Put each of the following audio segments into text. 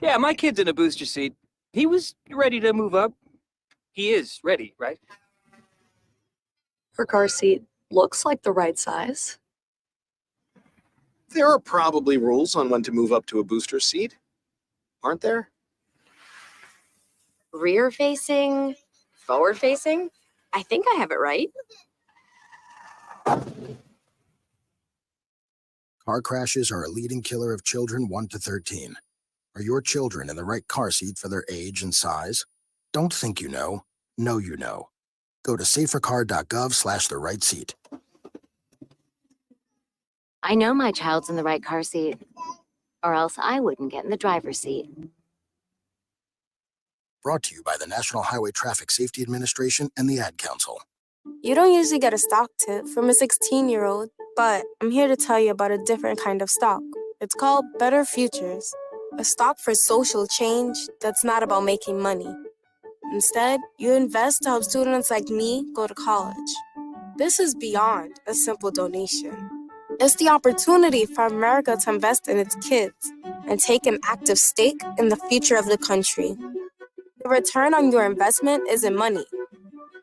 Yeah, my kid's in a booster seat. He was ready to move up. He is ready, right? Her car seat looks like the right size. There are probably rules on when to move up to a booster seat, aren't there? Rear facing, forward facing. I think I have it right. Car crashes are a leading killer of children 1 to 13. Are your children in the right car seat for their age and size? Don't think you know you know. Go to safercar.gov/the right seat. I know my child's in the right car seat, or else I wouldn't get in the driver's seat. Brought to you by the National Highway Traffic Safety Administration and the Ad Council. You don't usually get a stock tip from a 16-year-old, but I'm here to tell you about a different kind of stock. It's called Better Futures, a stock for social change that's not about making money. Instead, you invest to help students like me go to college. This is beyond a simple donation. It's the opportunity for America to invest in its kids and take an active stake in the future of the country. The return on your investment isn't money.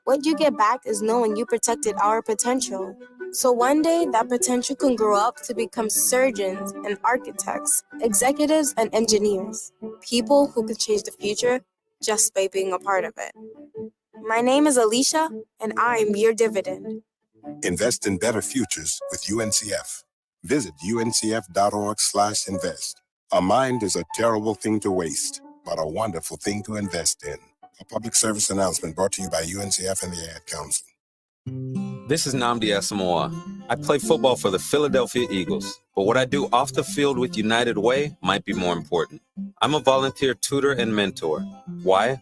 What you get back is knowing you protected our potential. So one day, that potential can grow up to become surgeons and architects, executives and engineers, people who can change the future just by being a part of it. My name is Alicia, and I'm your dividend. Invest in better futures with UNCF. Visit uncf.org/invest. A mind is a terrible thing to waste, but a wonderful thing to invest in. A public service announcement brought to you by UNCF and the Ad Council. This is Nnamdi Asamoah. I play football for the Philadelphia Eagles, but what I do off the field with United Way might be more important. I'm a volunteer tutor and mentor. Why?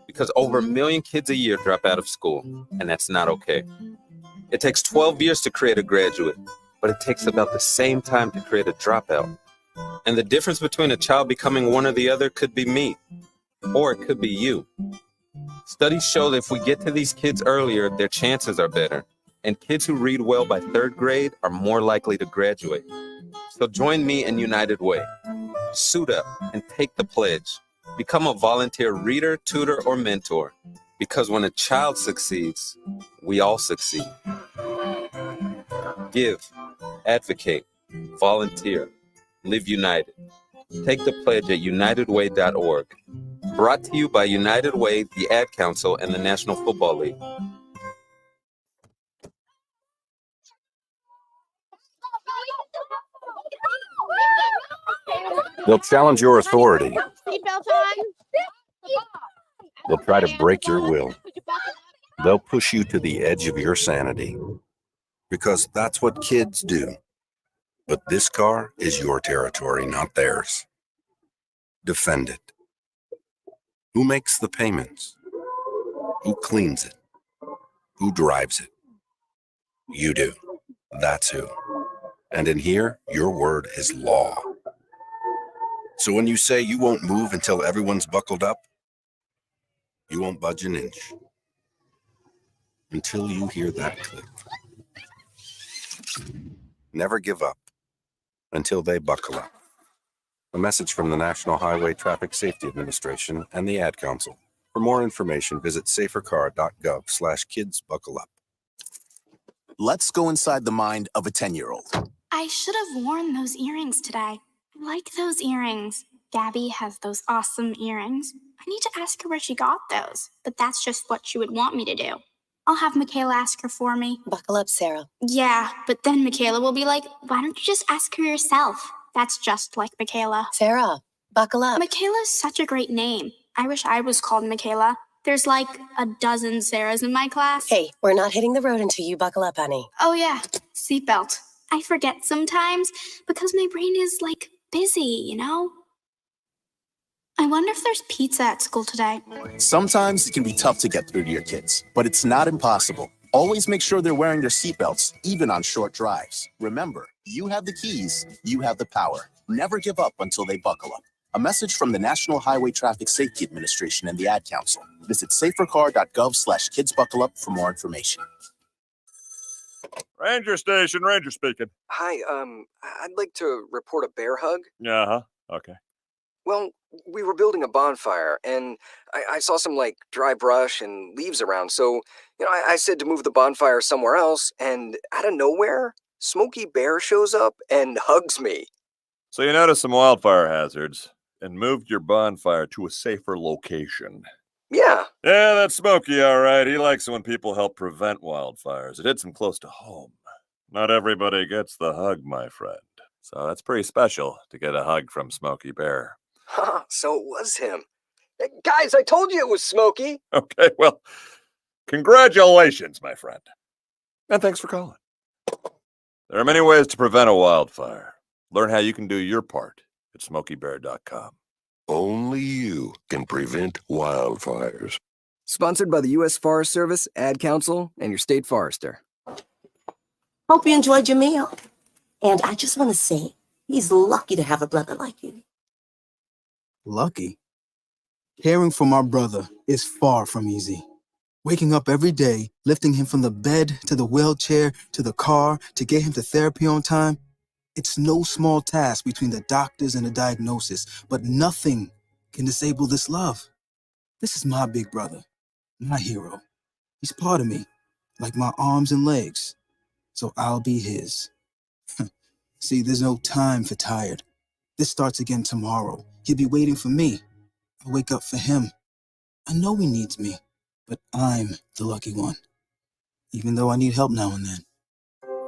Because over 1 million kids a year drop out of school, and that's not okay. It takes 12 years to create a graduate, but it takes about the same time to create a dropout. And the difference between a child becoming one or the other could be me, or it could be you. Studies show that if we get to these kids earlier, their chances are better. And kids who read well by 3rd grade are more likely to graduate. So join me in United Way. Suit up and take the pledge. Become a volunteer reader, tutor, or mentor. Because when a child succeeds, we all succeed. Give, advocate, volunteer, live united. Take the pledge at unitedway.org. Brought to you by United Way, the Ad Council, and the National Football League. They'll challenge your authority. They'll try to break your will. They'll push you to the edge of your sanity. Because that's what kids do. But this car is your territory, not theirs. Defend it. Who makes the payments? Who cleans it? Who drives it? You do. That's who. And in here, your word is law. So when you say you won't move until everyone's buckled up, you won't budge an inch. Until you hear that click. Never give up until they buckle up. A message from the National Highway Traffic Safety Administration and the Ad Council. For more information, visit safercar.gov/kidsbuckleup. Let's go inside the mind of a 10-year-old. I should have worn those earrings today. I like those earrings. Gabby has those awesome earrings. I need to ask her where she got those, but that's just what she would want me to do. I'll have Michaela ask her for me. Buckle up, Sarah. Yeah, but then Michaela will be like, why don't you just ask her yourself? That's just like Michaela. Sarah, buckle up. Michaela's such a great name. I wish I was called Michaela. There's like a dozen Sarahs in my class. Hey, we're not hitting the road until you buckle up, honey. Oh yeah, seatbelt. I forget sometimes because my brain is like busy, you know? I wonder if there's pizza at school today. Sometimes it can be tough to get through to your kids, but it's not impossible. Always make sure they're wearing their seatbelts, even on short drives. Remember, you have the keys, you have the power. Never give up until they buckle up. A message from the National Highway Traffic Safety Administration and the Ad Council. Visit safercar.gov/kidsbuckleup for more information. Ranger Station, Ranger speaking. Hi, I'd like to report a bear hug. Uh-huh, okay. Well, we were building a bonfire, and I saw some, dry brush and leaves around, so, I said to move the bonfire somewhere else, and out of nowhere, Smokey Bear shows up and hugs me. So you noticed some wildfire hazards and moved your bonfire to a safer location. Yeah. Yeah, that's Smokey, all right. He likes it when people help prevent wildfires. It hits him close to home. Not everybody gets the hug, my friend. So that's pretty special to get a hug from Smokey Bear. So it was him. Hey, guys, I told you it was Smokey. Okay, well, congratulations, my friend. And thanks for calling. There are many ways to prevent a wildfire. Learn how you can do your part at SmokeyBear.com. Only you can prevent wildfires. Sponsored by the U.S. Forest Service, Ad Council, and your state forester. Hope you enjoyed your meal. And I just want to say, he's lucky to have a brother like you. Lucky? Caring for my brother is far from easy. Waking up every day, lifting him from the bed to the wheelchair to the car to get him to therapy on time, it's no small task between the doctors and the diagnosis, but nothing can disable this love. This is my big brother, my hero. He's part of me, like my arms and legs, so I'll be his. See, there's no time for tired. This starts again tomorrow. He'll be waiting for me. I wake up for him. I know he needs me, but I'm the lucky one, even though I need help now and then.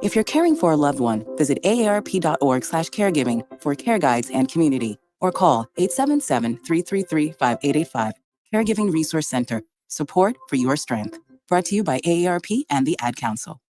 If you're caring for a loved one, visit aarp.org/caregiving for care guides and community, or call 877-333-5885. Caregiving Resource Center. Support for your strength. Brought to you by AARP and the Ad Council.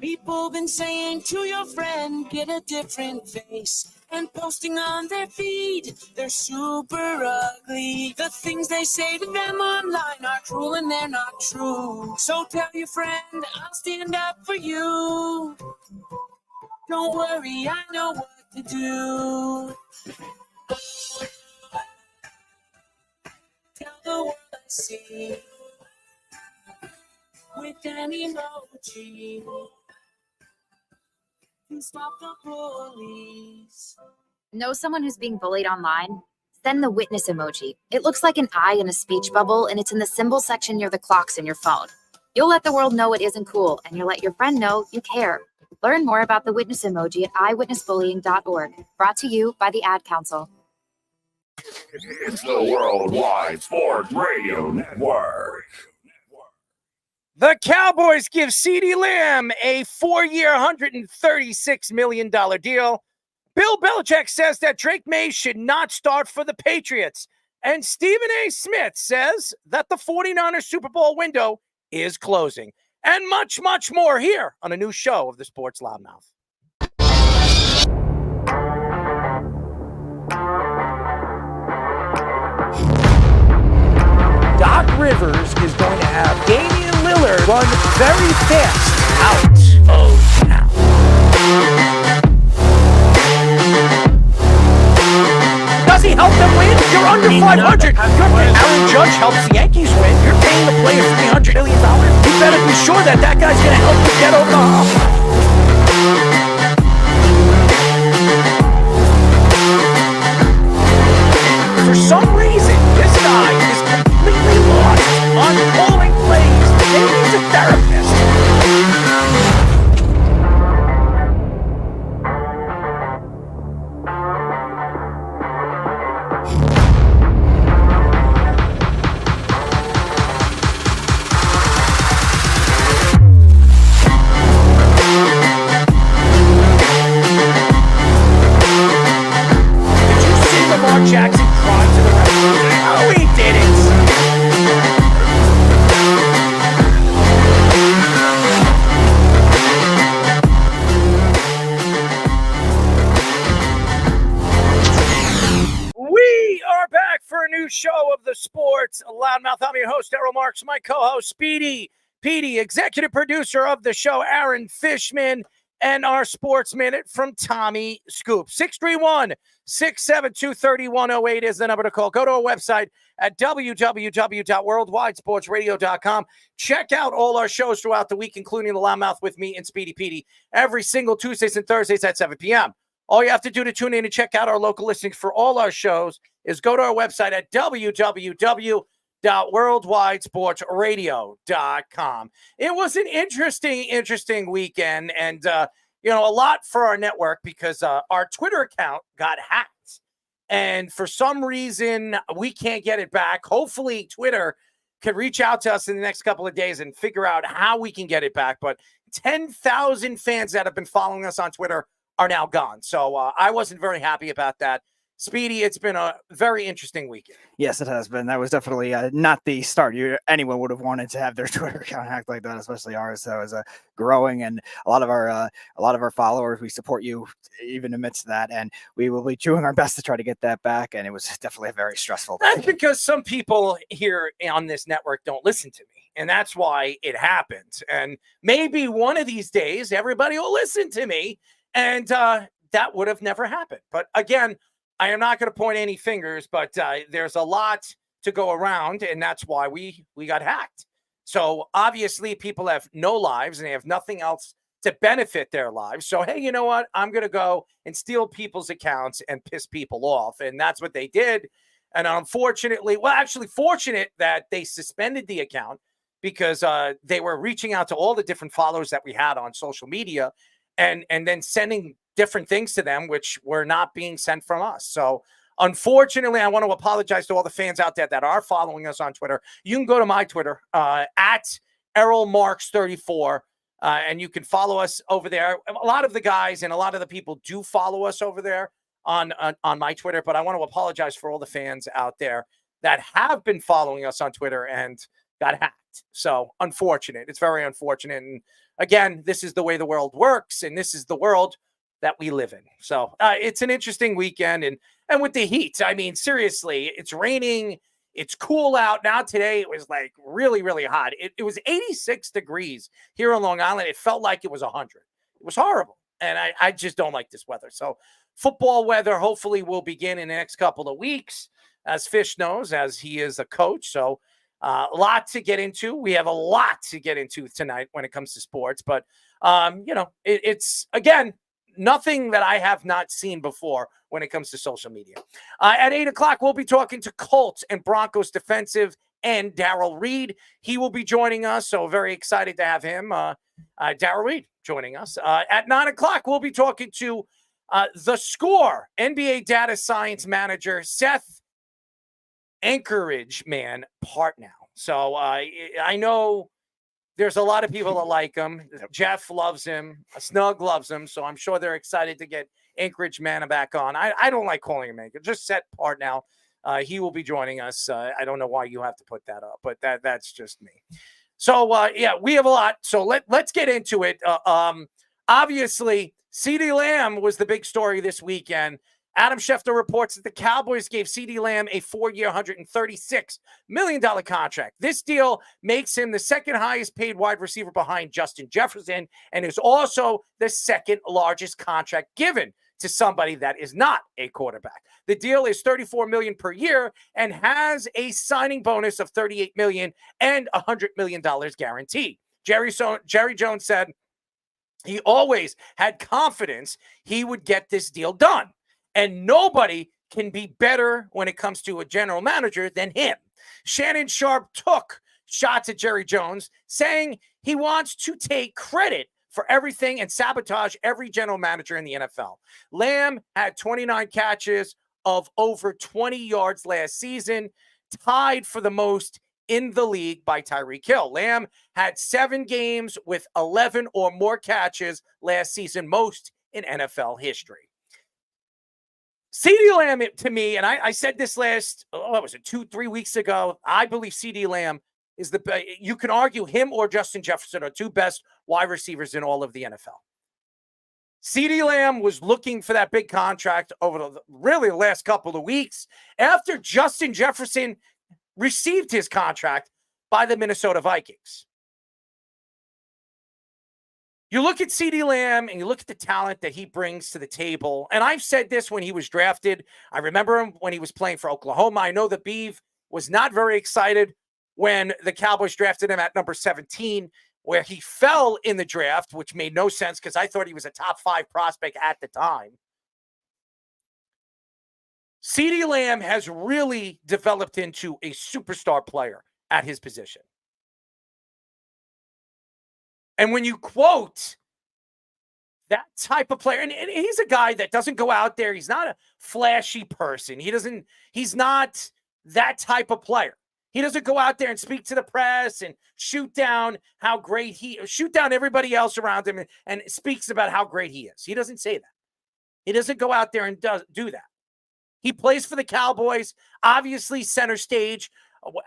People been saying to your friend, get a different face, and posting on their feed, they're super ugly. The things they say to them online are cruel and they're not true. So tell your friend, I'll stand up for you. Don't worry, I know what to do. Tell the world I see with an emoji to stop the bullies. Know someone who's being bullied online? Send the witness emoji. It looks like an eye in a speech bubble, and it's in the symbol section near the clocks in your phone. You'll let the world know it isn't cool, and you'll let your friend know you care. Learn more about the witness emoji at eyewitnessbullying.org. Brought to you by the Ad Council. It's the Worldwide Sports Radio Network. The Cowboys give CeeDee Lamb a 4-year, $136 million deal. Bill Belichick says that Drake Maye should not start for the Patriots. And Stephen A. Smith says that the 49ers Super Bowl window is closing. And much, much more here on a new show of the Sports Loudmouth. Doc Rivers is going to have Damian Lillard run very fast out of town. Does he help them win? You're under 500. Aaron Judge helps the Yankees win. You're paying the player $300 million. You better be sure that that guy's going to help you get over the hump. For some reason, this guy is completely lost on calling plays. Maybe he's a therapist. Did you see Lamar Jackson cry to the rest? No, he didn't. We are back for a new show of the Sports Loudmouth. I'm your host, Darrell Marks, my co-host, Speedy Petey, executive producer of the show, Aaron Fishman, and our Sports Minute from Tommy Scoop. 631-672-3108 is the number to call. Go to our website at www.worldwidesportsradio.com. Check out all our shows throughout the week, including the Loudmouth with me and Speedy Petey, every single Tuesdays and Thursdays at 7 p.m. All you have to do to tune in and check out our local listings for all our shows is go to our website at www.worldwidesportsradio.com. It was an interesting weekend, and a lot for our network because our Twitter account got hacked, and for some reason we can't get it back. Hopefully Twitter can reach out to us in the next couple of days and figure out how we can get it back. But 10,000 fans that have been following us on Twitter are now gone. So I wasn't very happy about that. Speedy, it's been a very interesting weekend. Yes, it has been. That was definitely not the start anyone would have wanted to have their Twitter account hacked like that, especially ours. So it was growing, and a lot of our followers. We support you even amidst that, and we will be doing our best to try to get that back. And it was definitely a very stressful day. That's because some people here on this network don't listen to me, and that's why it happened. And maybe one of these days, everybody will listen to me, and that would have never happened. But again, I am not going to point any fingers, but there's a lot to go around, and that's why we got hacked. So obviously people have no lives, and they have nothing else to benefit their lives. So, hey, you know what? I'm going to go and steal people's accounts and piss people off, and that's what they did. And unfortunately, fortunate that they suspended the account because they were reaching out to all the different followers that we had on social media and then sending different things to them, which were not being sent from us. So unfortunately, I want to apologize to all the fans out there that are following us on Twitter. You can go to my Twitter at ErrolMarks34, and you can follow us over there. A lot of the guys and a lot of the people do follow us over there on my Twitter, but I want to apologize for all the fans out there that have been following us on Twitter and got hacked. So unfortunate. It's very unfortunate. And again, this is the way the world works, and this is the world that we live in. So it's an interesting weekend. And with the heat, I mean, seriously, it's raining. It's cool out. Now today it was like really, really hot. It was 86 degrees here on Long Island. It felt like it was 100. It was horrible. And I just don't like this weather. So football weather hopefully will begin in the next couple of weeks, as Fish knows, as he is a coach. So a lot to get into. We have a lot to get into tonight when it comes to sports. But, it's, again, nothing that I have not seen before when it comes to social media. At 8 o'clock, we'll be talking to Colts and Broncos defensive end Darrell Reid. He will be joining us, so very excited to have him. Darrell Reid joining us. At 9 o'clock, we'll be talking to The Score NBA data science manager Seth, Anchorage Man Partnow. So I know there's a lot of people that like him. Jeff loves him. Snug loves him. So I'm sure they're excited to get Anchorage Man back on. I don't like calling him Anchorage. Just Seth Partnow. He will be joining us. I don't know why you have to put that up, but that's just me. So, we have a lot. So let's get into it. Obviously, CeeDee Lamb was the big story this weekend. Adam Schefter reports that the Cowboys gave CeeDee Lamb a 4-year, $136 million contract. This deal makes him the second highest paid wide receiver behind Justin Jefferson and is also the second largest contract given to somebody that is not a quarterback. The deal is $34 million per year and has a signing bonus of $38 million and $100 million guaranteed. Jerry Jones said he always had confidence he would get this deal done. And nobody can be better when it comes to a general manager than him. Shannon Sharp took shots at Jerry Jones, saying he wants to take credit for everything and sabotage every general manager in the NFL. Lamb had 29 catches of over 20 yards last season, tied for the most in the league by Tyreek Hill. Lamb had 7 games with 11 or more catches last season, most in NFL history. CeeDee Lamb, to me, and I said this 2-3 weeks ago, I believe CeeDee Lamb is you can argue him or Justin Jefferson are two best wide receivers in all of the NFL. CeeDee Lamb was looking for that big contract over the last couple of weeks after Justin Jefferson received his contract by the Minnesota Vikings. You look at CeeDee Lamb and you look at the talent that he brings to the table. And I've said this when he was drafted. I remember him when he was playing for Oklahoma. I know the Beeve was not very excited when the Cowboys drafted him at number 17, where he fell in the draft, which made no sense because I thought he was a top 5 prospect at the time. CeeDee Lamb has really developed into a superstar player at his position. And when you quote that type of player, and he's a guy that doesn't go out there, he's not a flashy person. He's not that type of player. He doesn't go out there and speak to the press and shoot down everybody else around him and speaks about how great he is. He doesn't say that. He doesn't go out there and do that. He plays for the Cowboys, obviously center stage.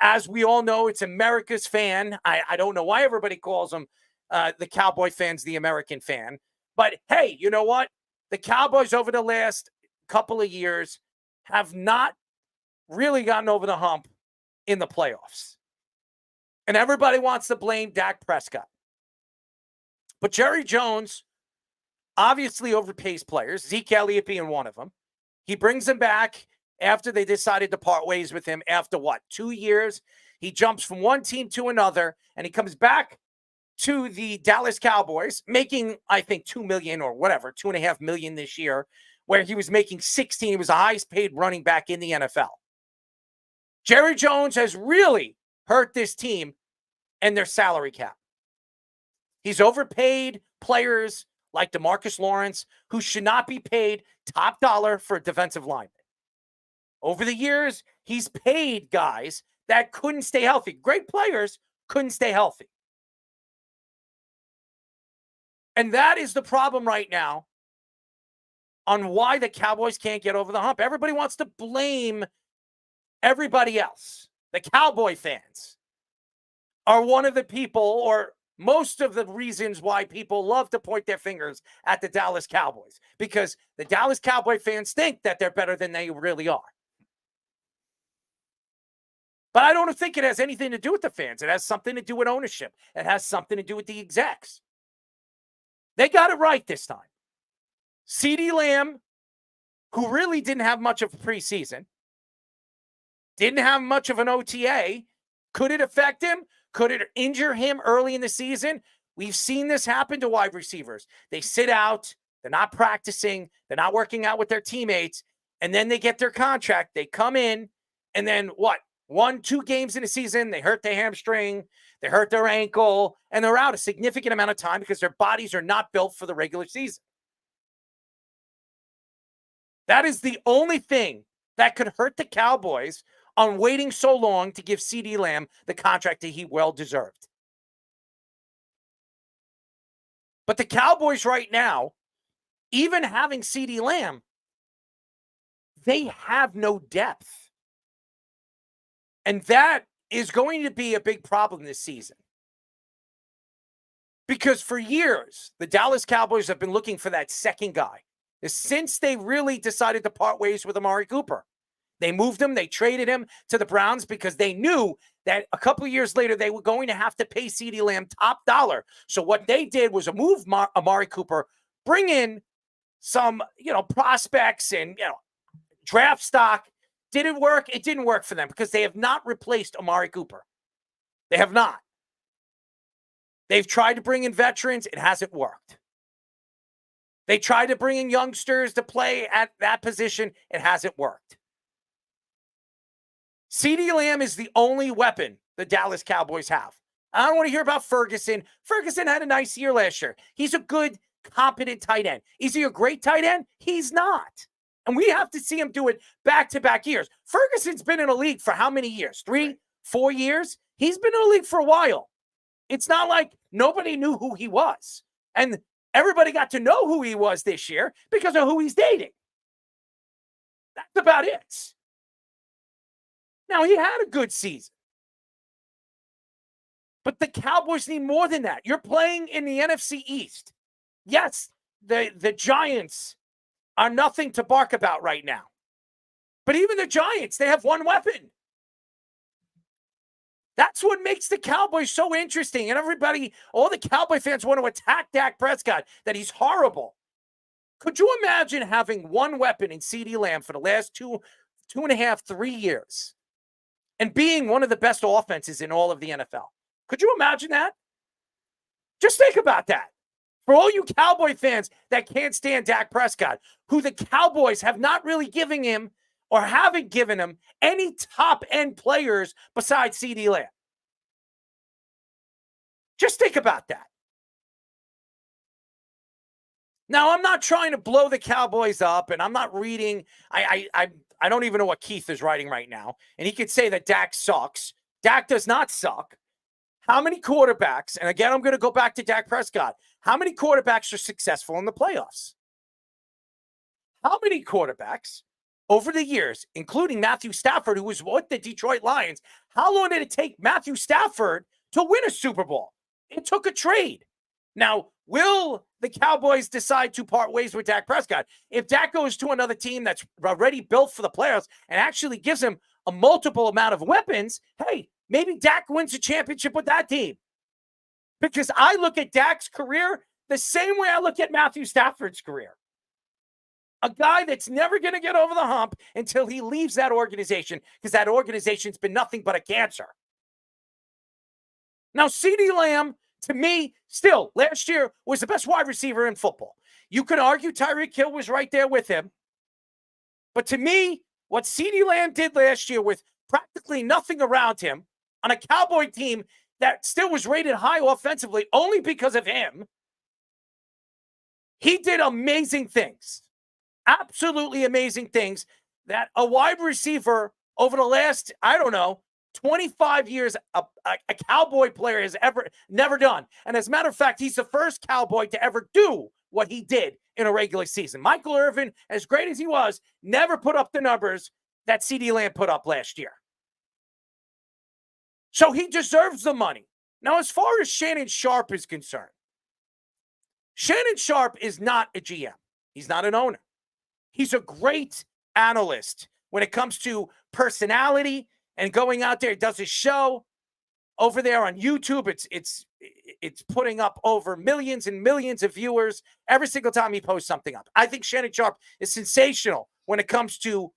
As we all know, it's America's fan. I don't know why everybody calls him the Cowboy fans, the American fan. But hey, you know what? The Cowboys over the last couple of years have not really gotten over the hump in the playoffs. And everybody wants to blame Dak Prescott. But Jerry Jones obviously overpays players, Zeke Elliott being one of them. He brings him back after they decided to part ways with him after 2 years. He jumps from one team to another, and he comes back to the Dallas Cowboys, making, I think, $2 million or whatever, $2.5 million this year, where he was making 16. He was the highest paid running back in the NFL. Jerry Jones has really hurt this team and their salary cap. He's overpaid players like DeMarcus Lawrence, who should not be paid top dollar for a defensive lineman. Over the years, he's paid guys that couldn't stay healthy. Great players couldn't stay healthy. And that is the problem right now on why the Cowboys can't get over the hump. Everybody wants to blame everybody else. The Cowboy fans are one of the people, or most of the reasons why people love to point their fingers at the Dallas Cowboys, because the Dallas Cowboy fans think that they're better than they really are. But I don't think it has anything to do with the fans. It has something to do with ownership. It has something to do with the execs. They got it right this time. CeeDee Lamb, who really didn't have much of a preseason, didn't have much of an OTA, could it affect him? Could it injure him early in the season? We've seen this happen to wide receivers. They sit out, they're not practicing, they're not working out with their teammates, and then they get their contract. They come in, and then 1-2 games in a season, they hurt their hamstring, they hurt their ankle, and they're out a significant amount of time because their bodies are not built for the regular season. That is the only thing that could hurt the Cowboys on waiting so long to give CeeDee Lamb the contract that he well deserved. But the Cowboys right now, even having CeeDee Lamb, they have no depth. And that is going to be a big problem this season. Because for years, the Dallas Cowboys have been looking for that second guy. Since they really decided to part ways with Amari Cooper. They moved him, they traded him to the Browns because they knew that a couple of years later they were going to have to pay CeeDee Lamb top dollar. So what they did was move Amari Cooper, bring in some, prospects and, draft stock. Did it work? It didn't work for them because they have not replaced Amari Cooper. They have not. They've tried to bring in veterans. It hasn't worked. They tried to bring in youngsters to play at that position. It hasn't worked. CeeDee Lamb is the only weapon the Dallas Cowboys have. I don't want to hear about Ferguson. Ferguson had a nice year last year. He's a good, competent tight end. Is he a great tight end? He's not. And we have to see him do it back-to-back years. Ferguson's been in a league for how many years? 3, 4 years? He's been in a league for a while. It's not like nobody knew who he was. And everybody got to know who he was this year because of who he's dating. That's about it. Now, he had a good season. But the Cowboys need more than that. You're playing in the NFC East. Yes, the Giants are nothing to bark about right now. But even the Giants, they have one weapon. That's what makes the Cowboys so interesting. And everybody, all the Cowboy fans want to attack Dak Prescott, that he's horrible. Could you imagine having one weapon in CeeDee Lamb for the last two and a half, 3 years and being one of the best offenses in all of the NFL? Could you imagine that? Just think about that. For all you Cowboy fans that can't stand Dak Prescott, who the Cowboys have not really given him or haven't given him any top-end players besides CeeDee Lamb. Just think about that. Now, I'm not trying to blow the Cowboys up, and I'm not reading. I don't even know what Keith is writing right now, and he could say that Dak sucks. Dak does not suck. How many quarterbacks, and again, I'm going to go back to Dak Prescott, how many quarterbacks are successful in the playoffs? How many quarterbacks over the years, including Matthew Stafford, who was with the Detroit Lions, how long did it take Matthew Stafford to win a Super Bowl? It took a trade. Now, will the Cowboys decide to part ways with Dak Prescott? If Dak goes to another team that's already built for the playoffs and actually gives him a multiple amount of weapons, hey, maybe Dak wins a championship with that team. Because I look at Dak's career the same way I look at Matthew Stafford's career. A guy that's never going to get over the hump until he leaves that organization, because that organization's been nothing but a cancer. Now, CeeDee Lamb, to me, still, last year was the best wide receiver in football. You could argue Tyreek Hill was right there with him. But to me, what CeeDee Lamb did last year with practically nothing around him on a Cowboy team that still was rated high offensively only because of him, he did amazing things. Absolutely amazing things that a wide receiver over the last, 25 years, a Cowboy player has never done. And as a matter of fact, he's the first Cowboy to ever do what he did in a regular season. Michael Irvin, as great as he was, never put up the numbers that CeeDee Lamb put up last year. So he deserves the money. Now, as far as Shannon Sharpe is concerned, Shannon Sharpe is not a GM. He's not an owner. He's a great analyst when it comes to personality and going out there. He does his show over there on YouTube. It's putting up over millions and millions of viewers every single time he posts something up. I think Shannon Sharpe is sensational when it comes to,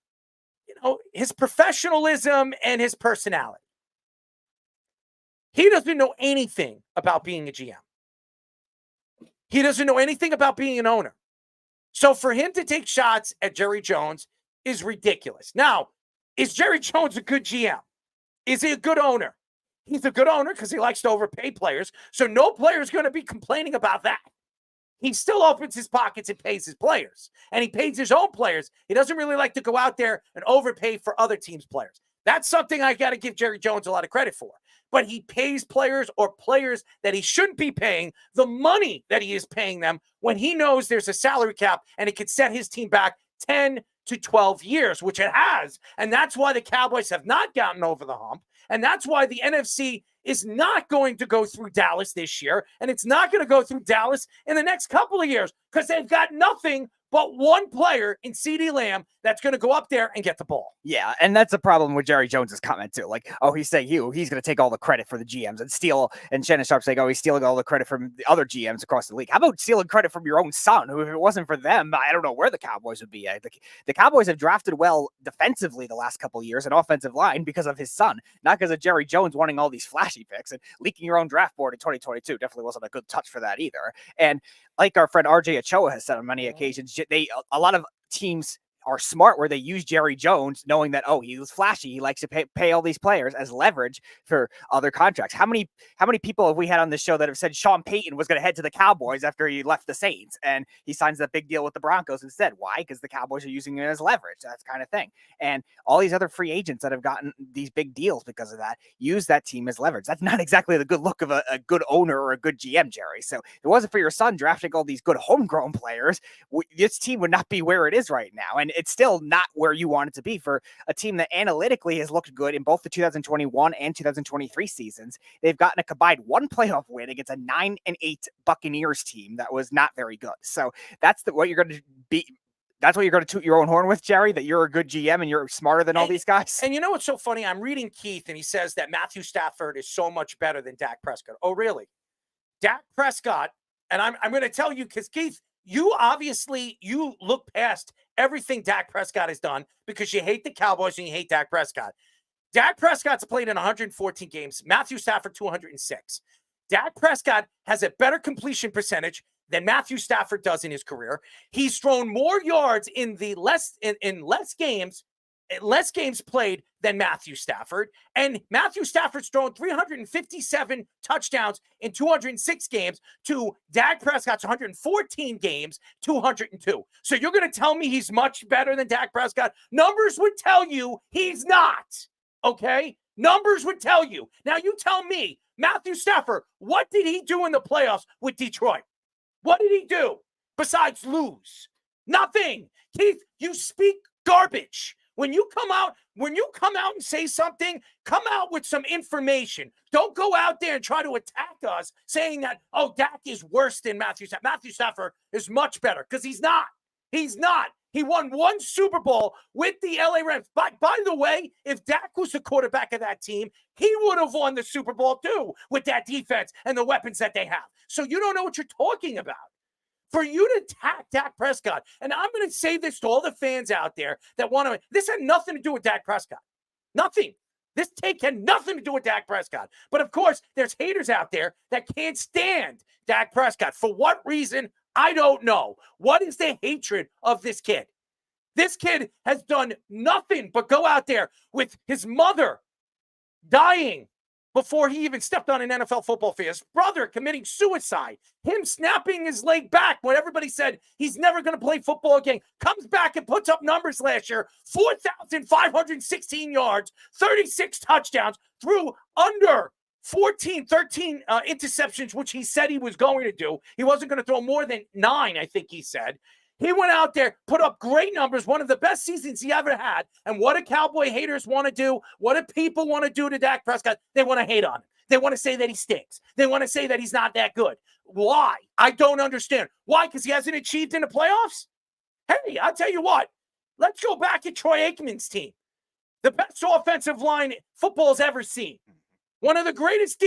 his professionalism and his personality. He doesn't know anything about being a GM. He doesn't know anything about being an owner. So for him to take shots at Jerry Jones is ridiculous. Now, is Jerry Jones a good GM? Is he a good owner? He's a good owner because he likes to overpay players. So no player is going to be complaining about that. He still opens his pockets and pays his players. And he pays his own players. He doesn't really like to go out there and overpay for other teams' players. That's something I got to give Jerry Jones a lot of credit for. But he pays players or players that he shouldn't be paying the money that he is paying them when he knows there's a salary cap and it could set his team back 10 to 12 years, which it has. And that's why the Cowboys have not gotten over the hump. And that's why the NFC is not going to go through Dallas this year. And it's not going to go through Dallas in the next couple of years because they've got nothing but one player in CeeDee Lamb that's going to go up there and get the ball. Yeah, and that's a problem with Jerry Jones's comment too. Like, oh, he's saying he's going to take all the credit for the GMs and steal. And Shannon Sharpe saying, oh, he's stealing all the credit from the other GMs across the league. How about stealing credit from your own son, who, if it wasn't for them, I don't know where the Cowboys would be. The Cowboys have drafted well defensively the last couple of years, an offensive line, because of his son, not because of Jerry Jones wanting all these flashy picks and leaking your own draft board in 2022. Definitely wasn't a good touch for that either. And like our friend RJ Ochoa has said on many occasions, a lot of teams are smart where they use Jerry Jones knowing that, oh, he was flashy. He likes to pay all these players as leverage for other contracts. How many people have we had on this show that have said Sean Payton was going to head to the Cowboys after he left the Saints and he signs that big deal with the Broncos instead? Why? Because the Cowboys are using it as leverage. That kind of thing. And all these other free agents that have gotten these big deals because of that use that team as leverage. That's not exactly the good look of a good owner or a good GM, Jerry. So if it wasn't for your son drafting all these good homegrown players, this team would not be where it is right now. And it's still not where you want it to be for a team that analytically has looked good in both the 2021 and 2023 seasons. They've gotten a combined one playoff win against a 9-8 Buccaneers team that was not very good. So that's what you're going to be that's what you're going to toot your own horn with, Jerry, that you're a good GM and you're smarter than all these guys? And you know what's so funny? I'm reading Keith, and he says that Matthew Stafford is so much better than Dak Prescott. Oh, really? Dak Prescott, and I'm going to tell you, because Keith, you look past everything Dak Prescott has done because you hate the Cowboys and you hate Dak Prescott. Dak Prescott's played in 114 games. Matthew Stafford, 206. Dak Prescott has a better completion percentage than Matthew Stafford does in his career. He's thrown more yards in less games played than Matthew Stafford. And Matthew Stafford's thrown 357 touchdowns in 206 games to Dak Prescott's 114 games, 202. So you're going to tell me he's much better than Dak Prescott? Numbers would tell you he's not. Okay? Numbers would tell you. Now you tell me, Matthew Stafford, what did he do in the playoffs with Detroit? What did he do besides lose? Nothing. Keith, you speak garbage. When you come out and say something, come out with some information. Don't go out there and try to attack us saying that, oh, Dak is worse than Matthew Stafford. Matthew Stafford is much better, because he's not. He's not. He won one Super Bowl with the LA Rams. By the way, if Dak was the quarterback of that team, he would have won the Super Bowl too with that defense and the weapons that they have. So you don't know what you're talking about. For you to attack Dak Prescott, and I'm going to say this to all the fans out there that want to, this had nothing to do with Dak Prescott. Nothing. This take had nothing to do with Dak Prescott. But of course, there's haters out there that can't stand Dak Prescott. For what reason? I don't know. What is the hatred of this kid? This kid has done nothing but go out there with his mother dying before he even stepped on an NFL football field. His brother committing suicide. Him snapping his leg back when everybody said he's never going to play football again. Comes back and puts up numbers last year. 4,516 yards, 36 touchdowns, threw under 13 interceptions, which he said he was going to do. He wasn't going to throw more than 9, I think he said. He went out there, put up great numbers, one of the best seasons he ever had. And what do Cowboy haters want to do? What do people want to do to Dak Prescott? They want to hate on him. They want to say that he stinks. They want to say that he's not that good. Why? I don't understand. Why? Because he hasn't achieved in the playoffs? Hey, I'll tell you what. Let's go back to Troy Aikman's team. The best offensive line football's ever seen. One of the greatest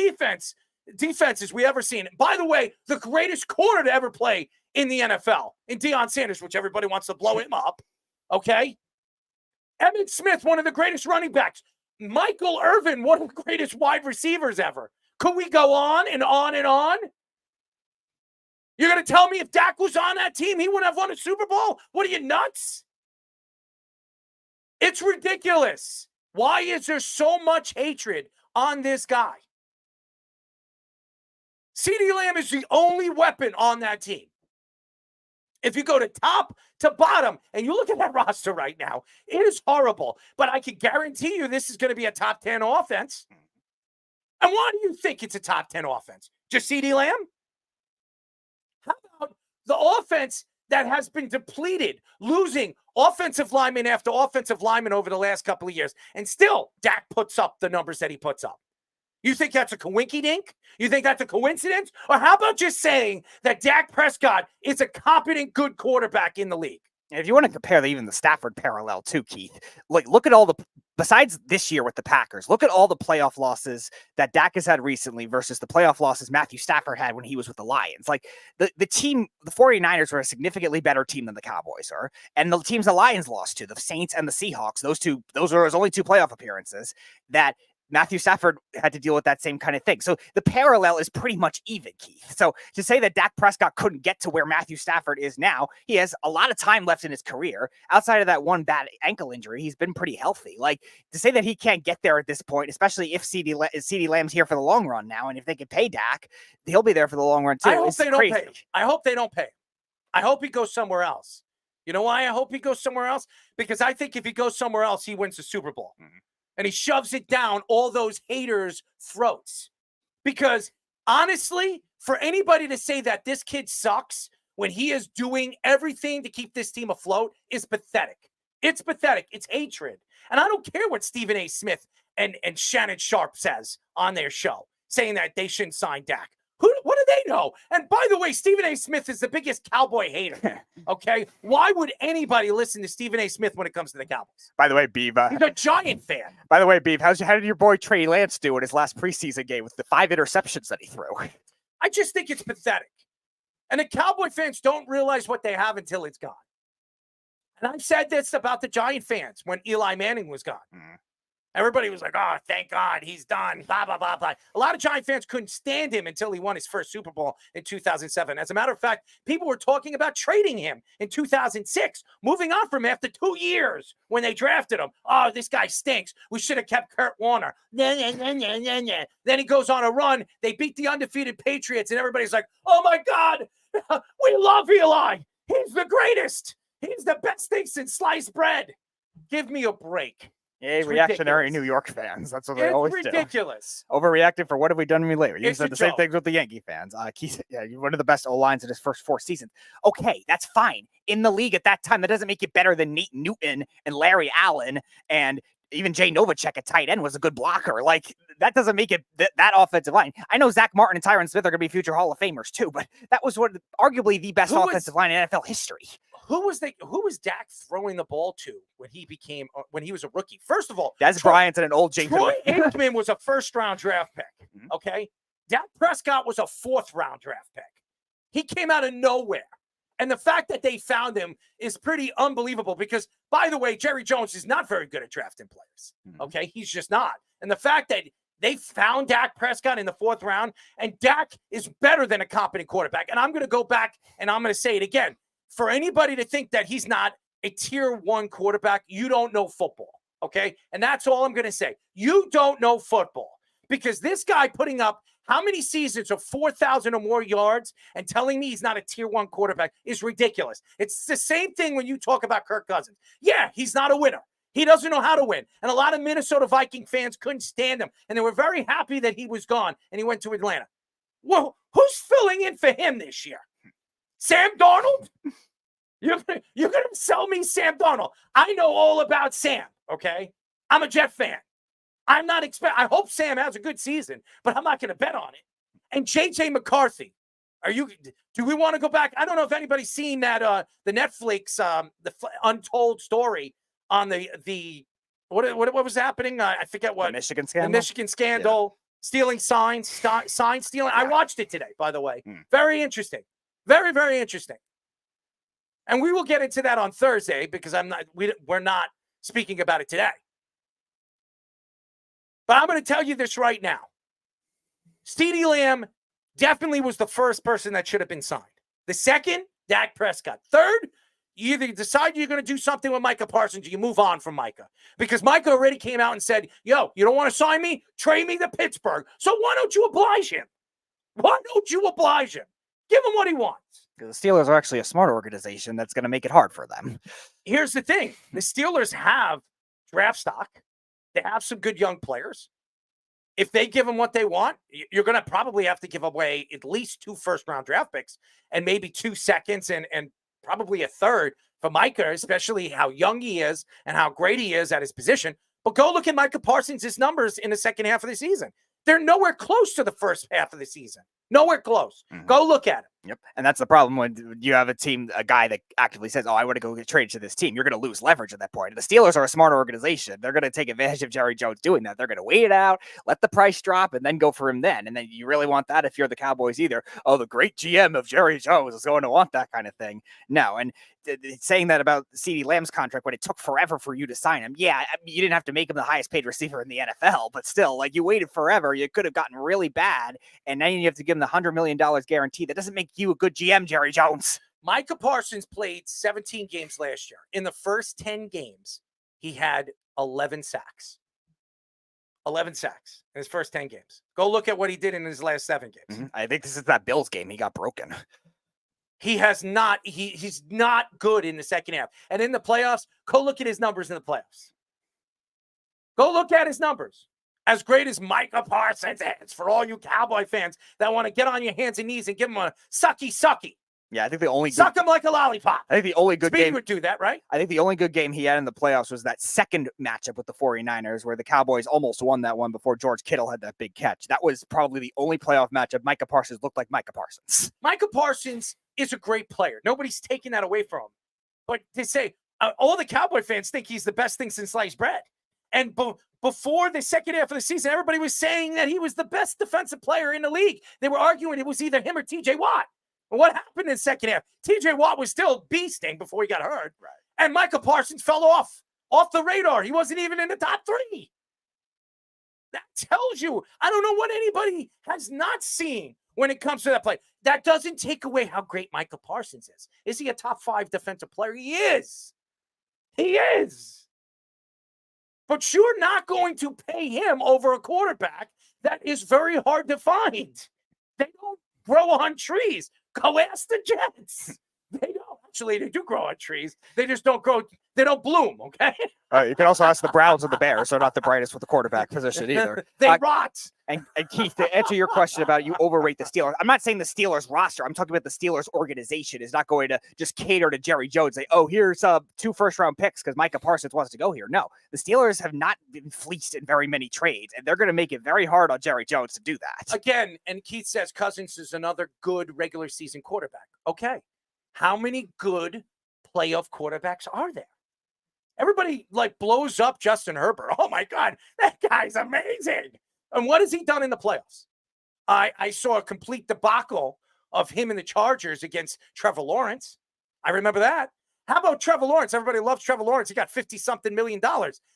defenses we ever seen. By the way, the greatest corner to ever play in the NFL, in Deion Sanders, which everybody wants to blow him up. Okay? Emmitt Smith, one of the greatest running backs. Michael Irvin, one of the greatest wide receivers ever. Could we go on and on and on? You're going to tell me if Dak was on that team, he wouldn't have won a Super Bowl? What are you, nuts? It's ridiculous. Why is there so much hatred on this guy? CeeDee Lamb is the only weapon on that team. If you go to top to bottom and you look at that roster right now, it is horrible. But I can guarantee you this is going to be a top 10 offense. And why do you think it's a top 10 offense? Just CeeDee Lamb? How about the offense that has been depleted, losing offensive lineman after offensive lineman over the last couple of years, and still Dak puts up the numbers that he puts up? You think that's a coinky-dink? You think that's a coincidence? Or how about just saying that Dak Prescott is a competent, good quarterback in the league? If you want to compare even the Stafford parallel too, Keith, look at all the, besides this year with the Packers, look at all the playoff losses that Dak has had recently versus the playoff losses Matthew Stafford had when he was with the Lions. Like the team, the 49ers were a significantly better team than the Cowboys are. And the teams the Lions lost to, the Saints and the Seahawks, those are his only 2 playoff appearances that Matthew Stafford had to deal with that same kind of thing. So the parallel is pretty much even, Keith. So to say that Dak Prescott couldn't get to where Matthew Stafford is now, he has a lot of time left in his career. Outside of that one bad ankle injury, he's been pretty healthy. Like, to say that he can't get there at this point, especially if CeeDee Lamb's here for the long run now, and if they can pay Dak, he'll be there for the long run too. I hope they don't pay. I hope they don't pay. I hope he goes somewhere else. You know why I hope he goes somewhere else? Because I think if he goes somewhere else, he wins the Super Bowl. Mm-hmm. And he shoves it down all those haters' throats. Because honestly, for anybody to say that this kid sucks when he is doing everything to keep this team afloat is pathetic. It's pathetic. It's hatred. And I don't care what Stephen A. Smith and Shannon Sharp says on their show, saying that they shouldn't sign Dak. What do they know? And by the way, Stephen A. Smith is the biggest Cowboy hater. Okay? Why would anybody listen to Stephen A. Smith when it comes to the Cowboys? By the way, Beeb. He's a Giant fan. By the way, Beeb, how did your boy Trey Lance do in his last preseason game with the 5 interceptions that he threw? I just think it's pathetic. And the Cowboy fans don't realize what they have until it's gone. And I've said this about the Giant fans when Eli Manning was gone. Everybody was like, oh, thank God he's done, blah, blah, blah, blah. A lot of Giant fans couldn't stand him until he won his first Super Bowl in 2007. As a matter of fact, people were talking about trading him in 2006, moving on from him after 2 years when they drafted him. Oh, this guy stinks. We should have kept Kurt Warner. Then he goes on a run. They beat the undefeated Patriots, and everybody's like, oh, my God, we love Eli. He's the greatest. He's the best thing since sliced bread. Give me a break. Yeah, reactionary New York fans. That's what they always do. It's ridiculous. Overreacting for what have we done lately? You It's said a the same joke. things with the Yankee fans. You're one of the best O-lines in his first 4 seasons. Okay, that's fine. In the league at that time, that doesn't make you better than Nate Newton and Larry Allen, and even Jay Novacek at tight end was a good blocker. Like, that doesn't make it that offensive line. I know Zach Martin and Tyron Smith are going to be future Hall of Famers too, but that was arguably the best offensive line in NFL history. Who was Dak throwing the ball to when he was a rookie? First of all, Des Bryant and an old James. Troy Aikman was a first-round draft pick. Okay, Dak Prescott was a 4th-round draft pick. He came out of nowhere, and the fact that they found him is pretty unbelievable. Because, by the way, Jerry Jones is not very good at drafting players. Okay, he's just not. And the fact that they found Dak Prescott in the 4th round, and Dak is better than a competent quarterback. And I'm going to go back and I'm going to say it again. For anybody to think that he's not a tier 1 quarterback, you don't know football, okay? And that's all I'm going to say. You don't know football, because this guy putting up how many seasons of 4,000 or more yards and telling me he's not a tier 1 quarterback is ridiculous. It's the same thing when you talk about Kirk Cousins. Yeah, he's not a winner. He doesn't know how to win. And a lot of Minnesota Viking fans couldn't stand him, and they were very happy that he was gone and he went to Atlanta. Well, who's filling in for him this year? Sam Darnold? You're going to sell me Sam Darnold. I know all about Sam, okay? I'm a Jet fan. I hope Sam has a good season, but I'm not going to bet on it. And J.J. McCarthy, do we want to go back? I don't know if anybody's seen that, the Netflix, the untold story on what was happening? I forget what. The Michigan scandal? The Michigan scandal, stealing sign stealing. I watched it today, by the way. Very interesting. Very, very interesting. And we will get into that on Thursday, because we're not speaking about it today. But I'm going to tell you this right now. CeeDee Lamb definitely was the first person that should have been signed. The second, Dak Prescott. Third, you either decide you're going to do something with Micah Parsons, or you move on from Micah. Because Micah already came out and said, yo, you don't want to sign me? Trade me to Pittsburgh. So why don't you oblige him? Why don't you oblige him? Give him what he wants. Because the Steelers are actually a smart organization that's going to make it hard for them. Here's the thing. The Steelers have draft stock. They have some good young players. If they give them what they want, you're going to probably have to give away at least 2 first-round draft picks and maybe 2 seconds and probably a third for Micah, especially how young he is and how great he is at his position. But go look at Micah Parsons' numbers in the second half of the season. They're nowhere close to the first half of the season. Nowhere close. Go look at him. Yep. And that's the problem when you have a guy that actively says, oh, I want to go get traded to this team. You're going to lose leverage at that point. The Steelers are a smart organization. They're going to take advantage of Jerry Jones doing that. They're going to wait it out, let the price drop, and then go for him then. And then you really want that if you're the Cowboys either. Oh, the great GM of Jerry Jones is going to want that kind of thing. No. And saying that about CeeDee Lamb's contract when it took forever for you to sign him. Yeah, you didn't have to make him the highest paid receiver in the NFL, but still, like, you waited forever. You could have gotten really bad, and now you have to give him the $100 million guarantee. That doesn't make you a good GM, Jerry Jones. Micah Parsons played 17 games last year. In the first 10 games, he had 11 sacks. 11 sacks in his first 10 games. Go look at what he did in his last 7 games. I think this is that Bills game. He got broken. He has not. He's not good in the second half. And in the playoffs, go look at his numbers in the playoffs. Go look at his numbers. As great as Micah Parsons is, for all you Cowboy fans that want to get on your hands and knees and give him a sucky. Yeah, I think the only Suck him like a lollipop. I think the only good Speedy game would do that, right? I think the only good game he had in the playoffs was that second matchup with the 49ers where the Cowboys almost won that one before George Kittle had that big catch. That was probably the only playoff matchup Micah Parsons looked like Micah Parsons. Micah Parsons is a great player. Nobody's taking that away from him. But to say, all the Cowboy fans think he's the best thing since sliced bread. And before the second half of the season, everybody was saying that he was the best defensive player in the league. They were arguing it was either him or TJ Watt. And what happened in the second half? TJ Watt was still beasting before he got hurt. Right. And Micah Parsons fell off the radar. He wasn't even in the top 3. That tells you, I don't know what anybody has not seen when it comes to that play. That doesn't take away how great Micah Parsons is. Is he a top 5 defensive player? He is. He is. But you're not going to pay him over a quarterback that is very hard to find. They don't grow on trees. Go ask the Jets. They don't. Actually, they do grow on trees. They just don't grow. They don't bloom, okay? You can also ask the Browns and the Bears. They're not the brightest with the quarterback position either. They rot. And Keith, to answer your question about you overrate the Steelers, I'm not saying the Steelers roster. I'm talking about the Steelers organization is not going to just cater to Jerry Jones. Say, oh, here's 2 first-round picks because Micah Parsons wants to go here. No, the Steelers have not been fleeced in very many trades, and they're going to make it very hard on Jerry Jones to do that. Again, and Keith says Cousins is another good regular season quarterback. Okay. How many good playoff quarterbacks are there? Everybody blows up Justin Herbert. Oh my God, that guy's amazing. And what has he done in the playoffs? I saw a complete debacle of him and the Chargers against Trevor Lawrence. I remember that. How about Trevor Lawrence? Everybody loves Trevor Lawrence. He got $50-something million.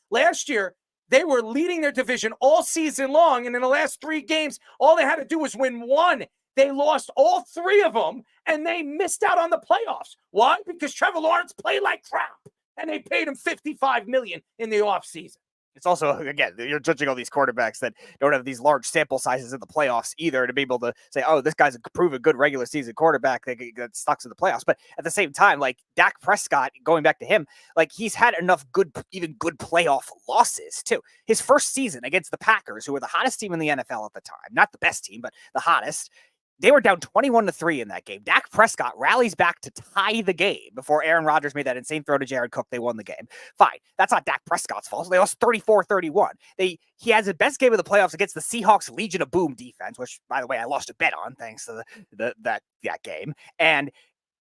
Last year, they were leading their division all season long. And in the last 3 games, all they had to do was win 1. They lost all 3 of them, and they missed out on the playoffs. Why? Because Trevor Lawrence played like crap, and they paid him $55 million in the offseason. It's also, again, you're judging all these quarterbacks that don't have these large sample sizes in the playoffs either to be able to say, oh, this guy's a proven good regular season quarterback that sucks in the playoffs. But at the same time, Dak Prescott, going back to him, he's had enough good playoff losses too. His first season against the Packers, who were the hottest team in the NFL at the time, not the best team, but the hottest. They were down 21-3 in that game. Dak Prescott rallies back to tie the game before Aaron Rodgers made that insane throw to Jared Cook. They won the game. Fine. That's not Dak Prescott's fault. They lost 34-31. He has the best game of the playoffs against the Seahawks Legion of Boom defense, which, by the way, I lost a bet on thanks to that game. And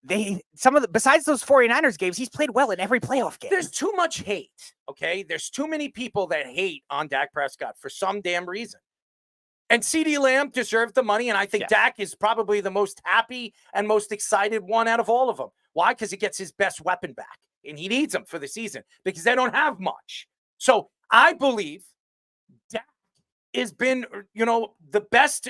besides those 49ers games, he's played well in every playoff game. There's too much hate, okay? There's too many people that hate on Dak Prescott for some damn reason. And CeeDee Lamb deserved the money, and I think Dak is probably the most happy and most excited one out of all of them. Why? Because he gets his best weapon back, and he needs them for the season because they don't have much. So I believe Dak has been, the best,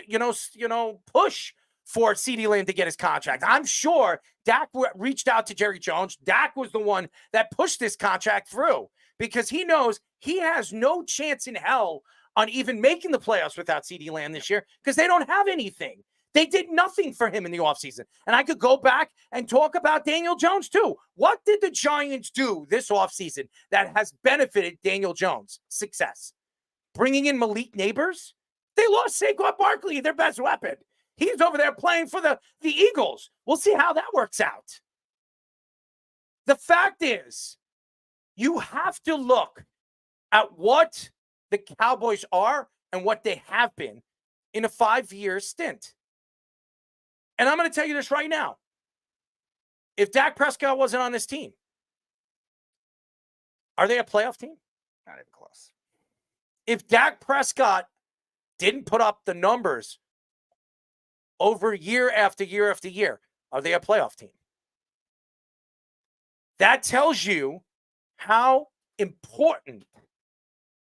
push for CeeDee Lamb to get his contract. I'm sure Dak reached out to Jerry Jones. Dak was the one that pushed this contract through because he knows he has no chance in hell on even making the playoffs without CeeDee Lamb this year because they don't have anything. They did nothing for him in the offseason. And I could go back and talk about Daniel Jones too. What did the Giants do this offseason that has benefited Daniel Jones' success? Bringing in Malik Neighbors? They lost Saquon Barkley, their best weapon. He's over there playing for the Eagles. We'll see how that works out. The fact is, you have to look at what the Cowboys are and what they have been in a 5-year stint. And I'm going to tell you this right now. If Dak Prescott wasn't on this team, are they a playoff team? Not even close. If Dak Prescott didn't put up the numbers over year after year after year, are they a playoff team? That tells you how important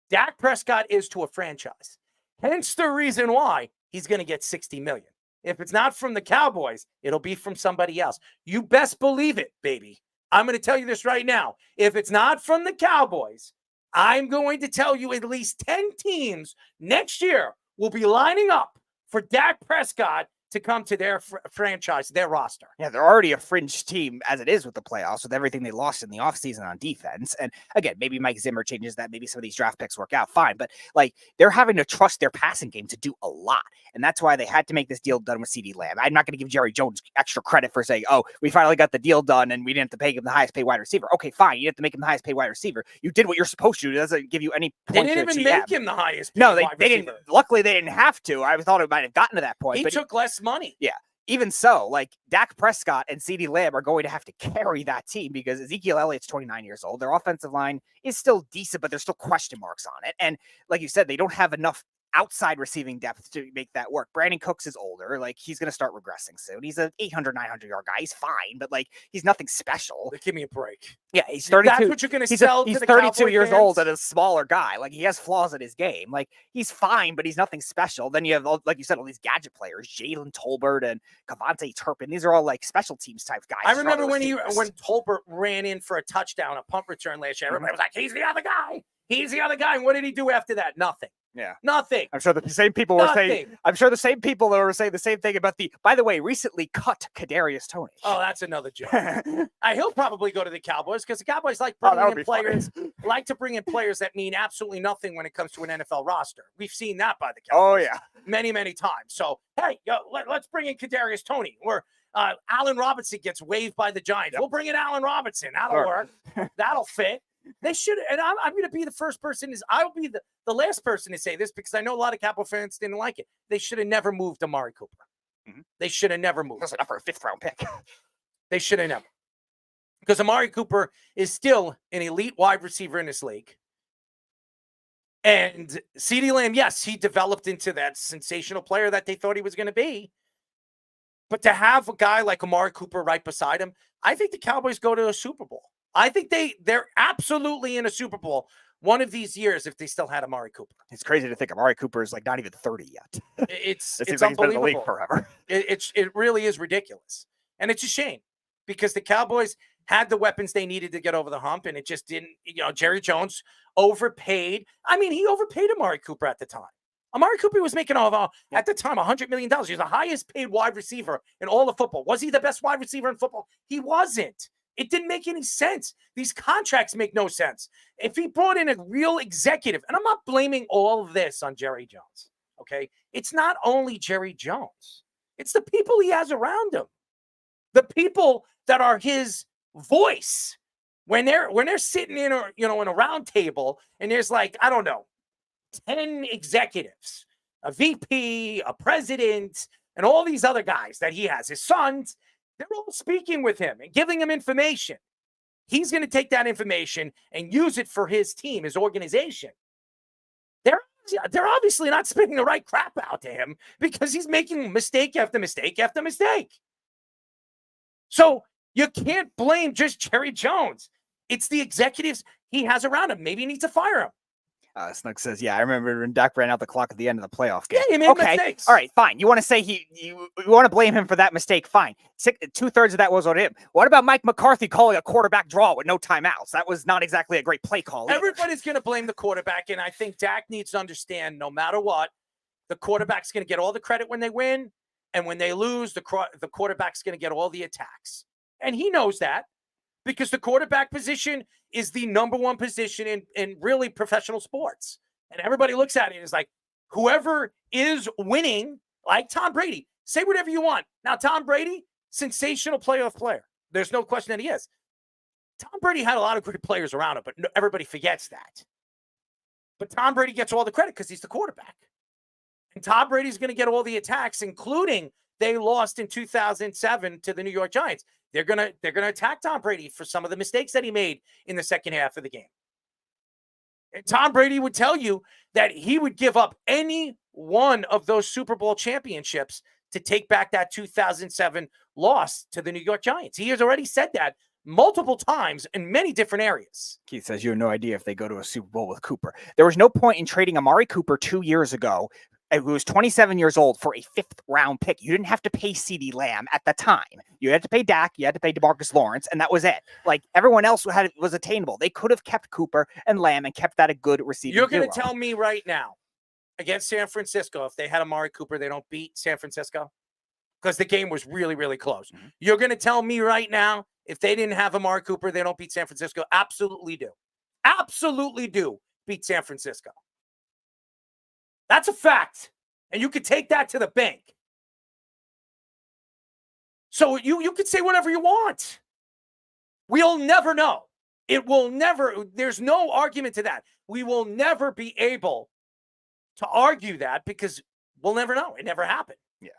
Dak Prescott is to a franchise. Hence the reason why he's going to get $60 million. If it's not from the Cowboys, it'll be from somebody else. You best believe it, baby. I'm going to tell you this right now. If it's not from the Cowboys, I'm going to tell you at least 10 teams next year will be lining up for Dak Prescott to come to their franchise, their roster. Yeah, they're already a fringe team as it is with the playoffs, with everything they lost in the offseason on defense. And again, maybe Mike Zimmer changes that. Maybe some of these draft picks work out fine. But like, they're having to trust their passing game to do a lot. And that's why they had to make this deal done with CeeDee Lamb. I'm not going to give Jerry Jones extra credit for saying, oh, we finally got the deal done and we didn't have to pay him the highest paid wide receiver. Okay, fine. You didn't have to make him the highest paid wide receiver. You did what you're supposed to do. It doesn't give you any They point. didn't even make him the highest paid No, wide they receiver. didn't. Luckily, they didn't have to. I thought it might have gotten to that point. He But took less money. yeah. Even so, like Dak Prescott and CeeDee Lamb are going to have to carry that team because Ezekiel Elliott's 29 years old. Their offensive line is still decent, but there's still question marks on it. And like you said, they don't have enough outside receiving depth to make that work. Brandon Cooks is older. Like, he's going to start regressing soon. He's an 800, 900 yard guy. He's fine, but like, he's nothing special. Give me a break. Yeah, he's 32. That's what you're going to sell to He's the 32 Cowboy years fans? old and a smaller guy. Like, he has flaws in his game. Like, he's fine, but he's nothing special. Then you have, like you said, all these gadget players, Jalen Tolbert and Cavante Turpin. These are all like special teams type guys. I remember when Tolbert ran in for a touchdown, a punt return last year. Everybody was like, he's the other guy. He's the other guy. And what did he do after that? Nothing. Yeah. Nothing. I'm sure the same people were saying. I'm sure the same people that were saying the same thing about the. By the way, recently cut Kadarius Toney. Oh, that's another joke. He'll probably go to the Cowboys because the Cowboys like bringing in players, like to bring in players that mean absolutely nothing when it comes to an NFL roster. We've seen that by the Cowboys. Oh yeah, many times. So hey, let's bring in Kadarius Toney or Allen Robinson gets waived by the Giants. Yep. We'll bring in Allen Robinson. That'll work. That'll fit. They should, and I'm going to be the first person. I'll be the last person to say this because I know a lot of Cowboy fans didn't like it. They should have never moved Amari Cooper. Mm-hmm. They should have never moved. That's enough for a 5th round pick. They should have never, because Amari Cooper is still an elite wide receiver in this league. And CeeDee Lamb, yes, he developed into that sensational player that they thought he was going to be. But to have a guy like Amari Cooper right beside him, I think the Cowboys go to a Super Bowl. I think they're absolutely in a Super Bowl one of these years if they still had Amari Cooper. It's crazy to think Amari Cooper is like not even 30 yet. It's like he's been in the league forever. It really is ridiculous. And it's a shame because the Cowboys had the weapons they needed to get over the hump, and it just didn't. Jerry Jones overpaid. I mean, he overpaid Amari Cooper at the time. Amari Cooper was making at the time $100 million. He was the highest paid wide receiver in all of football. Was he the best wide receiver in football? He wasn't. It didn't make any sense. These contracts make no sense. If he brought in a real executive, and I'm not blaming all of this on Jerry Jones, okay? It's not only Jerry Jones. It's the people he has around him. The people that are his voice. When they're sitting in a round table and there's like, I don't know, 10 executives, a VP, a president, and all these other guys that he has, his sons, they're all speaking with him and giving him information. He's going to take that information and use it for his team, his organization. They're obviously not spitting the right crap out to him because he's making mistake after mistake after mistake. So you can't blame just Jerry Jones. It's the executives he has around him. Maybe he needs to fire him. Snug says, yeah, I remember when Dak ran out the clock at the end of the playoff game. Yeah, he made mistakes. All right, fine. You want to say you want to blame him for that mistake? Fine. 2/3 of that was on him. What about Mike McCarthy calling a quarterback draw with no timeouts? That was not exactly a great play call. Everybody's going to blame the quarterback, and I think Dak needs to understand no matter what, the quarterback's going to get all the credit when they win, and when they lose, the quarterback's going to get all the attacks. And he knows that. Because the quarterback position is the number one position in really professional sports. And everybody looks at it and is like, whoever is winning, like Tom Brady, say whatever you want. Now, Tom Brady, sensational playoff player. There's no question that he is. Tom Brady had a lot of great players around him, but everybody forgets that. But Tom Brady gets all the credit because he's the quarterback. And Tom Brady's going to get all the attacks, including they lost in 2007 to the New York Giants. They're gonna attack Tom Brady for some of the mistakes that he made in the second half of the game. And Tom Brady would tell you that he would give up any one of those Super Bowl championships to take back that 2007 loss to the New York Giants. He has already said that multiple times in many different areas. Keith says you have no idea if they go to a Super Bowl with Cooper. There was no point in trading Amari Cooper 2 years ago, who was 27 years old, for a 5th round pick. You didn't have to pay CeeDee Lamb at the time. You had to pay Dak, you had to pay DeMarcus Lawrence, and that was it. Like, everyone else was attainable. They could have kept Cooper and Lamb and kept that a good receiving You're going to duo. tell me right now, against San Francisco, if they had Amari Cooper, they don't beat San Francisco? because the game was really, really close. You're going to tell me right now, if they didn't have Amari Cooper, they don't beat San Francisco? Absolutely do. Absolutely do beat San Francisco. That's a fact. And you could take that to the bank. So you could say whatever you want. We'll never know. It will never, there's no argument to that. We will never be able to argue that because we'll never know. It never happened. Yeah.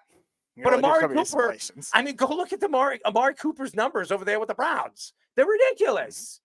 But Amari Cooper, I mean, go look at Amari Cooper's numbers over there with the Browns. They're ridiculous.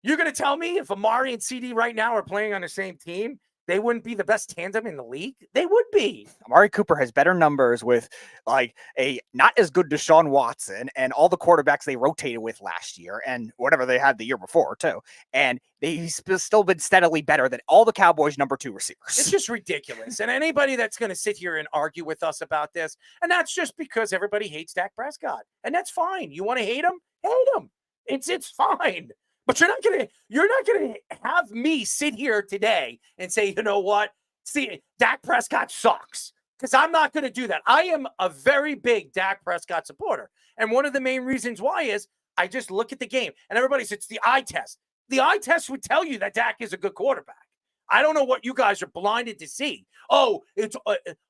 You're going to tell me if Amari and CeeDee right now are playing on the same team, they wouldn't be the best tandem in the league? They would be. Amari Cooper has better numbers with like a not as good Deshaun Watson and all the quarterbacks they rotated with last year and whatever they had the year before too. And he's still been steadily better than all the Cowboys' number 2 receivers. It's just ridiculous. And anybody that's going to sit here and argue with us about this, and that's just because everybody hates Dak Prescott. And that's fine. You want to hate him? Hate him. It's fine. But you're not gonna have me sit here today and say, you know what? See, Dak Prescott sucks. Because I'm not going to do that. I am a very big Dak Prescott supporter. And one of the main reasons why is I just look at the game. And everybody says it's the eye test. The eye test would tell you that Dak is a good quarterback. I don't know what you guys are blinded to see. Oh, it's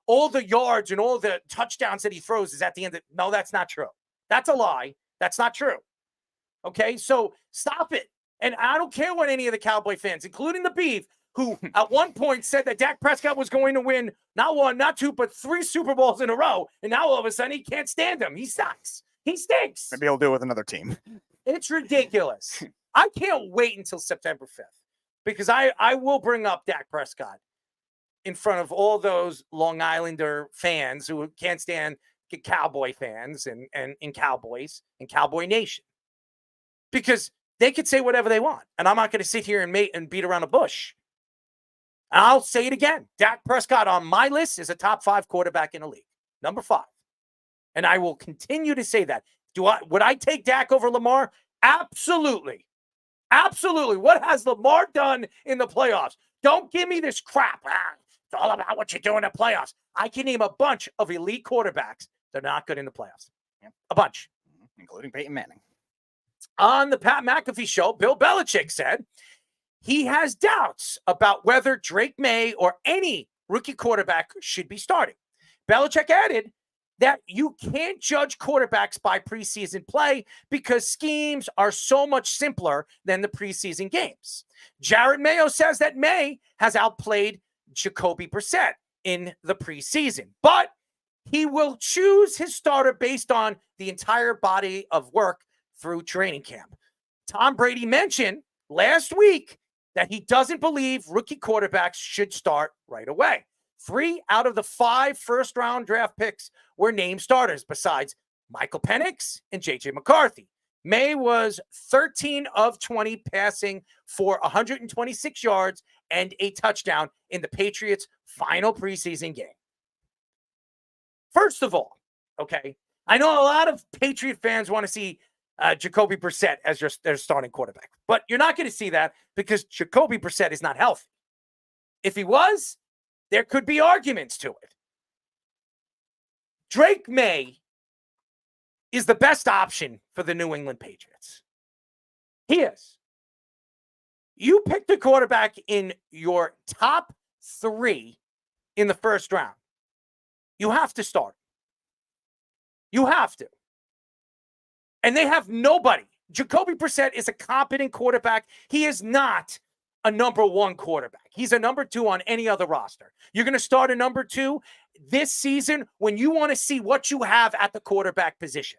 all the yards and all the touchdowns that he throws is at the end. No, that's not true. That's a lie. That's not true. Okay, so stop it. And I don't care what any of the Cowboy fans, including the Beef, who at one point said that Dak Prescott was going to win not 1, not 2, but 3 Super Bowls in a row. And now all of a sudden he can't stand him. He sucks. He stinks. Maybe he'll do it with another team. It's ridiculous. I can't wait until September 5th because I will bring up Dak Prescott in front of all those Long Islander fans who can't stand Cowboy fans and Cowboys and Cowboy Nation. Because they could say whatever they want. And I'm not going to sit here and beat around the bush. And I'll say it again. Dak Prescott on my list is a top 5 quarterback in the league. Number 5. And I will continue to say that. Would I take Dak over Lamar? Absolutely. Absolutely. What has Lamar done in the playoffs? Don't give me this crap. It's all about what you do in the playoffs. I can name a bunch of elite quarterbacks that are not good in the playoffs. A bunch. Including Peyton Manning. On the Pat McAfee show, Bill Belichick said he has doubts about whether Drake Maye or any rookie quarterback should be starting. Belichick added that you can't judge quarterbacks by preseason play because schemes are so much simpler than the preseason games. Jared Mayo says that Maye has outplayed Jacoby Brissett in the preseason, but he will choose his starter based on the entire body of work through training camp. Tom Brady mentioned last week that he doesn't believe rookie quarterbacks should start right away. 3 out of the 5 first-round draft picks were named starters, besides Michael Penix and J.J. McCarthy. Maye was 13 of 20 passing for 126 yards and a touchdown in the Patriots' final preseason game. First of all, okay, I know a lot of Patriot fans want to see Jacoby Brissett as their starting quarterback. But you're not going to see that because Jacoby Brissett is not healthy. If he was, there could be arguments to it. Drake Maye is the best option for the New England Patriots. He is. You picked a quarterback in your top 3 in the first round. You have to start. You have to. And they have nobody. Jacoby Brissett is a competent quarterback. He is not a number 1 quarterback. He's a number 2 on any other roster. You're going to start a number 2 this season when you want to see what you have at the quarterback position.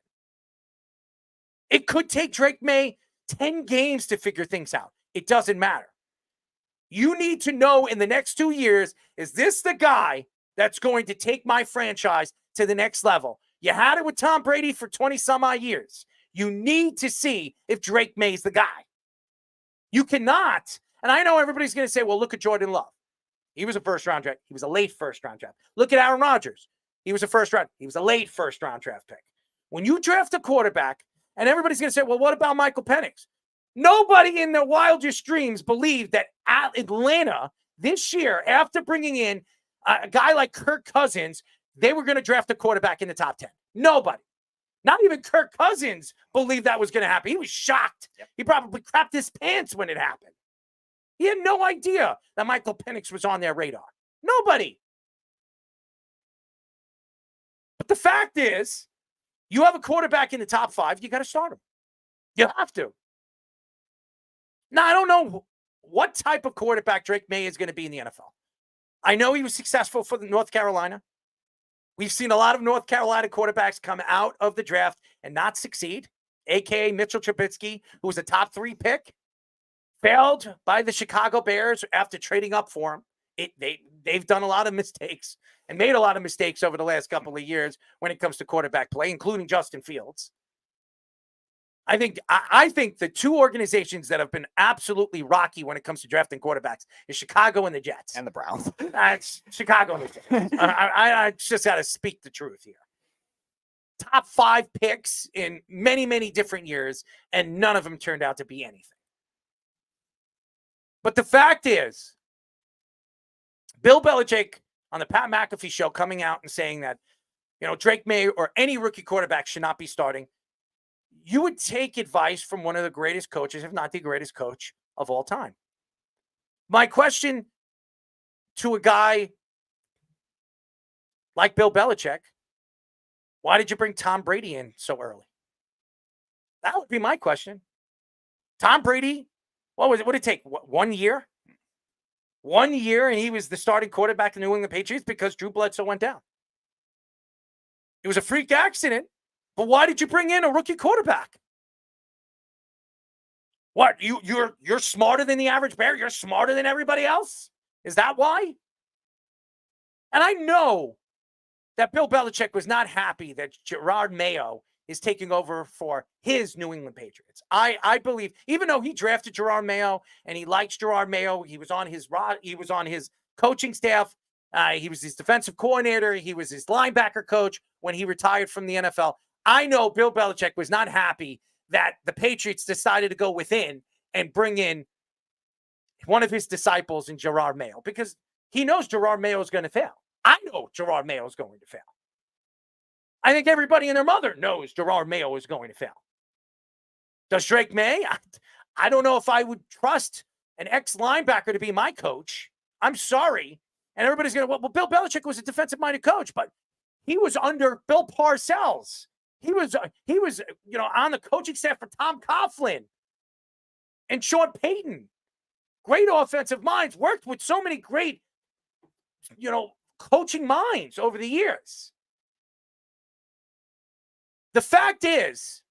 It could take Drake Maye 10 games to figure things out. It doesn't matter. You need to know in the next 2 years, is this the guy that's going to take my franchise to the next level? You had it with Tom Brady for 20 some odd years. You need to see if Drake Maye's the guy. You cannot. And I know everybody's going to say, well, look at Jordan Love. He was a first-round draft. He was a late first-round draft. Look at Aaron Rodgers. He was a first-round. He was a late first-round draft pick. When you draft a quarterback, and everybody's going to say, well, what about Michael Penix? Nobody in their wildest dreams believed that Atlanta this year, after bringing in a guy like Kirk Cousins, they were going to draft a quarterback in the top 10. Nobody. Not even Kirk Cousins believed that was going to happen. He was shocked. He probably crapped his pants when it happened. He had no idea that Michael Penix was on their radar. Nobody. But the fact is, you have a quarterback in the top 5, you got to start him. You have to. Now, I don't know what type of quarterback Drake Maye is going to be in the NFL. I know he was successful for North Carolina. We've seen a lot of North Carolina quarterbacks come out of the draft and not succeed, a.k.a. Mitchell Trubisky, who was a top 3 pick, failed by the Chicago Bears after trading up for him. They've done a lot of mistakes and made a lot of mistakes over the last couple of years when it comes to quarterback play, including Justin Fields. I think the 2 organizations that have been absolutely rocky when it comes to drafting quarterbacks is Chicago and the Jets. And the Browns. It's Chicago and the Jets. I just got to speak the truth here. Top 5 picks in many, many different years, and none of them turned out to be anything. But the fact is, Bill Belichick on the Pat McAfee show coming out and saying that, Drake Maye or any rookie quarterback should not be starting. You would take advice from one of the greatest coaches, if not the greatest coach of all time. My question to a guy like Bill Belichick, why did you bring Tom Brady in so early? That would be my question. Tom Brady, what did it take? 1 year? 1 year, and he was the starting quarterback in the New England Patriots because Drew Bledsoe went down. It was a freak accident. But why did you bring in a rookie quarterback? What, you're smarter than the average bear? You're smarter than everybody else? Is that why? And I know that Bill Belichick was not happy that Gerard Mayo is taking over for his New England Patriots. I believe, even though he drafted Gerard Mayo and he likes Gerard Mayo, he was on his coaching staff. He was his defensive coordinator. He was his linebacker coach when he retired from the NFL. I know Bill Belichick was not happy that the Patriots decided to go within and bring in one of his disciples in Gerard Mayo because he knows Gerard Mayo is going to fail. I know Gerard Mayo is going to fail. I think everybody and their mother knows Gerard Mayo is going to fail. Does Drake Maye? I don't know if I would trust an ex-linebacker to be my coach. I'm sorry. And everybody's going to, well, Bill Belichick was a defensive-minded coach, but he was under Bill Parcells. He was, on the coaching staff for Tom Coughlin and Sean Payton. Great offensive minds, worked with so many great, coaching minds over the years. The fact is,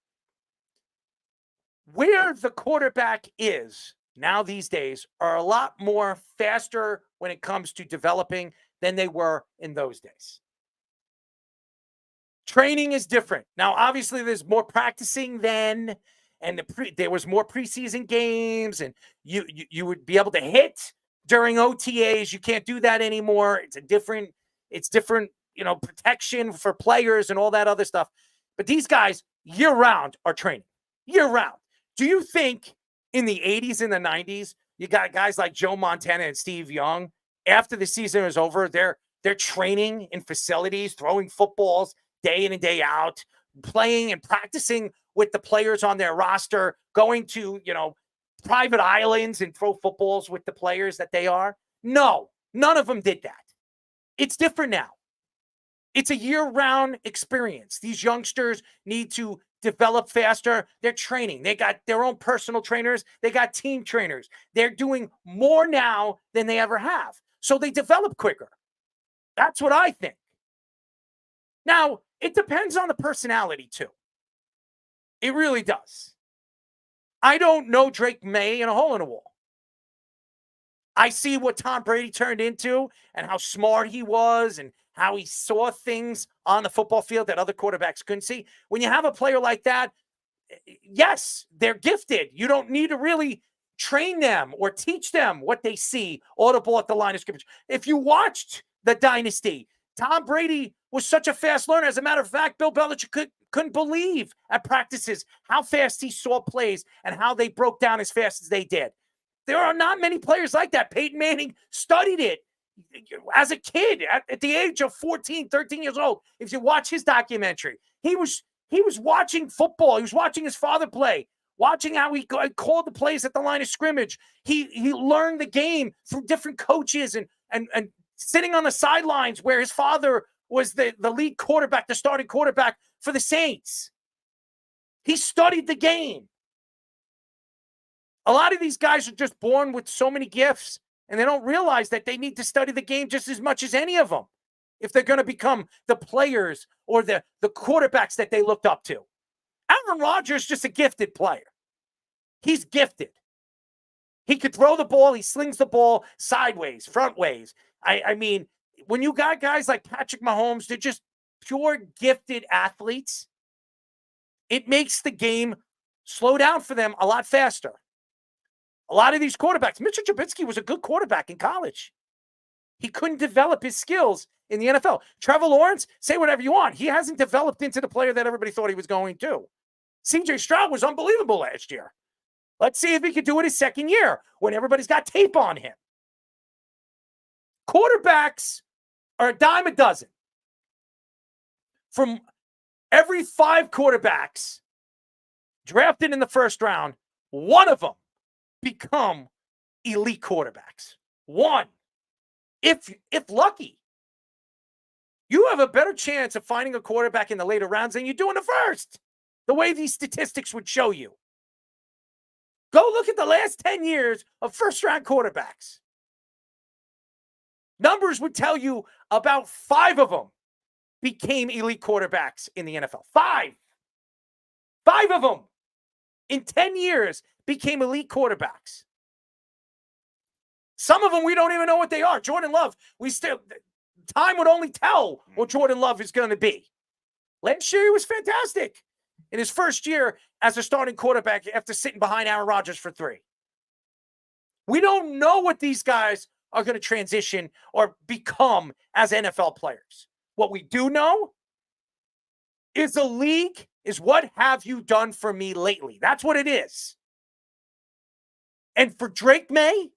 where the quarterback is now these days are a lot more faster when it comes to developing than they were in those days. Training is different. Now, obviously, there's more practicing then, and there was more preseason games, and you would be able to hit during OTAs. You can't do that anymore. It's different, protection for players and all that other stuff. But these guys, year-round, are training. Year-round. Do you think in the 80s and the 90s, you got guys like Joe Montana and Steve Young, after the season is over, they're training in facilities, throwing footballs day in and day out, playing and practicing with the players on their roster, going to, private islands and throw footballs with the players that they are? No, none of them did that. It's different now. It's a year-round experience. These youngsters need to develop faster. They're training. They got their own personal trainers. They got team trainers. They're doing more now than they ever have. So they develop quicker. That's what I think. Now, it depends on the personality, too. It really does. I don't know Drake Maye in a hole in a wall. I see what Tom Brady turned into and how smart he was and how he saw things on the football field that other quarterbacks couldn't see. When you have a player like that, yes, they're gifted. You don't need to really train them or teach them what they see audible at the line of scrimmage. If you watched the Dynasty, Tom Brady was such a fast learner. As a matter of fact, Bill Belichick couldn't believe at practices how fast he saw plays and how they broke down as fast as they did. There are not many players like that. Peyton Manning studied it as a kid, at the age of 14, 13 years old, if you watch his documentary, he was watching football. He was watching his father play, watching how he called the plays at the line of scrimmage. He learned the game through different coaches and sitting on the sidelines where his father was the lead quarterback, the starting quarterback for the Saints. He studied the game. A lot of these guys are just born with so many gifts, and they don't realize that they need to study the game just as much as any of them if they're going to become the players or the quarterbacks that they looked up to. Aaron Rodgers is just a gifted player. He's gifted. He could throw the ball. He slings the ball sideways, front ways. I mean, when you got guys like Patrick Mahomes, they're just pure gifted athletes. It makes the game slow down for them a lot faster. A lot of these quarterbacks, Mitchell Trubisky was a good quarterback in college. He couldn't develop his skills in the NFL. Trevor Lawrence, say whatever you want. He hasn't developed into the player that everybody thought he was going to. CJ Stroud was unbelievable last year. Let's see if he could do it his second year when everybody's got tape on him. Quarterbacks are a dime a dozen. From every 5 quarterbacks drafted in the first round, one of them become elite quarterbacks. One. If lucky. You have a better chance of finding a quarterback in the later rounds than you do in the first. The way these statistics would show you. Go look at the last 10 years of first-round quarterbacks. Numbers would tell you about 5 of them became elite quarterbacks in the NFL. 5. 5 of them in 10 years became elite quarterbacks. Some of them we don't even know what they are. Jordan Love, time would only tell what Jordan Love is going to be. Last year he was fantastic in his first year as a starting quarterback after sitting behind Aaron Rodgers for 3. We don't know what these guys are going to transition or become as NFL players. What we do know is the league is what have you done for me lately? That's what it is. And for Drake Maye,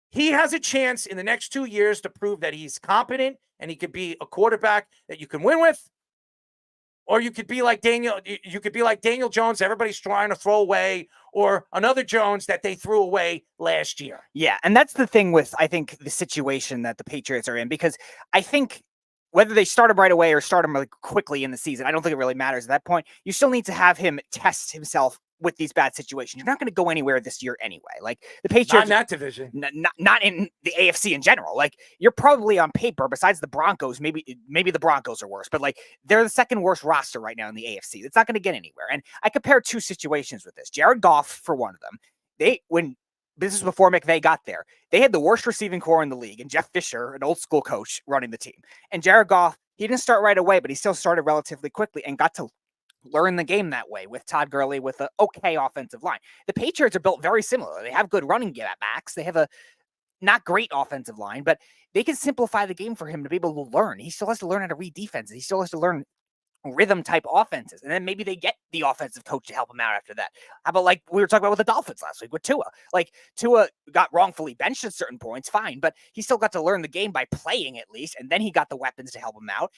he has a chance in the next 2 years to prove that he's competent and he could be a quarterback that you can win with. Or you could be like Daniel Jones, everybody's trying to throw away, or another Jones that they threw away last year. Yeah, and that's the thing with, I think, the situation that the Patriots are in, because I think whether they start him right away or start him really quickly in the season, I don't think it really matters at that point. You still need to have him test himself with these bad situations. You're not going to go anywhere this year anyway. Like the Patriots, not in that division, not in the AFC in general. Like you're probably on paper, besides the Broncos, maybe the Broncos are worse, but like they're the second worst roster right now in the AFC. It's not going to get anywhere. And I compare 2 situations with this. Jared Goff for one of them. This is before McVay got there. They had the worst receiving core in the league, and Jeff Fisher, an old school coach, running the team. And Jared Goff, he didn't start right away, but he still started relatively quickly and got to learn the game that way with Todd Gurley with an okay offensive line. The Patriots are built very similar. They have good running backs. They have a not great offensive line, but they can simplify the game for him to be able to learn. He still has to learn how to read defenses. He still has to learn rhythm type offenses. And then maybe they get the offensive coach to help him out after that. How about like we were talking about with the Dolphins last week with Tua? Like Tua got wrongfully benched at certain points, fine, but he still got to learn the game by playing at least. And then he got the weapons to help him out.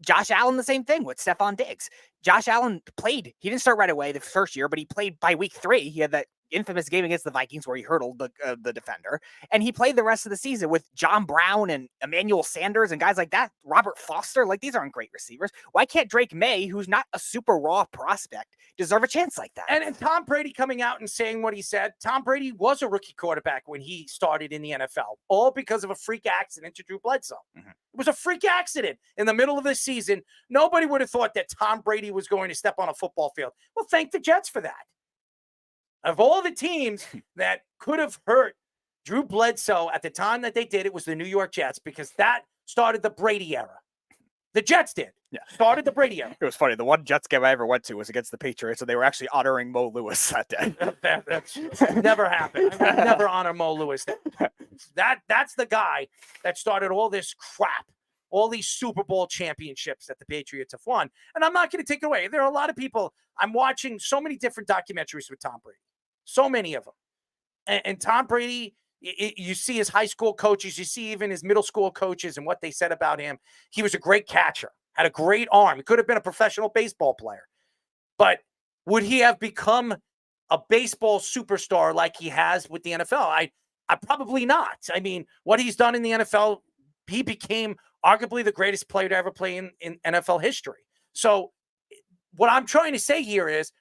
Josh Allen, the same thing with Stephon Diggs. Josh Allen played. He didn't start right away the first year, but he played by week 3. He had that infamous game against the Vikings where he hurdled the defender. And he played the rest of the season with John Brown and Emmanuel Sanders and guys like that. Robert Foster. Like, these aren't great receivers. Why can't Drake Maye, who's not a super raw prospect, deserve a chance like that? And Tom Brady coming out and saying what he said. Tom Brady was a rookie quarterback when he started in the NFL, all because of a freak accident to Drew Bledsoe. Mm-hmm. It was a freak accident in the middle of the season. Nobody would have thought that Tom Brady was going to step on a football field. Well, thank the Jets for that. Of all the teams that could have hurt Drew Bledsoe at the time that they did, it was the New York Jets, because that started the Brady era. The Jets did. Yeah. Started the Brady era. It was funny. The one Jets game I ever went to was against the Patriots, and they were actually honoring Mo Lewis that day. That's never happened. I would never honor Mo Lewis. That's the guy that started all this crap, all these Super Bowl championships that the Patriots have won. And I'm not going to take it away. There are a lot of people. I'm watching so many different documentaries with Tom Brady. So many of them. And Tom Brady You see his high school coaches, you see even his middle school coaches and what they said about him. He was a great catcher, had a great arm. He could have been a professional baseball player. But would he have become a baseball superstar like he has with the NFL? I probably not. I mean, what he's done in the NFL, he became arguably the greatest player to ever play in NFL history. So what I'm trying to say here is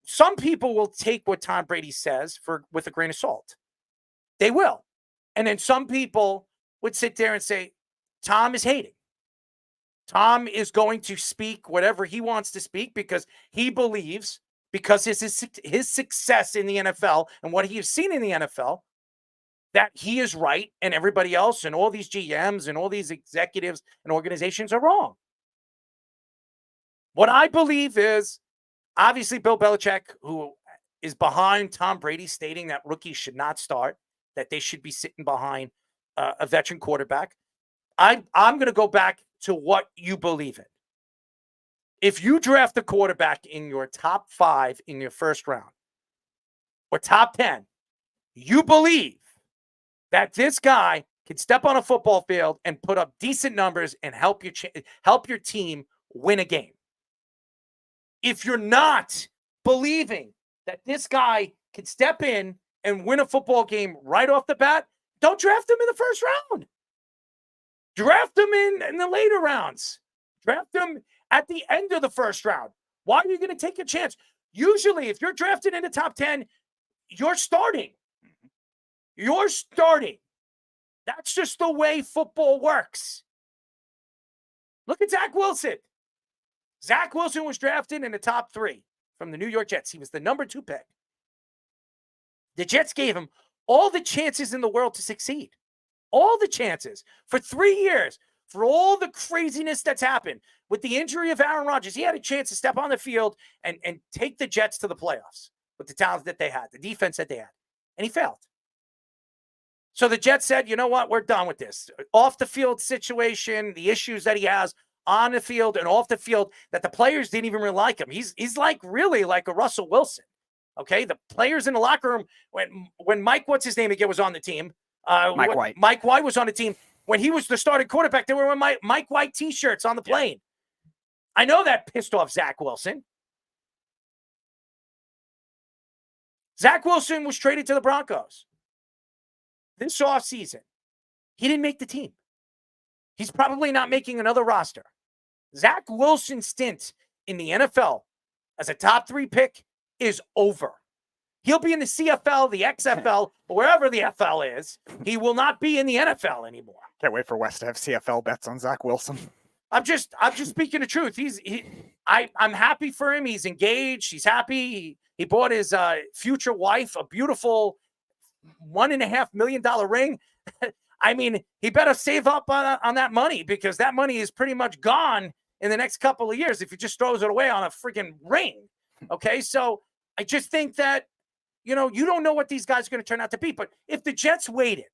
some people will take what Tom Brady says with a grain of salt. They will. And then some people would sit there and say, Tom is hating. Tom is going to speak whatever he wants to speak because he believes, because his success in the NFL and what he has seen in the NFL, that he is right and everybody else and all these GMs and all these executives and organizations are wrong. What I believe is, obviously, Bill Belichick, who is behind Tom Brady stating that rookies should not start, that they should be sitting behind a veteran quarterback. I'm going to go back to what you believe in. If you draft a quarterback in your top 5 in your first round or top 10, you believe that this guy can step on a football field and put up decent numbers and help your team win a game. If you're not believing that this guy can step in and win a football game right off the bat, don't draft him in the first round. Draft him in the later rounds. Draft him at the end of the first round. Why are you going to take a chance? Usually, if you're drafted in the top 10, you're starting. You're starting. That's just the way football works. Look at Zach Wilson. Zach Wilson was drafted in the top 3 from the New York Jets. He was the number 2 pick. The Jets gave him all the chances in the world to succeed. All the chances. For 3 years, for all the craziness that's happened, with the injury of Aaron Rodgers, he had a chance to step on the field and take the Jets to the playoffs with the talent that they had, the defense that they had. And he failed. So the Jets said, you know what? We're done with this. Off the field situation, the issues that he has on the field and off the field, that the players didn't even really like him. He's like really like a Russell Wilson. Okay, the players in the locker room, when Mike, what's his name again, was on the team. Mike White. Mike White was on the team. When he was the starting quarterback, they were wearing Mike White T-shirts on the plane. I know that pissed off Zach Wilson. Zach Wilson was traded to the Broncos this offseason. He didn't make the team. He's probably not making another roster. Zach Wilson's stint in the NFL as a top 3 pick is over. He'll be in the CFL, the XFL, or wherever the FL is. He will not be in the NFL anymore. Can't wait for West to have CFL bets on Zach Wilson. I'm just speaking the truth. I'm happy for him. He's engaged. He's happy. He bought his future wife a beautiful $1.5 million ring. I mean, he better save up on that money, because that money is pretty much gone in the next couple of years if he just throws it away on a freaking ring. Okay, so I just think that, you don't know what these guys are going to turn out to be. But if the Jets waited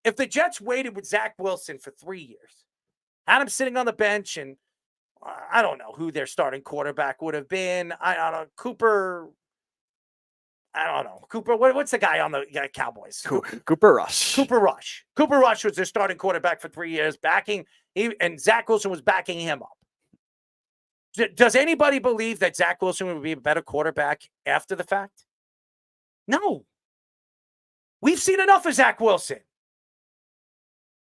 with Zach Wilson for 3 years, had him sitting on the bench, and I don't know who their starting quarterback would have been. I don't know, Cooper. I don't know. Cooper, what's the guy on the Cowboys? Cooper Rush. Cooper Rush. Cooper Rush was their starting quarterback for 3 years, and Zach Wilson was backing him up. Does anybody believe that Zach Wilson would be a better quarterback after the fact? No. We've seen enough of Zach Wilson.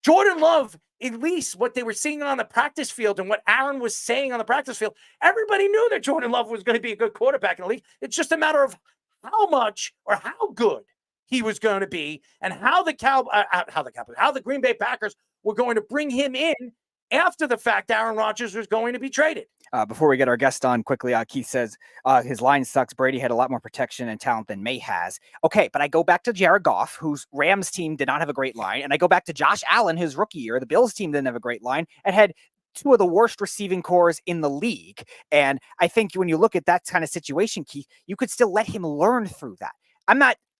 Jordan Love, at least what they were seeing on the practice field and what Aaron was saying on the practice field, everybody knew that Jordan Love was going to be a good quarterback in the league. It's just a matter of how much or how good he was going to be, and how the Green Bay Packers were going to bring him in after the fact Aaron Rodgers was going to be traded. Before we get our guest on quickly, Keith says his line sucks. Brady had a lot more protection and talent than Maye has. Okay, but I go back to Jared Goff, whose Rams team did not have a great line, and I go back to Josh Allen, his rookie year. The Bills team didn't have a great line and had 2 of the worst receiving cores in the league. And I think when you look at that kind of situation, Keith, you could still let him learn through that.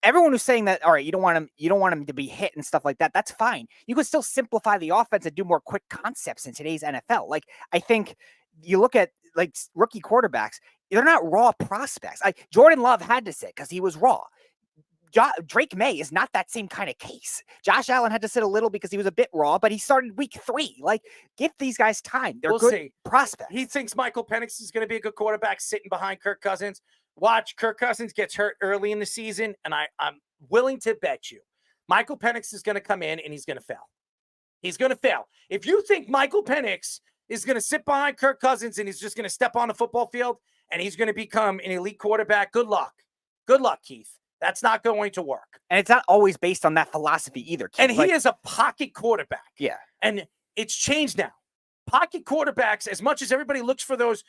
Everyone who's saying that, all right, you don't want him to be hit and stuff like that. That's fine. You could still simplify the offense and do more quick concepts in today's NFL. Like, I think you look at like rookie quarterbacks, they're not raw prospects. Jordan Love had to sit because he was raw. Drake Maye is not that same kind of case. Josh Allen had to sit a little because he was a bit raw, but he started week 3. Like, give these guys time. They're good prospects. He thinks Michael Penix is going to be a good quarterback sitting behind Kirk Cousins. Watch, Kirk Cousins gets hurt early in the season, and I'm willing to bet you Michael Penix is going to come in and he's going to fail. He's going to fail. If you think Michael Penix is going to sit behind Kirk Cousins and he's just going to step on the football field and he's going to become an elite quarterback, good luck. Good luck, Keith. That's not going to work. And it's not always based on that philosophy either, Keith. And he is a pocket quarterback. Yeah. And it's changed now. Pocket quarterbacks, as much as everybody looks for those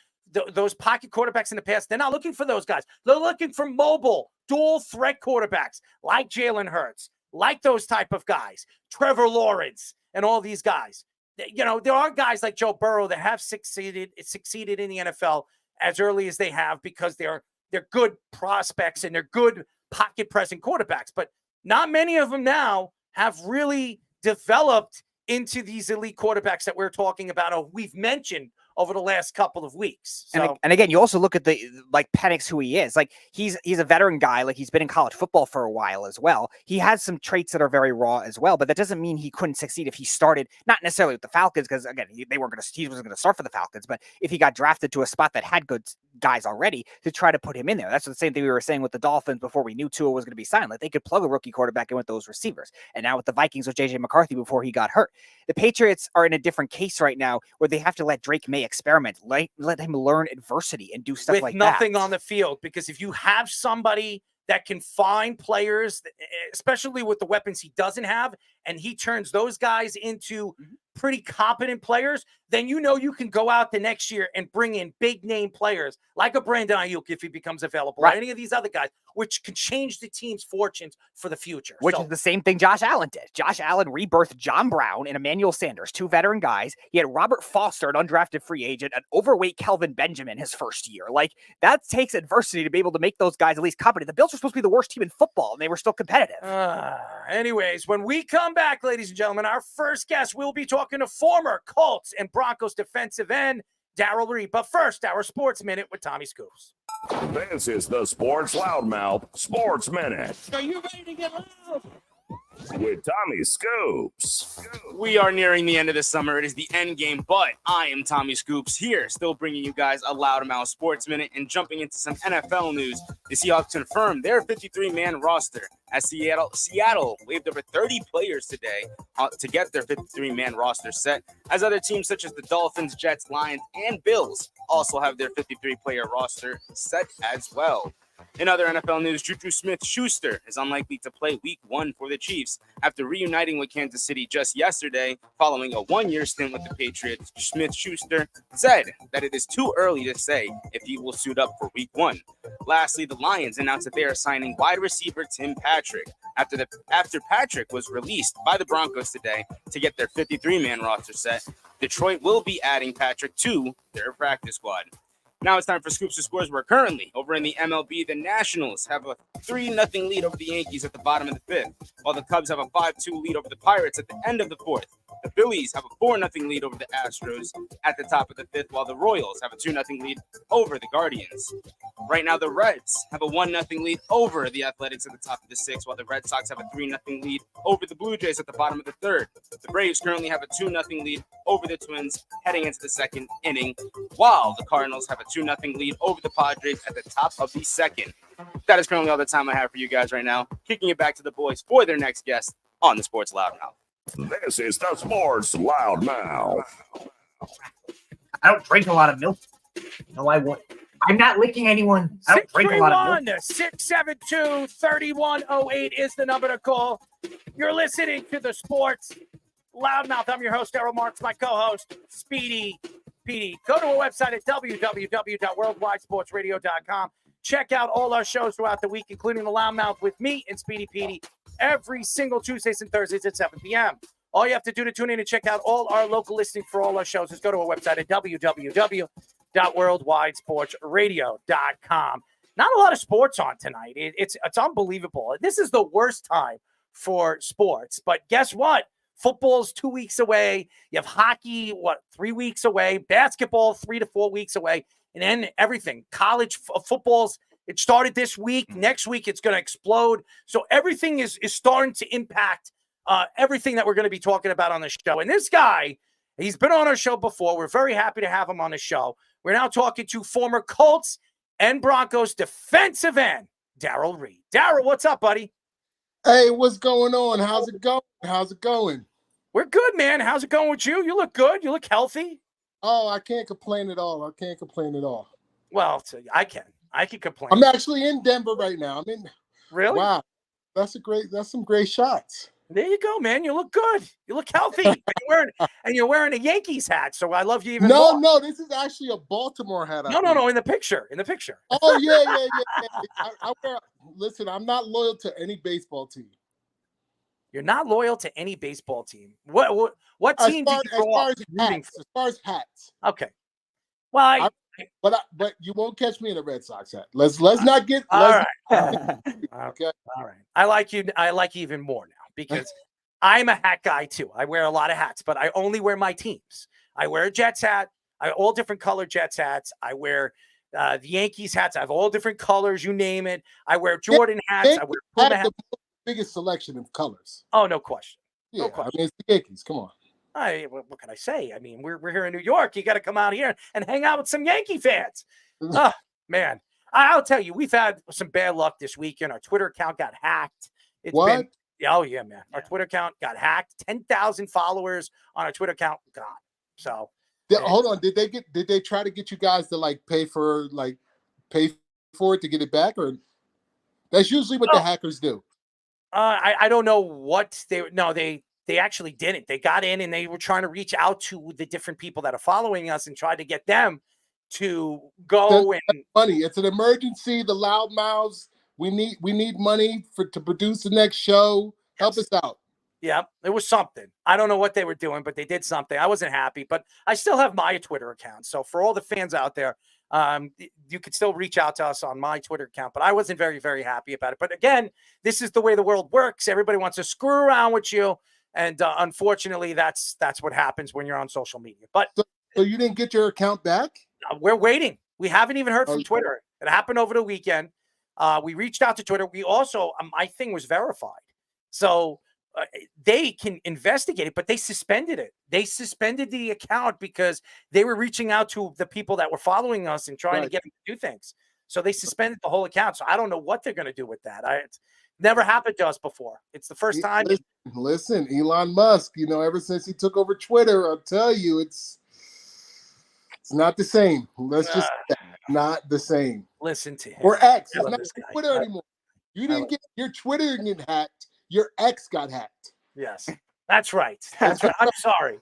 pocket quarterbacks in the past, they're not looking for those guys. They're looking for mobile, dual threat quarterbacks like Jalen Hurts, like those type of guys, Trevor Lawrence, and all these guys. You know, there are guys like Joe Burrow that have succeeded in the NFL as early as they have because they're good prospects and they're good pocket present quarterbacks. But not many of them now have really developed into these elite quarterbacks that we're talking about or we've mentioned over the last couple of weeks. So, and again, you also look at Penix, who he is. Like, he's a veteran guy. Like, he's been in college football for a while as well. He has some traits that are very raw as well, but that doesn't mean he couldn't succeed if he started, not necessarily with the Falcons, because again, he wasn't going to start for the Falcons, but if he got drafted to a spot that had good guys already, to try to put him in there. That's the same thing we were saying with the Dolphins before we knew Tua was going to be signed. Like, they could plug a rookie quarterback in with those receivers. And now with the Vikings with JJ McCarthy before he got hurt. The Patriots are in a different case right now where they have to let Drake Maye experiment, let him learn adversity and do stuff like that. With nothing on the field, because if you have somebody that can find players, especially with the weapons he doesn't have, and he turns those guys into pretty competent players, then you know you can go out the next year and bring in big name players like a Brandon Ayuk if he becomes available, or any of these other guys, which can change the team's fortunes for the future. Which is the same thing Josh Allen did. Josh Allen rebirthed John Brown and Emmanuel Sanders, 2 veteran guys. He had Robert Foster, an undrafted free agent, an overweight Kelvin Benjamin his first year. Like, that takes adversity to be able to make those guys at least competent. The Bills were supposed to be the worst team in football, and they were still competitive. Anyways, when we come back, ladies and gentlemen, our first guest will be talking to former Colts and Broncos defensive end Darrell Reid. But first, our Sports Minute with Tommy Scoops. This is the Sports Loudmouth Sports Minute. Are you ready to get loud? With Tommy Scoops. We are nearing the end of the summer. It is the end game, but I am Tommy Scoops here, still bringing you guys a Loudmouth Sports Minute and jumping into some NFL news. The Seahawks confirmed their 53-man roster as Seattle waived over 30 players today to get their 53-man roster set, as other teams such as the Dolphins, Jets, Lions, and Bills also have their 53-player roster set as well. In other NFL news, Juju Smith-Schuster is unlikely to play Week 1 for the Chiefs after reuniting with Kansas City just yesterday following a 1-year stint with the Patriots. Smith-Schuster said that it is too early to say if he will suit up for Week 1. Lastly, the Lions announced that they are signing wide receiver Tim Patrick after Patrick was released by the Broncos today to get their 53-man roster set. Detroit will be adding Patrick to their practice squad. Now it's time for Scoops to Scores, where currently, over in the MLB, the Nationals have a 3-0 lead over the Yankees at the bottom of the 5th, while the Cubs have a 5-2 lead over the Pirates at the end of the 4th. The Phillies have a 4-0 lead over the Astros at the top of the 5th, while the Royals have a 2-0 lead over the Guardians. Right now, the Reds have a 1-0 lead over the Athletics at the top of the 6th, while the Red Sox have a 3-0 lead over the Blue Jays at the bottom of the 3rd. The Braves currently have a 2-0 lead over the Twins heading into the 2nd inning, while the Cardinals have a 2-0 lead over the Padres at the top of the 2nd. That is currently all the time I have for you guys right now. Kicking it back to the boys for their next guest on the Sports Loudmouth. This is the Sports Loudmouth. I don't drink a lot of milk. No, I won't. I'm not licking anyone. I don't drink a lot of milk. 631-672-3108 is the number to call. You're listening to the Sports Loudmouth. I'm your host, Errol Marks, my co-host, Speedy PD. Go to our website at www.worldwidesportsradio.com. Check out all our shows throughout the week, including the Loudmouth with me and Speedy PD every single Tuesdays and Thursdays at 7 p.m. All you have to do to tune in and check out all our local listings for all our shows is go to our website at www.worldwidesportsradio.com. Not a lot of sports on tonight. It's unbelievable. This is the worst time for sports, but guess what? Football's 2 weeks away. You have hockey, 3 weeks away? Basketball, 3 to 4 weeks away. And then everything. College football's It started this week. Next week, it's going to explode. So everything is starting to impact everything that we're going to be talking about on the show. And this guy, he's been on our show before. We're very happy to have him on the show. We're now talking to former Colts and Broncos defensive end, Darrell Reid. Darrell, what's up, buddy? Hey, what's going on? How's it going? How's it going? We're good, man. How's it going with you? You look good. You look healthy. Oh, I can't complain at all. Well, I can complain. I'm actually in Denver right now. Really? Wow. That's some great shots. There you go, man. You look good. You look healthy. and you're wearing a Yankees hat, so I love you even more. No, this is actually a Baltimore hat. No, in the picture. Oh, yeah. Listen, I'm not loyal to any baseball team. You're not loyal to any baseball team. What team did you grow up rooting for? As far as hats. Okay. Well, but you won't catch me in a Red Sox hat. Let's not get all right. Okay. All right. I like you even more now because I'm a hat guy too. I wear a lot of hats, but I only wear my teams. I wear a Jets hat. I have all different color Jets hats. I wear the Yankees hats. I have all different colors. You name it. I wear Jordan hats. I wear Puma hats. Biggest selection of colors. Oh, no question. Yeah, no question. It's the Yankees. Come on. What can I say? We're here in New York. You got to come out here and hang out with some Yankee fans. Oh, man. I'll tell you, we've had some bad luck this weekend. Our Twitter account got hacked. What? Oh, yeah, man. Our Twitter account got hacked. 10,000 followers on our Twitter account gone. So hold on. Did they try to get you guys to pay for it to get it back? Or that's usually what the hackers do. I don't know what they actually didn't. They got in and they were trying to reach out to the different people that are following us and try to get them to go that's funny. It's an emergency. The loudmouths. We need money to produce the next show. Help us out. Yeah, it was something. I don't know what they were doing, but they did something. I wasn't happy, but I still have my Twitter account. So for all the fans out there, you could still reach out to us on my Twitter account, but I wasn't very, very happy about it. But again, this is the way the world works. Everybody wants to screw around with you. And unfortunately, that's what happens when you're on social media. But so you didn't get your account back? We're waiting. We haven't even heard from Twitter. It happened over the weekend. We reached out to Twitter. We also, my thing was verified. So they can investigate it, but they suspended it. They suspended the account because they were reaching out to the people that were following us and trying to get them to do things. So they suspended the whole account. So I don't know what they're going to do with that. It's never happened to us before. It's the first time. Listen, Elon Musk, ever since he took over Twitter, I'll tell you, it's not the same. Let's just not the same. Listen to him. Or X. It's not Twitter anymore. You didn't get your Twitter get hacked. Your X got hacked. Yes, that's right. That's right. I'm sorry.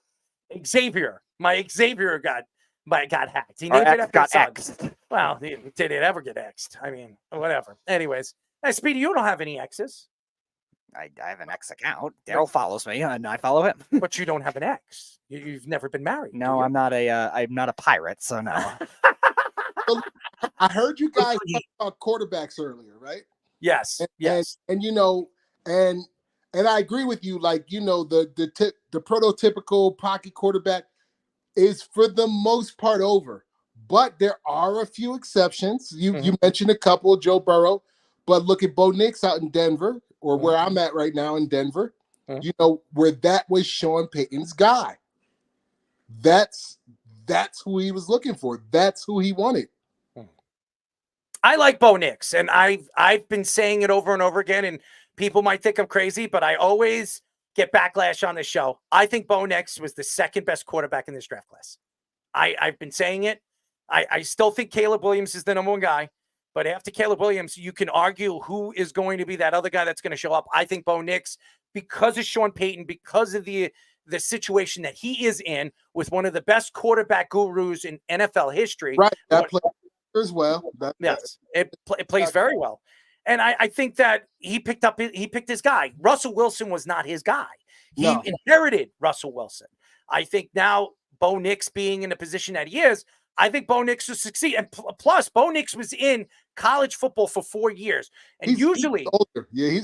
My Xavier got hacked. He named it got X'd. Well, did it ever get X'd? Whatever. Anyways, Speedy, you don't have any X's. I have an X account. Darrell follows me, and I follow him. But you don't have an X. You've never been married. No, I'm not a pirate, so no. I heard you guys talk about quarterbacks earlier, right? Yes. Yes. And I agree with you. The prototypical pocket quarterback is for the most part over, but there are a few exceptions. You mentioned a couple, Joe Burrow, but look at Bo Nix out in Denver, or where I'm at right now in Denver. Where that was Sean Payton's guy. That's who he was looking for. That's who he wanted. I like Bo Nix, and I've been saying it over and over again, and people might think I'm crazy, but I always get backlash on this show. I think Bo Nix was the second best quarterback in this draft class. I've been saying it. I still think Caleb Williams is the number one guy, but after Caleb Williams, you can argue who is going to be that other guy that's going to show up. I think Bo Nix, because of Sean Payton, because of the situation that he is in with one of the best quarterback gurus in NFL history. Right, that plays as well. Yes, it plays very well. And I think that he picked his guy. Russell Wilson was not his guy. He inherited Russell Wilson. I think now Bo Nix being in the position that he is, I think Bo Nix will succeed. And plus, Bo Nix was in college football for 4 years. And he's older. Yeah,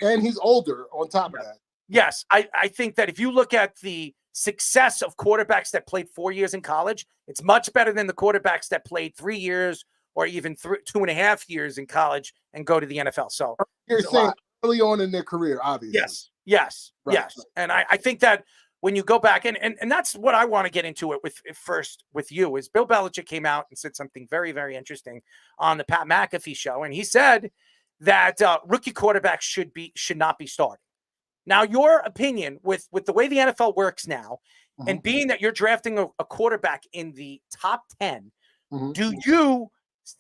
and he's older on top of that. Yes, I think that if you look at the success of quarterbacks that played 4 years in college, it's much better than the quarterbacks that played 3 years or even 2.5 years in college and go to the NFL. So you're saying early on in their career, obviously. Yes. Right. And I think that when you go back and that's what I want to get into it with you is Bill Belichick came out and said something very, very interesting on the Pat McAfee show. And he said that rookie quarterbacks should not be starting. Now, your opinion with the way the NFL works now, and being that you're drafting a quarterback in the top 10, do you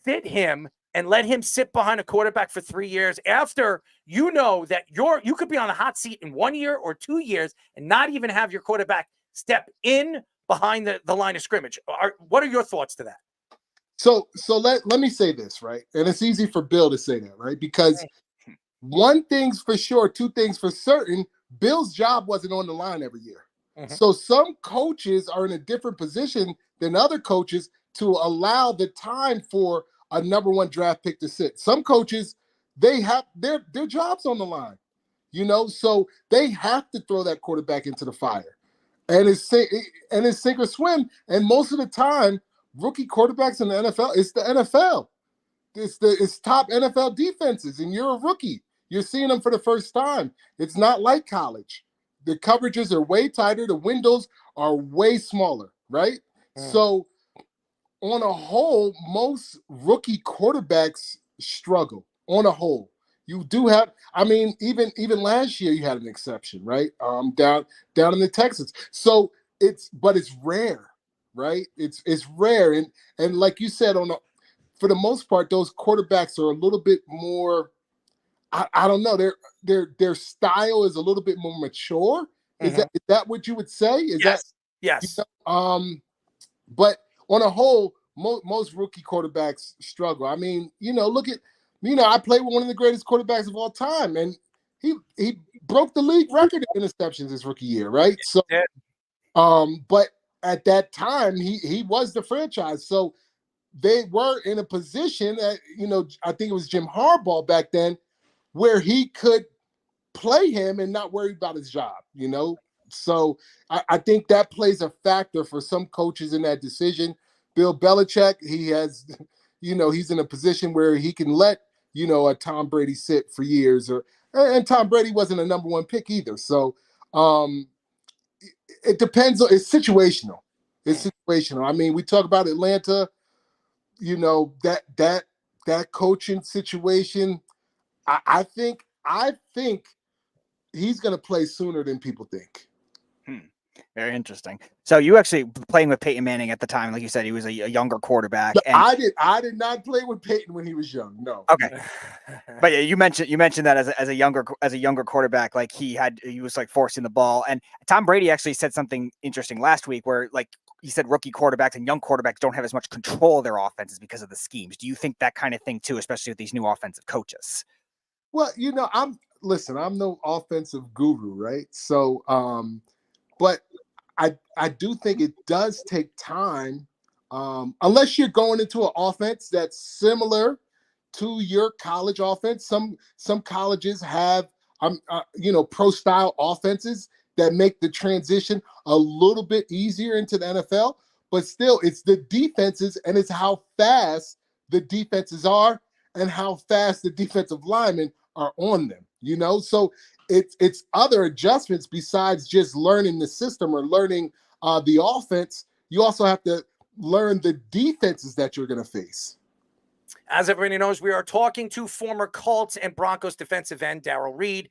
sit him and let him sit behind a quarterback for 3 years after you know that you could be on a hot seat in 1 year or 2 years and not even have your quarterback step in behind the line of scrimmage? What are your thoughts to that? So let me say this, right? And it's easy for Bill to say that, right? Because one thing's for sure, two things for certain, Bill's job wasn't on the line every year. So some coaches are in a different position than other coaches to allow the time for a number one draft pick to sit. Some coaches, they have their jobs on the line, so they have to throw that quarterback into the fire. And it's sink or swim. And most of the time, rookie quarterbacks in the NFL, it's the NFL. It's top NFL defenses, and you're a rookie. You're seeing them for the first time. It's not like college. The coverages are way tighter. The windows are way smaller, right? So on a whole, most rookie quarterbacks struggle on a whole. You do have, even last year you had an exception, right? Down in the Texans. So it's rare, right? It's rare. And like you said, for the most part, those quarterbacks are a little bit more, I don't know, their style is a little bit more mature. Is that what you would say? Yes. But on a whole, most rookie quarterbacks struggle. Look at, I played with one of the greatest quarterbacks of all time, and he broke the league record in interceptions his rookie year, right? So, but at that time, he was the franchise. So they were in a position that, I think it was Jim Harbaugh back then, where he could play him and not worry about his job, So I think that plays a factor for some coaches in that decision. Bill Belichick, he has, he's in a position where he can let, a Tom Brady sit for years, and Tom Brady wasn't a number one pick either. So it depends on, it's situational. It's situational. We talk about Atlanta, that coaching situation. I think he's going to play sooner than people think. Very interesting. So you actually playing with Peyton Manning at the time, like you said, he was a younger quarterback. No, and I did not play with Peyton when he was young. No. Okay. But yeah, you mentioned that as a younger quarterback, like he was like forcing the ball. And Tom Brady actually said something interesting last week where like he said rookie quarterbacks and young quarterbacks don't have as much control of their offenses because of the schemes. Do you think that kind of thing too, especially with these new offensive coaches? Well, I'm no offensive guru, right? So, but I do think it does take time, unless you're going into an offense that's similar to your college offense. Some colleges have, pro style offenses that make the transition a little bit easier into the NFL. But still, it's the defenses, and it's how fast the defenses are and how fast the defensive linemen are on them. So it's other adjustments besides just learning the system or learning the offense. You also have to learn the defenses that you're going to face. As everybody knows, we are talking to former Colts and Broncos defensive end Darrell Reid.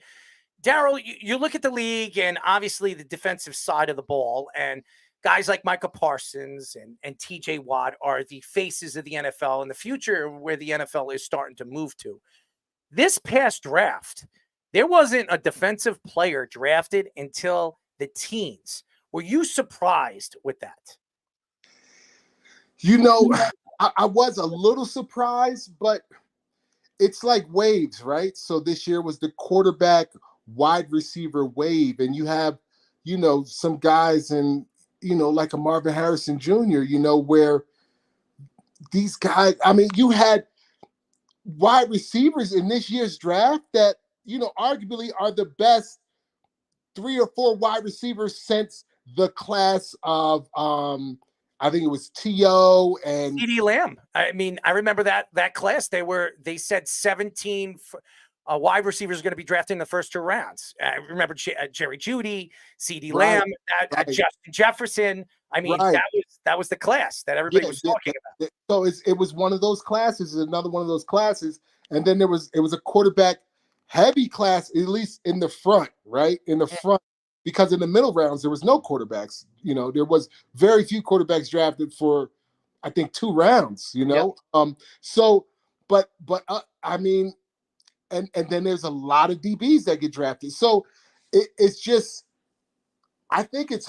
Darrell, you look at the league and obviously the defensive side of the ball, and guys like Micah Parsons and TJ Watt are the faces of the NFL in the future, where the NFL is starting to move to. This past draft, there wasn't a defensive player drafted until the teens. Were you surprised with that? I was a little surprised, but it's like waves, right? So this year was the quarterback wide receiver wave, and you have, some guys in, like a Marvin Harrison Jr., where these guys, you had wide receivers in this year's draft that, arguably are the best 3 or 4 wide receivers since the class of I think it was Teo and CeeDee Lamb. I mean, I remember that class. They said 17 wide receivers are going to be drafted in the first 2 rounds. I remember Jerry Jeudy, CeeDee Lamb, Justin Jefferson. I mean, that was the class that everybody was talking about. So it was one of those classes, another one of those classes, and then it was a quarterback heavy class, at least in the front, right? In the front, because in the middle rounds there was no quarterbacks. You know, there was very few quarterbacks drafted for, I think, 2 rounds. You know, I mean, and then there's a lot of DBs that get drafted. So it's just, I think it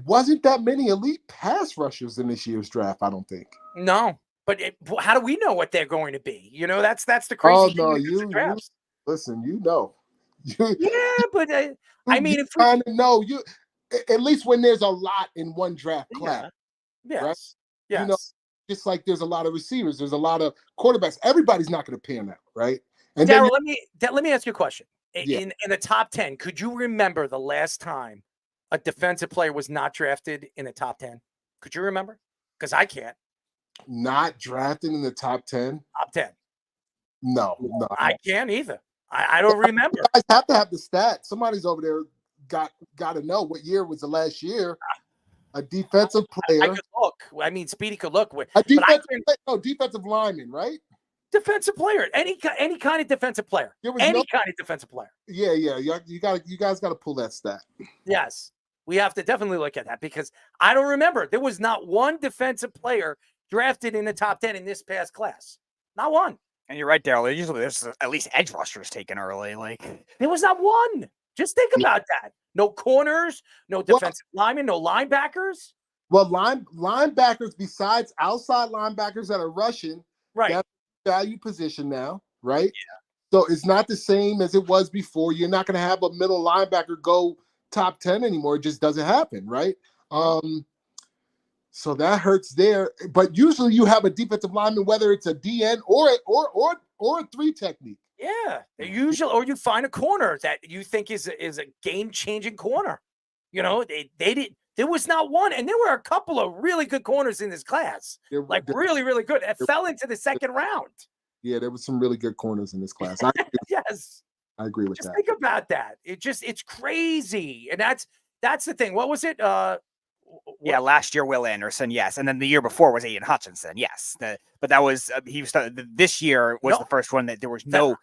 wasn't that many elite pass rushers in this year's draft. I don't think. No. But how do we know what they're going to be? You know, that's the crazy thing. You listen. You know, yeah, but I mean, if we kind of know, you at least when there's a lot in one draft class, yes, right? Yes. You know, just like there's a lot of receivers, there's a lot of quarterbacks. Everybody's not going to pan out, right? And Darrell, let me ask you a question. Yeah. In the top 10, could you remember the last time a defensive player was not drafted in the top 10? Could you remember? Because I can't. Not drafted in the top 10? Top 10. No. I can't either. I don't remember. You guys have to have the stats. Somebody's over there got to know what year was the last year. A defensive player. I could look. I mean, Speedy could look. Defensive lineman, right? Defensive player. Any kind of defensive player. Kind of defensive player. Yeah. You guys got to pull that stat. Yes. We have to definitely look at that because I don't remember. There was not one defensive player drafted in the top 10 in this past class. Not one. And you're right, Darrell. Usually there's at least edge rushers taken early. Like there was not one. Just think about that. No corners, no defensive linemen, no linebackers. Well, linebackers besides outside linebackers that are rushing, right? That's a value position now, right? Yeah. So it's not the same as it was before. You're not going to have a middle linebacker go top 10 anymore. It just doesn't happen, right? So that hurts there. But usually you have a defensive lineman, whether it's a DN or a 3 technique. Yeah, usually, or you find a corner that you think is a game-changing corner. You know, they did. There was not one, and there were a couple of really good corners in this class, really, really good. It fell into the second round. Yeah, there was some really good corners in this class. Yes, I agree with just that. Think about that. It's crazy, and that's the thing. What was it? Yeah, last year Will Anderson, yes, and then the year before was Aiden Hutchinson, yes. But that was he was this year was the first one that there was no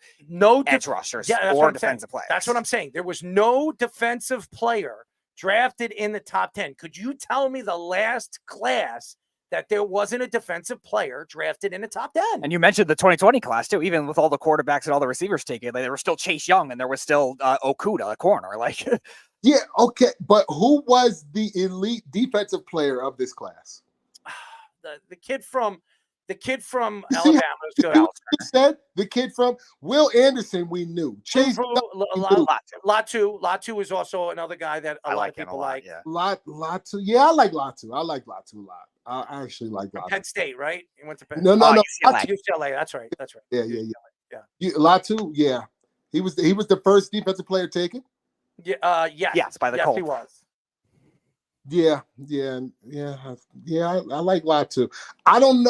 edge rushers or defensive players. That's what I'm saying. There was no defensive player drafted in the top 10. Could you tell me the last class that there wasn't a defensive player drafted in the top 10? And you mentioned the 2020 class too. Even with all the quarterbacks and all the receivers taken, there was still Chase Young and there was still Okuda, a corner, like. Yeah, okay, but who was the elite defensive player of this class? The kid from Alabama. Said the kid from Will Anderson. We knew Chase Latu is also another guy that a lot of people like. Yeah, Latu. Yeah, I like Latu. I like Latu a lot. I actually like Latu. Penn State, right? He went to Penn. No. UCLA. That's right. Yeah. Latu. Yeah, he was the first defensive player taken. Yes, by the Colts. He was. Yeah. I like Latu. I don't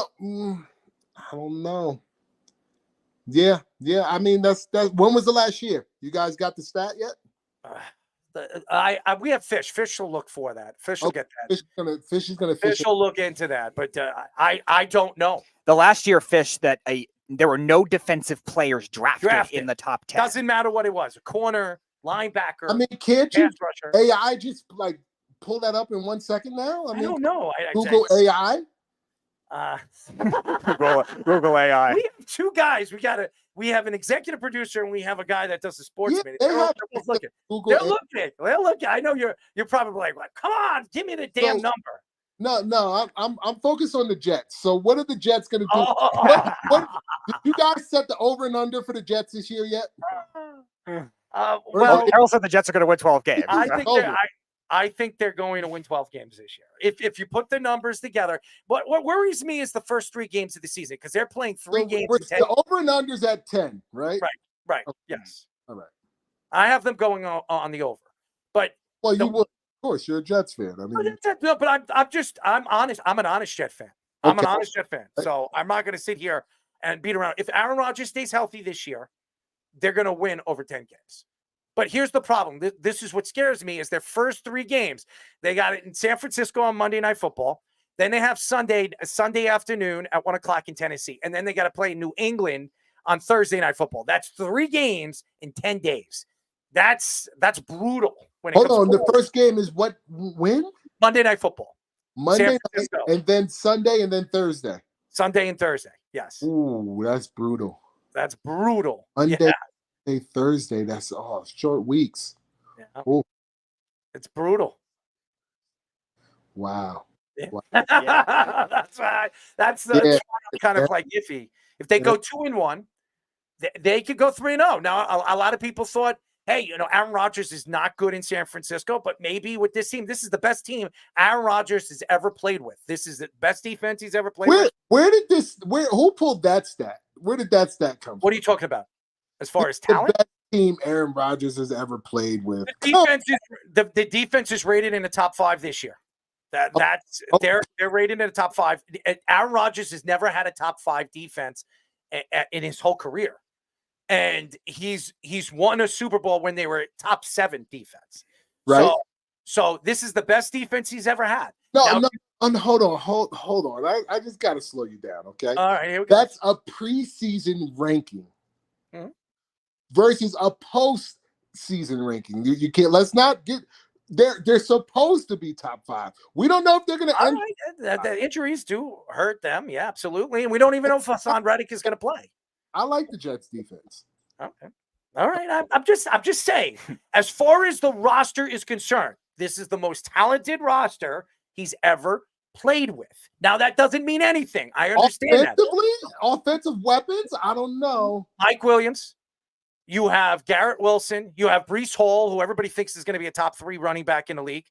know. Yeah. I mean, that's when was the last year? You guys got the stat yet? We have Fish. Fish will look for that. Fish will get that. Fish will look into that, but I don't know. The last year, Fish, that there were no defensive players drafted in the top 10. Doesn't matter what it was. A corner, linebacker. I mean, can't you AI just like pull that up in 1 second now? I don't know. Google AI. Google AI. We have 2 guys. We have an executive producer and we have a guy that does the sports minute. They're looking. They're looking. I know you're probably like, come on, give me the damn number. No, I'm focused on the Jets. So what are the Jets going to do? What did you guys set the over and under for the Jets this year yet? Well, Darrell said the Jets are going to win 12 games. I think they're going to win 12 games this year. If you put the numbers together, what worries me is the first 3 games of the season because they're playing 3 games. The over and under's at 10, right? Right. Okay. Yes. All right. I have them going on the over, but you would. course, you're a Jets fan. I mean, No, but I'm honest. I'm an honest Jet fan. I'm an honest Jet fan. So I'm not going to sit here and beat around. If Aaron Rodgers stays healthy this year, they're going to win over 10 games. But here's the problem. This is what scares me is their first 3 games. They got it in San Francisco on Monday Night Football. Then they have Sunday afternoon at 1 o'clock in Tennessee. And then they got to play New England on Thursday Night Football. That's 3 games in 10 days. That's brutal. Hold on. The first game is when? Monday Night Football. Monday night, and then Sunday, and then Thursday. Sunday and Thursday, yes. Ooh, that's brutal. That's brutal. Monday, Thursday. That's short weeks. Yeah. Ooh. It's brutal. Wow. Yeah. Wow. That's right. That's the kind of like iffy. If they go 2-1, they could go 3-0. Now, a lot of people thought, hey, Aaron Rodgers is not good in San Francisco, but maybe with this team, this is the best team Aaron Rodgers has ever played with. This is the best defense he's ever played with. Who pulled that stat? Where did that stat come from? What are you talking about? As far as talent? The best team Aaron Rodgers has ever played with. The defense is rated in the top 5 this year. They're rated in the top 5. Aaron Rodgers has never had a top 5 defense in his whole career. And he's won a Super Bowl when they were top 7 defense. Right. So this is the best defense he's ever had. No, hold on. I just got to slow you down, okay? All right, here we go. That's a preseason ranking versus a postseason ranking. You can't. Let's not get. They're supposed to be top 5. We don't know if they're going to end. The injuries do hurt them. Yeah, absolutely. And we don't even know if Hassan Reddick is going to play. I like the Jets defense. Okay. All right. I'm just saying, as far as the roster is concerned, this is the most talented roster he's ever played with. Now, that doesn't mean anything. I understand that. Offensive weapons? I don't know. Mike Williams. You have Garrett Wilson. You have Breece Hall, who everybody thinks is going to be a top 3 running back in the league.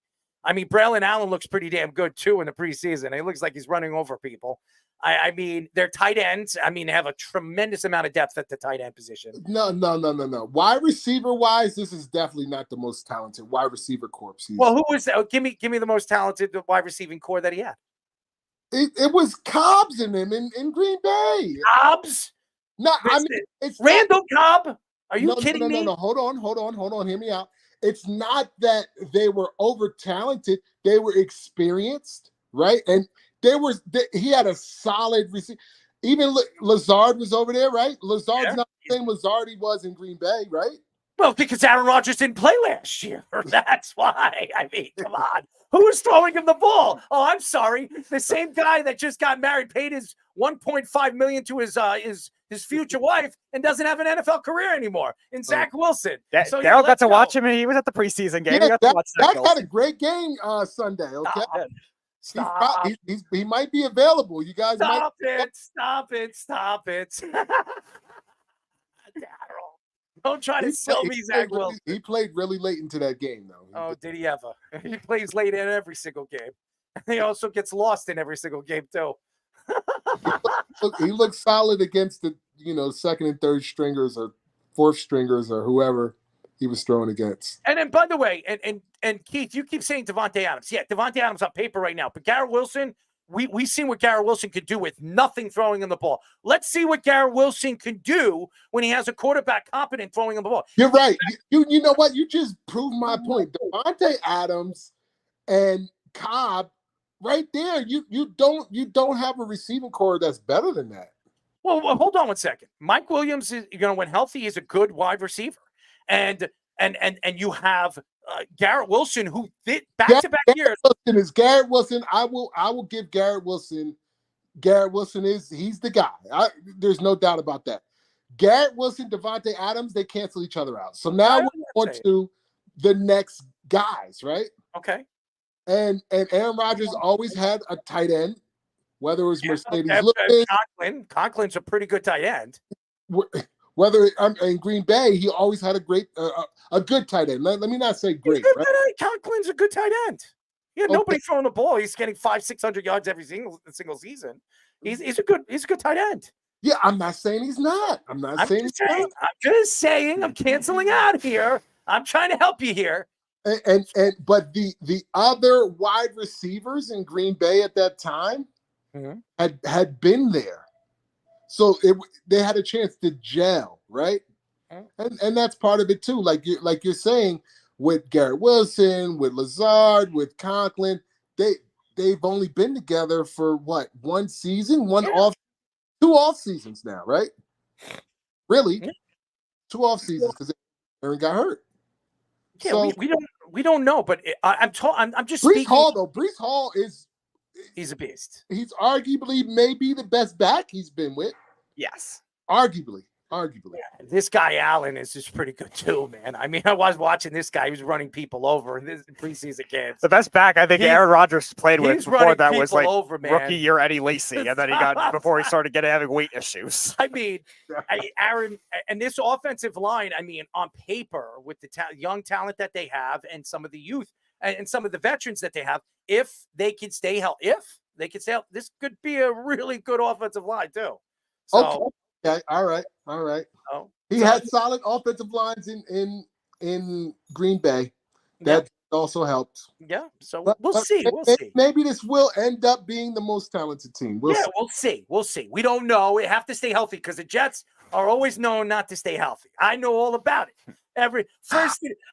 I mean, Braylon Allen looks pretty damn good, too, in the preseason. It looks like he's running over people. I mean, they're tight ends. I mean, they have a tremendous amount of depth at the tight end position. No. Wide receiver-wise, this is definitely not the most talented wide receiver corps. Well, who was that? Give me the most talented wide receiving core that he had. It was Cobbs in him in Green Bay. Cobbs? No, I mean, it's Randall Cobb. Are you kidding me? No. Hold on. Hear me out. It's not that they were over-talented. They were experienced, right? And he had a solid receiver. Even Lazard was over there, right? Lazard's not the same Lazard he was in Green Bay, right? Well, because Aaron Rodgers didn't play last year. That's why. I mean, come on. Who was throwing him the ball? Oh, I'm sorry. The same guy that just got married, paid his $1.5 million to his future wife, and doesn't have an NFL career anymore. And Zach Wilson. So Darrell got to watch him, and he was at the preseason game. Yeah, Zach had a great game Sunday. Okay. Stop. He might be available. You guys Stop it. Darrell. Don't try to sell me Zach Wilson. He played really late into that game, though. Oh, did he ever? He plays late in every single game. He also gets lost in every single game, too. He looked solid against the second and third stringers or fourth stringers or whoever he was throwing against. And then, by the way, and Keith, you keep saying Devontae Adams. Yeah, Devontae Adams on paper right now. But Garrett Wilson, we've seen what Garrett Wilson could do with nothing throwing him the ball. Let's see what Garrett Wilson can do when he has a quarterback competent throwing him the ball. You're right. You know what? You just proved my point. Devontae Adams and Cobb, right there. You don't have a receiving core that's better than that. Well, hold on one second. Mike Williams is when healthy is a good wide receiver, and you have Garrett Wilson, who did back-to-back years. Wilson is Garrett Wilson. I will give Garrett Wilson. Garrett Wilson he's the guy. There's no doubt about that. Garrett Wilson, Devontae Adams, they cancel each other out. So now we're on to the next guys, right? Okay. And Aaron Rodgers always had a tight end, whether it was Mercedes Lewis. Conklin's a pretty good tight end. Whether in Green Bay, he always had a great, a good tight end. Let me not say great. Right? Conklin's a good tight end. Yeah, nobody throwing the ball. He's getting 500-600 yards every single season. He's a good tight end. Yeah, I'm not saying he's not. I'm just saying. I'm canceling out here. I'm trying to help you here. But the other wide receivers in Green Bay at that time had been there, so they had a chance to gel, right? And that's part of it too. Like you're saying, with Garrett Wilson, with Lazard, with Conklin, they've only been together for what, one season, two off seasons now, right? Really, two off seasons because Aaron got hurt. Yeah, So we don't know, but I'm just Brees speaking. Hall though. Brees Hall he's a beast. He's arguably maybe the best back he's been with. Yes, arguably. Yeah, this guy Allen is just pretty good too, man. I mean, I was watching this guy; he was running people over in this preseason games. The best back I think Aaron Rodgers played with before that was like man. rookie year Eddie Lacy, and then he got before he started having weight issues. I mean, Aaron and this offensive line. I mean, on paper, with the young talent that they have, and some of the youth and some of the veterans that they have, if they can stay healthy, this could be a really good offensive line too. So, okay, all right. Oh, he had solid offensive lines in Green Bay. That also helped. Yeah, so we'll see. Maybe this will end up being the most talented team. We'll see. We'll see. We don't know. We have to stay healthy because the Jets are always known not to stay healthy. I know all about it.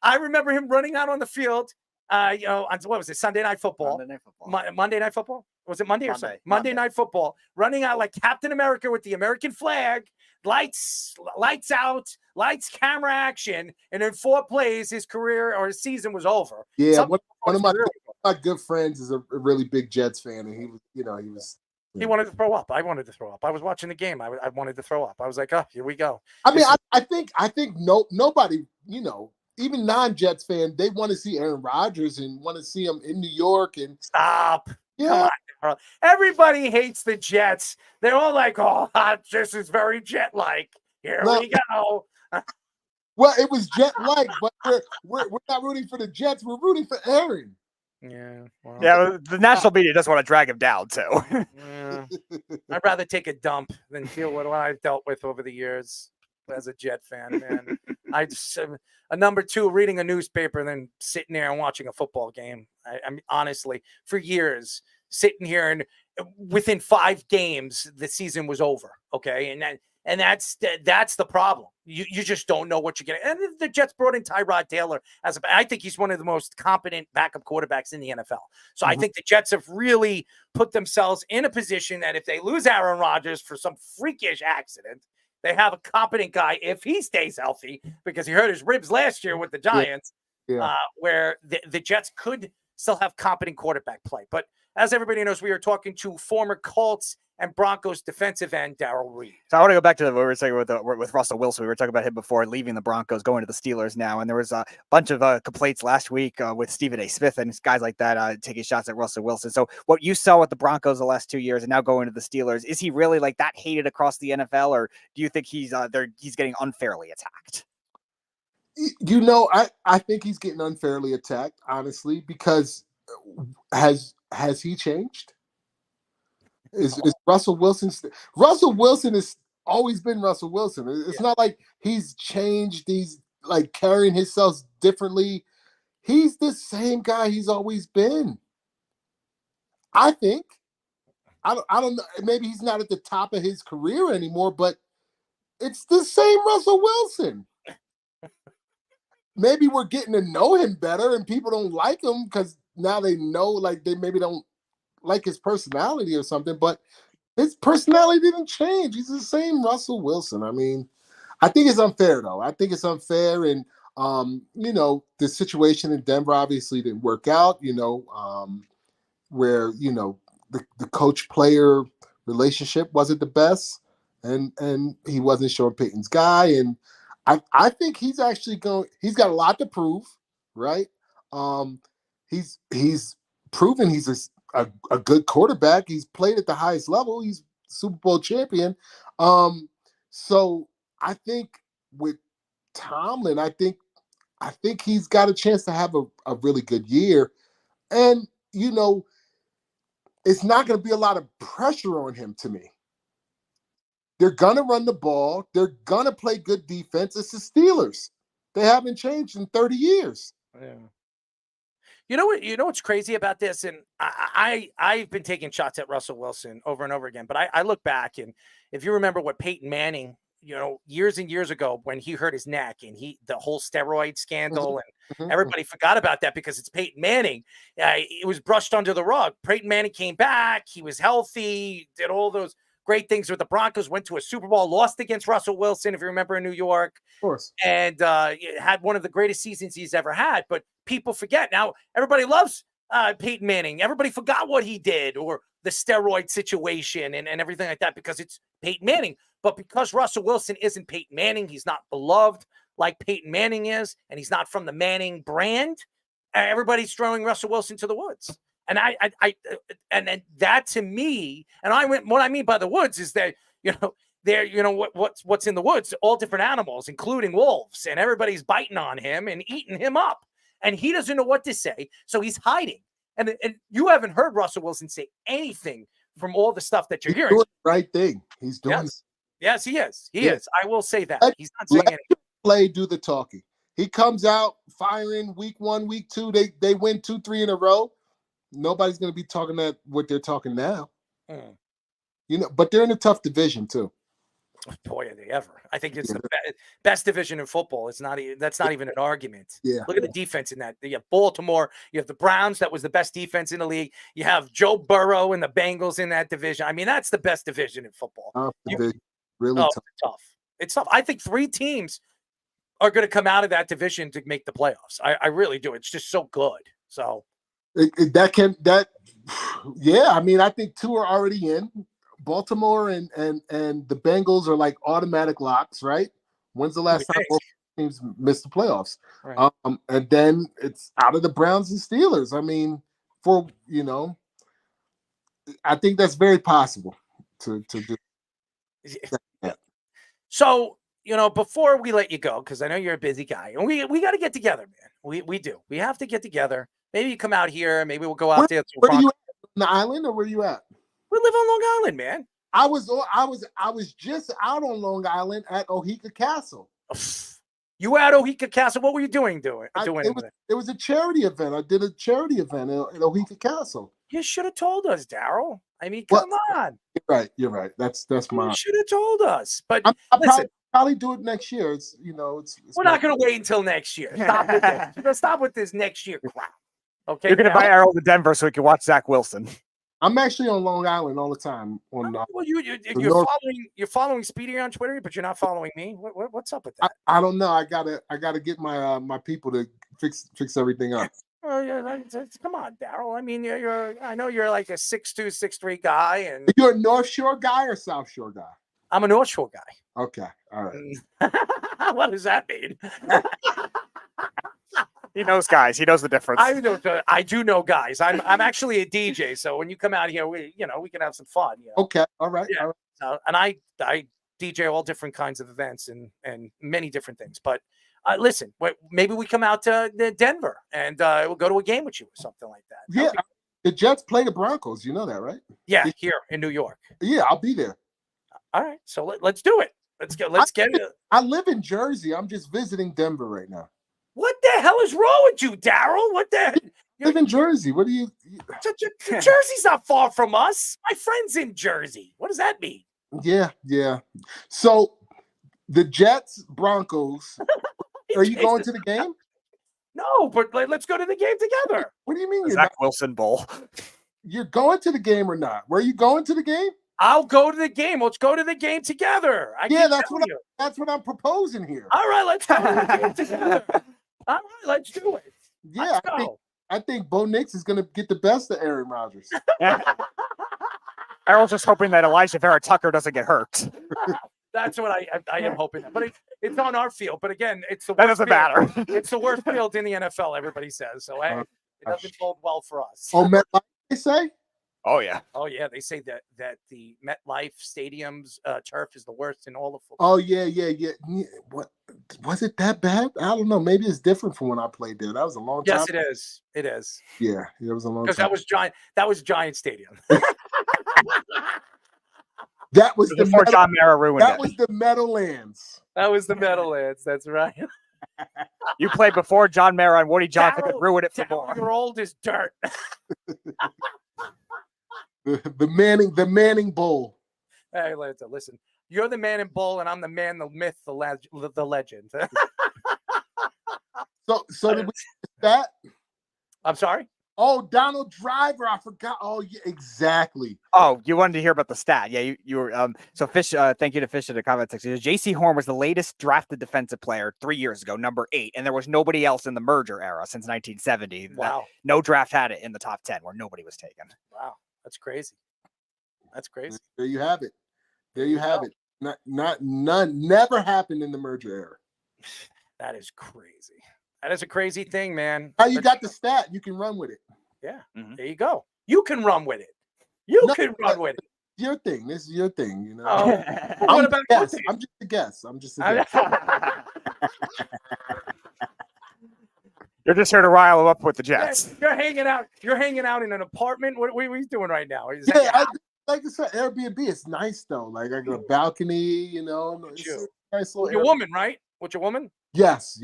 I remember him running out on the field. On what was it? Sunday Night Football. Monday Night Football. Was it Monday or Sunday? Monday Night Football. Running out like Captain America with the American flag. Lights out, lights, camera, action, and in 4 plays, his career or his season was over. Yeah, one of my good friends is a really big Jets fan, and he was. He wanted to throw up. I wanted to throw up. I was watching the game. I wanted to throw up. I was like, oh, here we go. I mean, I think nobody, even non-Jets fan, they want to see Aaron Rodgers and want to see him in New York. And stop. Yeah. Come on, Darrell. Everybody hates the Jets. They're all like, oh, this is very Jet-like. Here we go. Well, it was Jet-like, but we're not rooting for the Jets. We're rooting for Aaron. Yeah. Well, yeah, the national media does want to drag him down too. Yeah. I'd rather take a dump than deal with what I've dealt with over the years as a Jet fan, man. I just a number 2 reading a newspaper than sitting there and watching a football game. I mean, honestly, for years sitting here and within 5 games the season was over. Okay, and that's the problem. You just don't know what you're getting. And the Jets brought in Tyrod Taylor I think he's one of the most competent backup quarterbacks in the NFL. So I think the Jets have really put themselves in a position that if they lose Aaron Rodgers for some freakish accident, they have a competent guy if he stays healthy, because he hurt his ribs last year with the Giants, where the Jets could still have competent quarterback play. But as everybody knows, we are talking to former Colts and Broncos defensive end Darrell Reid. So I want to go back to what we were saying with Russell Wilson. We were talking about him before leaving the Broncos, going to the Steelers now. And there was a bunch of complaints last week with Stephen A. Smith and guys like that taking shots at Russell Wilson. So what you saw with the Broncos the last 2 years and now going to the Steelers, is he really like that hated across the NFL, or do you think he's getting unfairly attacked? I think he's getting unfairly attacked, honestly, because has he changed? Is Russell Wilson? Russell Wilson has always been Russell Wilson. It's not like he's changed. He's like carrying himself differently. He's the same guy he's always been. I think. I don't know. Maybe he's not at the top of his career anymore, but it's the same Russell Wilson. Maybe we're getting to know him better, and people don't like him because now they know, like, they maybe don't like his personality or something, but his personality didn't change. He's the same Russell Wilson. I mean, I think it's unfair, though. I think it's unfair, and the situation in Denver obviously didn't work out, where, the coach-player relationship wasn't the best, and he wasn't Sean Payton's guy, and I think he's actually he's got a lot to prove, right? He's proven he's a good quarterback. He's played at the highest level. He's Super Bowl champion. So I think with Tomlin, I think he's got a chance to have a really good year. And, it's not going to be a lot of pressure on him, to me. They're going to run the ball. They're going to play good defense. It's the Steelers. They haven't changed in 30 years. Yeah. You know what? You know what's crazy about this, and I've been taking shots at Russell Wilson over and over again. But I look back, and if you remember what Peyton Manning, years and years ago when he hurt his neck and the whole steroid scandal, and everybody forgot about that because it's Peyton Manning. It was brushed under the rug. Peyton Manning came back. He was healthy, did all those great things with the Broncos, went to a Super Bowl, lost against Russell Wilson, if you remember, in New York. Of course. And had one of the greatest seasons he's ever had. But people forget. Now, everybody loves Peyton Manning. Everybody forgot what he did or the steroid situation and everything like that because it's Peyton Manning. But because Russell Wilson isn't Peyton Manning, he's not beloved like Peyton Manning is, and he's not from the Manning brand, everybody's throwing Russell Wilson to the woods. And and that to me, what I mean by the woods is that, what's in the woods, all different animals, including wolves, and everybody's biting on him and eating him up. And he doesn't know what to say, so he's hiding. And you haven't heard Russell Wilson say anything from all the stuff that you're hearing. Doing the right thing. He's doing Yes, he is. He is. I will say that. He's not saying anything. Play, do the talking. He comes out firing week 1, week 2. They win 2, 3 in a row. Nobody's going to be talking that what they're talking now. But they're in a tough division too. Boy, are they ever! I think it's the best division in football. That's not even an argument. Yeah. Look at the defense in that. You have Baltimore. You have the Browns. That was the best defense in the league. You have Joe Burrow and the Bengals in that division. I mean, that's the best division in football. Really tough. It's tough. I think 3 teams are going to come out of that division to make the playoffs. I really do. It's just so good. So. I mean, I think 2 are already in. Baltimore and the Bengals are like automatic locks, right? When's the last time both teams missed the playoffs? Right. And then it's out of the Browns and Steelers. I mean, I think that's very possible to do. Yeah. So, before we let you go, because I know you're a busy guy, and we got to get together, man. We do. We have to get together. Maybe you come out here. Maybe we'll go out there. Where are you at? On the island, or where are you at? We live on Long Island, man. I was just out on Long Island at Oheka Castle. You were at Oheka Castle. What were you doing? It was a charity event. I did a charity event at Oheka Castle. You should have told us, Darrell. I mean, come on. You're right. That's mine. You should have told us. But I'll probably do it next year. It's we're not going to wait until next year. Stop with this. You're going to stop with this next year crap. Okay. You're going to buy Errol to Denver so we can watch Zach Wilson. I'm actually on Long Island all the time. Well, you're following Speedy on Twitter, but you're not following me. What's up with that? I don't know. I gotta get my my people to fix everything up. Oh yeah, come on, Darrell. I mean, I know you're like a 6'2", 6'3" guy, and are you a North Shore guy or South Shore guy? I'm a North Shore guy. Okay, all right. What does that mean? He knows guys. He knows the difference. I do know guys. I'm actually a DJ, so when you come out here, we can have some fun. Okay, all right. Yeah. All right. So, and I DJ all different kinds of events and many different things. But listen, maybe we come out to Denver and we'll go to a game with you or something like that. Yeah, the Jets play the Broncos. You know that, right? Yeah, here in New York. Yeah, I'll be there. All right, so let's do it. Let's get it. I live in Jersey. I'm just visiting Denver right now. What the hell is wrong with you, Darrell? What the hell? I live in Jersey. What do you? Jersey's not far from us. My friend's in Jersey. What does that mean? Yeah. So the Jets, Broncos. Are you going to the game? No, but let's go to the game together. What do you mean? Zach Wilson Bowl. You're going to the game or not? Were you going to the game? I'll go to the game. Let's go to the game together. That's what I'm proposing here. All right, let's go to the game together. All right, let's do it. Yeah, I think Bo Nix is going to get the best of Aaron Rodgers. Errol's just hoping that Elijah Vera Tucker doesn't get hurt. That's what I am hoping. But it's on our field. But again, it's the worst that doesn't field. matter. It's the worst field in the NFL. Everybody says so. It doesn't bode well for us. Oh, MetLife, they say. Oh yeah. Oh yeah. They say that the MetLife Stadium's turf is the worst in all of football. Oh yeah. What was it that bad? I don't know. Maybe it's different from when I played there. That was a long time. Yes, it is. It is. Yeah, it was a long time. Because that was Giant Stadium. That was before John Mara ruined it. That was the Meadowlands. That was the Meadowlands. That's right. You played before John Mara and Woody Johnson could ruin it for more. You're old as dirt. the Manning Bowl. Hey, listen. You're the man in bull, and I'm the man, the myth, the legend. So did we that? I'm sorry? Oh, Donald Driver. I forgot. Oh, yeah, exactly. Oh, you wanted to hear about the stat. Yeah, you were so Fish, thank you to Fish in the comment section. J.C. Horn was the latest drafted defensive player 3 years ago, number 8, and there was nobody else in the merger era since 1970. Wow. No draft had it in the top 10 where nobody was taken. Wow. That's crazy. That's crazy. There you have it. There you have it. None never happened in the merger era. That is crazy. That is a crazy thing, man. How you got the stat? You can run with it. Yeah. There you go. You can run with it. You can run with it. Your thing. This is your thing, you know. Oh, what about your thing? I'm just a guess. I'm just a guess. You're just here to rile them up with the Jets. You're hanging out. You're hanging out in an apartment. What are you doing right now? Like I said, Airbnb. It's nice though. Like I got a balcony. You know, it's a nice little. With your woman, right? With your woman? Yes.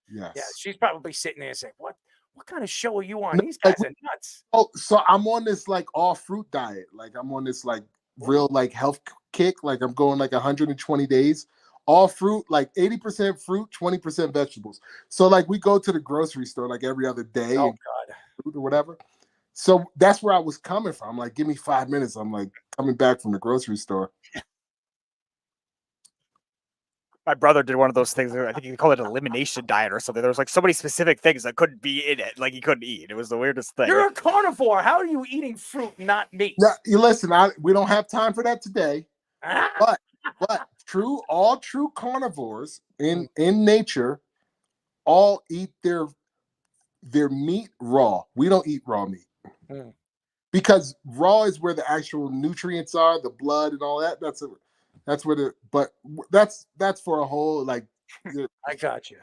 Yeah, she's probably sitting there saying, "What kind of show are you on? These guys are nuts." Oh, so I'm on this like all fruit diet. Like I'm on this like real like health kick. Like I'm going like 120 days, all fruit, like 80% fruit, 20% vegetables. So like we go to the grocery store like every other day. Oh God, fruit or whatever. So that's where I was coming from. I'm like, give me 5 minutes. I'm like coming back from the grocery store. My brother did one of those things. I think you call it an elimination diet or something. There was like so many specific things that couldn't be in it. Like he couldn't eat. It was the weirdest thing. You're a carnivore. How are you eating fruit, not meat? Now, you listen. We don't have time for that today. But all true carnivores in nature all eat their meat raw. We don't eat raw meat. Because raw is where the actual nutrients are, the blood and all that. That's where that's for a whole like. I got you.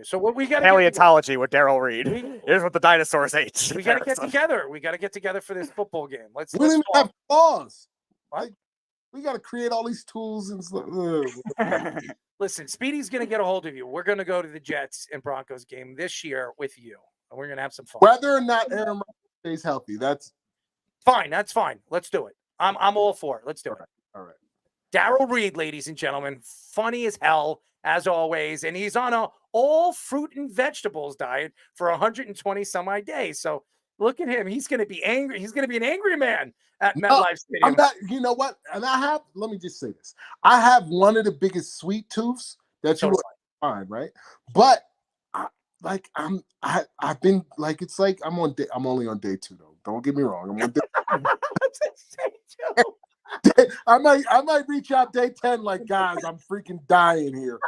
So what we got? Paleontology with Darrell Reid. Here's what the dinosaurs ate. We got to get together. We got to get together for this football game. We don't even have claws. Like, we got to create all these tools and stuff. Listen, Speedy's going to get a hold of you. We're going to go to the Jets and Broncos game this year with you, and we're going to have some fun. Whether or not Aaron Rodgers stays healthy, that's fine. That's fine. Let's do it. I'm all for it. Let's do it. All right. Darrell Reid, ladies and gentlemen, funny as hell as always, and he's on a all fruit and vegetables diet for 120 some odd days. So look at him. He's going to be angry. He's going to be an angry man at MetLife Stadium. I'm not, you know what? And let me just say this. I have one of the biggest sweet tooths that you would find, right? But I've been like, it's like I'm only on day 2 though. Don't get me wrong. I'm on day I might reach out day 10 like, guys, I'm freaking dying here.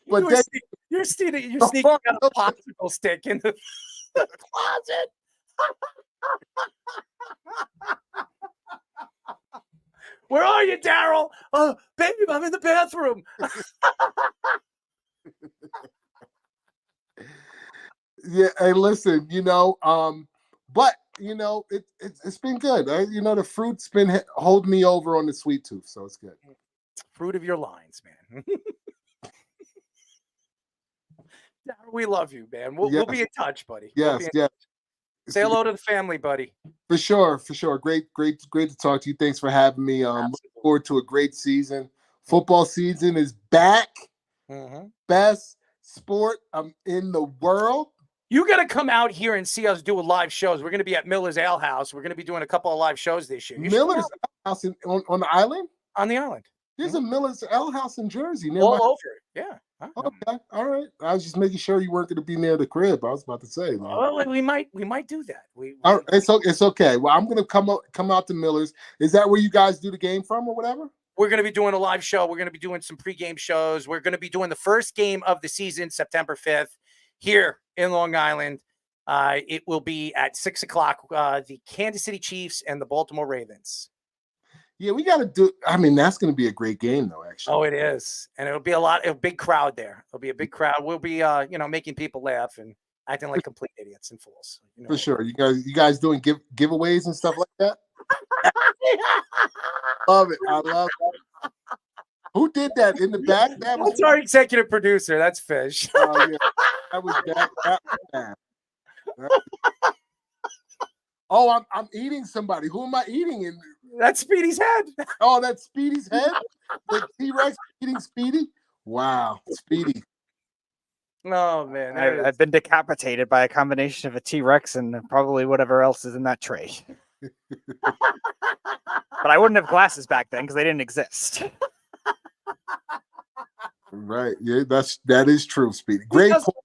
But you're sneaking out a popsicle stick in the closet. Where are you, Darrell? Oh, baby, I'm in the bathroom. Yeah, hey, listen, but it's been good. The fruit's been holding me over on the sweet tooth, so it's good. Fruit of your lines, man. We love you, man. We'll be in touch, buddy. Yes. Say hello to the family, buddy. For sure. Great to talk to you. Thanks for having me. Looking forward to a great season. Football season is back. Best sport in the world. You got to come out here and see us do live shows. We're going to be at Miller's Ale House. We're going to be doing a couple of live shows this year. Miller's Ale House on the island? On the island. There's a Miller's Ale House in Jersey. All over it. Yeah. Okay. All right. I was just making sure you weren't going to be near the crib. I was about to say. Well, we might do that. It's okay. Well, I'm going to come out to Miller's. Is that where you guys do the game from or whatever? We're going to be doing a live show. We're going to be doing some pregame shows. We're going to be doing the first game of the season, September 5th, here in Long Island. It will be at 6 o'clock. The Kansas City Chiefs and the Baltimore Ravens. Yeah, we got to do. I mean, that's going to be a great game, though. Actually, oh, it is, and it'll be a big crowd there. It'll be a big crowd. We'll be, making people laugh and acting like complete idiots and fools. For sure, you guys doing giveaways and stuff like that. Love it. I love that. Who did that in the back? That was That's our executive producer. That's Fish. Oh yeah, that was bad. That was bad. Oh, I'm eating somebody. Who am I eating? In That's Speedy's head. Oh, that's Speedy's head. The T-Rex eating Speedy. Wow, Speedy. Oh man, I've been decapitated by a combination of a T-Rex and probably whatever else is in that tray. But I wouldn't have glasses back then because they didn't exist. Right. Yeah, that is true, Speedy. Great point.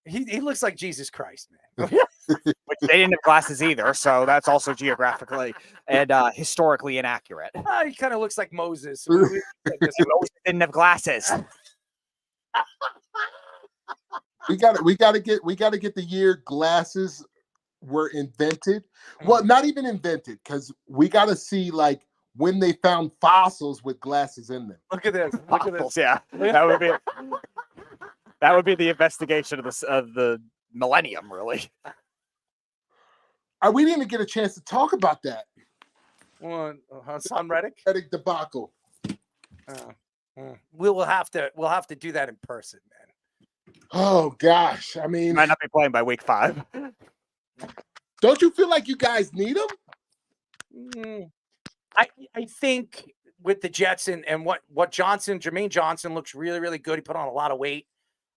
He looks like Jesus Christ, man. Which they didn't have glasses either, so that's also geographically and historically inaccurate. He kind of looks like Moses. Moses didn't have glasses. We got to get the year glasses were invented. Well, not even invented, because we got to see like when they found fossils with glasses in them. Look at this. Look at this. Yeah, that would be the investigation of the millennium, really. We didn't even get a chance to talk about that. Hassan Reddick? Reddick debacle. We'll have to do that in person, man. Oh gosh, I mean, might not be playing by week 5. Don't you feel like you guys need him? I think with the Jets and what Jermaine Johnson looks really, really good. He put on a lot of weight.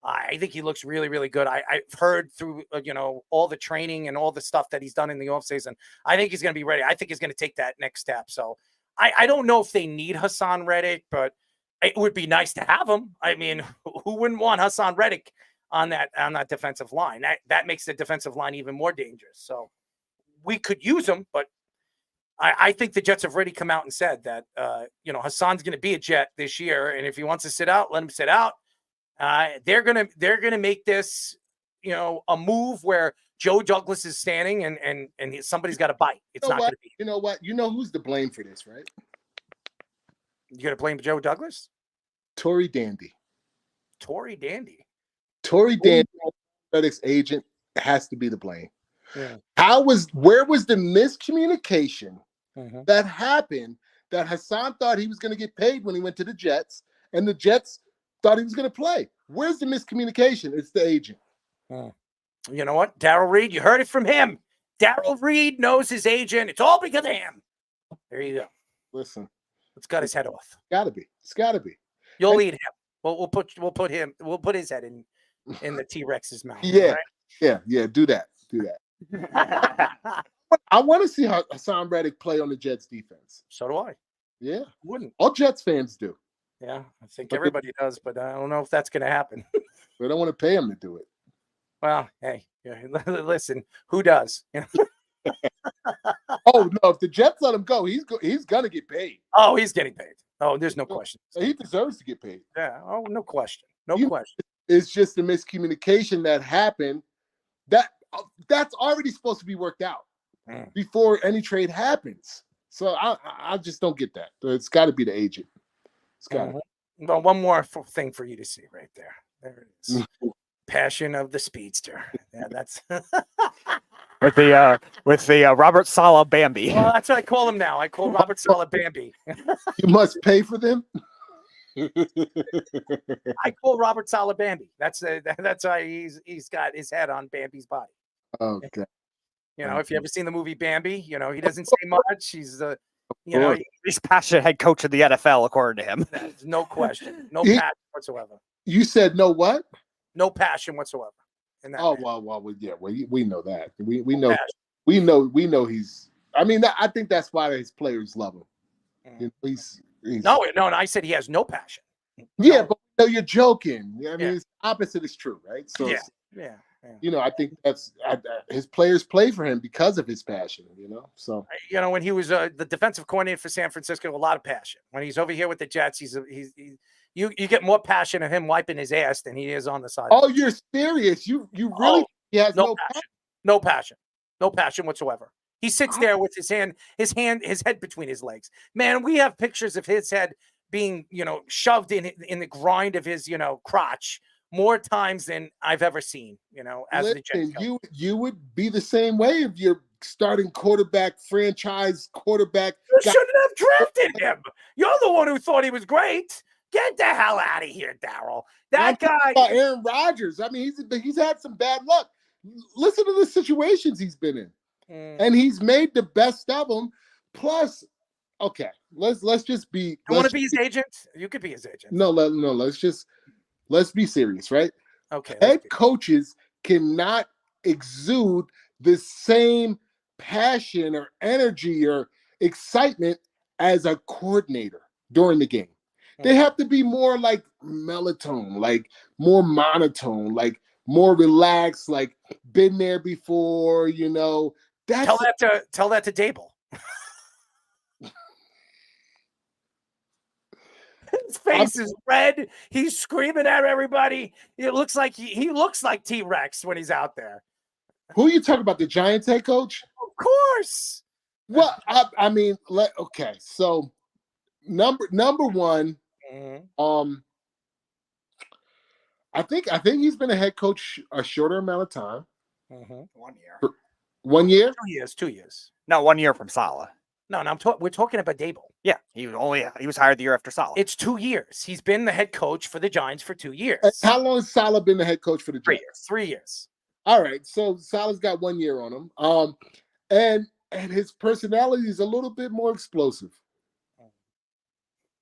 I think he looks really, really good. I've heard through, all the training and all the stuff that he's done in the offseason. I think he's going to be ready. I think he's going to take that next step. So I don't know if they need Hassan Reddick, but it would be nice to have him. I mean, who wouldn't want Hassan Reddick on that defensive line? That makes the defensive line even more dangerous. So we could use him, but I think the Jets have already come out and said that, Hassan's going to be a Jet this year. And if he wants to sit out, let him sit out. They're gonna make this, a move where Joe Douglas is standing and somebody's got to bite. It's not going to be. You know what? You know who's to blame for this, right? You going to blame Joe Douglas? Tory Dandy. Tory Dandy. Tory Dandy, Reddick's agent, has to be to blame. Yeah. Where was the miscommunication that happened that Hassan thought he was going to get paid when he went to the Jets, and the Jets thought he was going to play? Where's the miscommunication? It's the agent. You know what? Darrell Reid, you heard it from him. Darrell Reid knows his agent. It's all because of him. There you go. Listen. Let's cut his head off. It's gotta be. You'll eat him. We'll put his head in the T-Rex's mouth. Yeah. Right? Yeah. Do that. I want to see how Hassan Reddick play on the Jets defense. So do I. Yeah. Wouldn't. All Jets fans do. Yeah, I think everybody does, but I don't know if that's going to happen. We don't want to pay him to do it. Well, hey, listen, who does? Oh no! If the Jets let him go, he's gonna get paid. Oh, he's getting paid. Oh, there's no question. He deserves to get paid. Yeah. Oh, no question. Question. It's just a miscommunication that happened. That's already supposed to be worked out before any trade happens. So I just don't get that. It's got to be the agent. It's got to. Well, one more thing for you to see right there. There it is. Passion of the speedster. Yeah, that's with the Robert Saleh Bambi. Well, that's what I call him now. I call Robert Saleh Bambi. You must pay for them. I call Robert Saleh Bambi. That's why he's got his head on Bambi's body. Okay. If you ever seen the movie Bambi, he doesn't say much. He's he's passionate head coach of the NFL, according to him. No question. No passion whatsoever. You said no what? No passion whatsoever. We know that. We know he's. I mean, I think that's why his players love him. He's no. I said he has no passion. Yeah, but no, you're joking. I mean, it's opposite is true, right? So yeah. I think that's his players play for him because of his passion. So when he was the defensive coordinator for San Francisco, a lot of passion. When he's over here with the Jets, you get more passion of him wiping his ass than he is on the side. Oh, you're serious? You really? He has no passion. No passion whatsoever. He sits there with his head between his legs. Man, we have pictures of his head being, shoved in the grind of his, crotch more times than I've ever seen. As the Jets go. You would be the same way if you're starting franchise quarterback. You shouldn't have drafted him. You're the one who thought he was great. Get the hell out of here, Darrell. That guy. About Aaron Rodgers. I mean, he's had some bad luck. Listen to the situations he's been in, and he's made the best of them. Plus, okay, let's just be. You want to be his agent? You could be his agent. No, let's be serious, right? Okay. Head coaches cannot exude the same passion or energy or excitement as a coordinator during the game. They have to be more like melatonin, like more monotone, like more relaxed, like been there before, you know. Tell that to Dabo. His face is red. He's screaming at everybody. It looks like he looks like T-Rex when he's out there. Who are you talking about? The Giants head coach? Of course. Well, I mean, okay. So number one, I think he's been a head coach a shorter amount of time. 1 year. 1 year? 2 years. 2 years. No, 1 year from Saleh. No, we're talking about Dabo. Yeah, he was hired the year after Saleh. It's 2 years. He's been the head coach for the Giants for 2 years. How long has Saleh been the head coach for the Giants? 3 years. All right, so Saleh's got 1 year on him. And his personality is a little bit more explosive.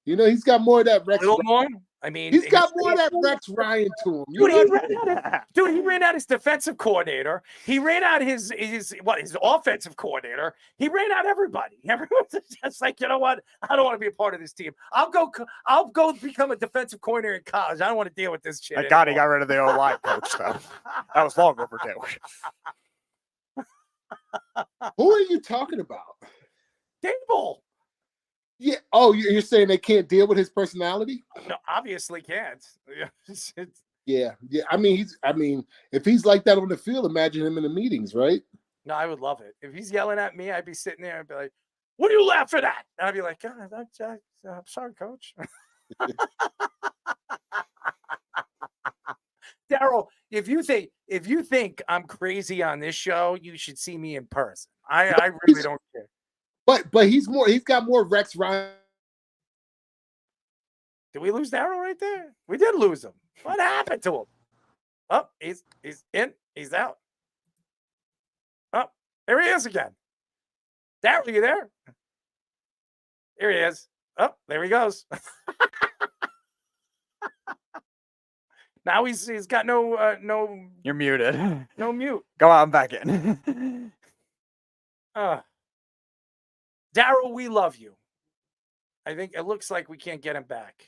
You know, he's got more of that Rex. A little more? I mean, he's got more of that Rex Ryan to him. He ran out his defensive coordinator. He ran out his offensive coordinator. He ran out everybody. Everyone's just like, you know what? I don't want to be a part of this team. I'll go become a defensive coordinator in college. I don't want to deal with this shit. Thank God he got rid of the O-line coach, though. That was long overdue. Who are you talking about? Dabo. Yeah. Oh, you're saying they can't deal with his personality? No, obviously can't. Yeah. I mean, if he's like that on the field, imagine him in the meetings, right? No, I would love it. If he's yelling at me, I'd be sitting there and be like, "What do you laugh at that?" And I'd be like, I'm sorry, coach. Darrell, if you think I'm crazy on this show, you should see me in person. I really don't care. But he's got more Rex Ryan. Did we lose Darrell right there? We did lose him. What happened to him? Oh, he's in. He's out. Oh, there he is again. Darrell, you there? Here he is. Oh, there he goes. Now he's got no. You're muted. No mute. Go out and back in. Darrell, we love you. I think it looks like we can't get him back.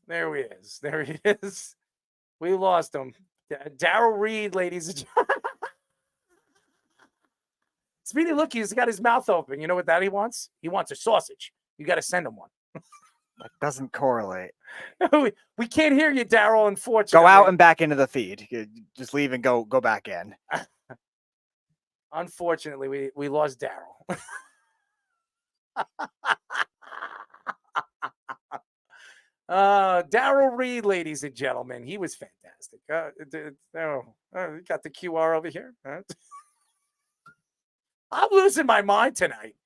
There he is. There he is. We lost him. Darrell Reid, ladies and gentlemen. Speedy, look, he's got his mouth open. You know what that he wants? He wants a sausage. You got to send him one. That doesn't correlate. We can't hear you, Darrell, unfortunately. Go out and back into the feed. Just leave and go back in. Unfortunately, we lost Darrell. Darrell Reid, ladies and gentlemen, he was fantastic. We got the QR over here. I'm losing my mind tonight.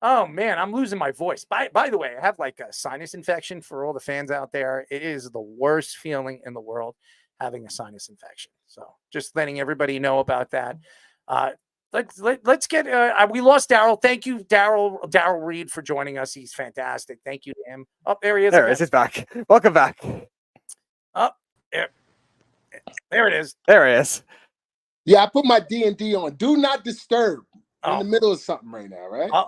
Oh man, I'm losing my voice. By the way, I have like a sinus infection for all the fans out there. It is the worst feeling in the world having a sinus infection. So just letting everybody know about that. Let's get. We lost Darrell. Thank you, Darrell Reid, for joining us. He's fantastic. Thank you to him. Oh, there he is. There he is. He's back. Welcome back. Oh, there it is. There he is. Yeah, I put my D&D on. Do not disturb. I'm in the middle of something right now, right? Yeah.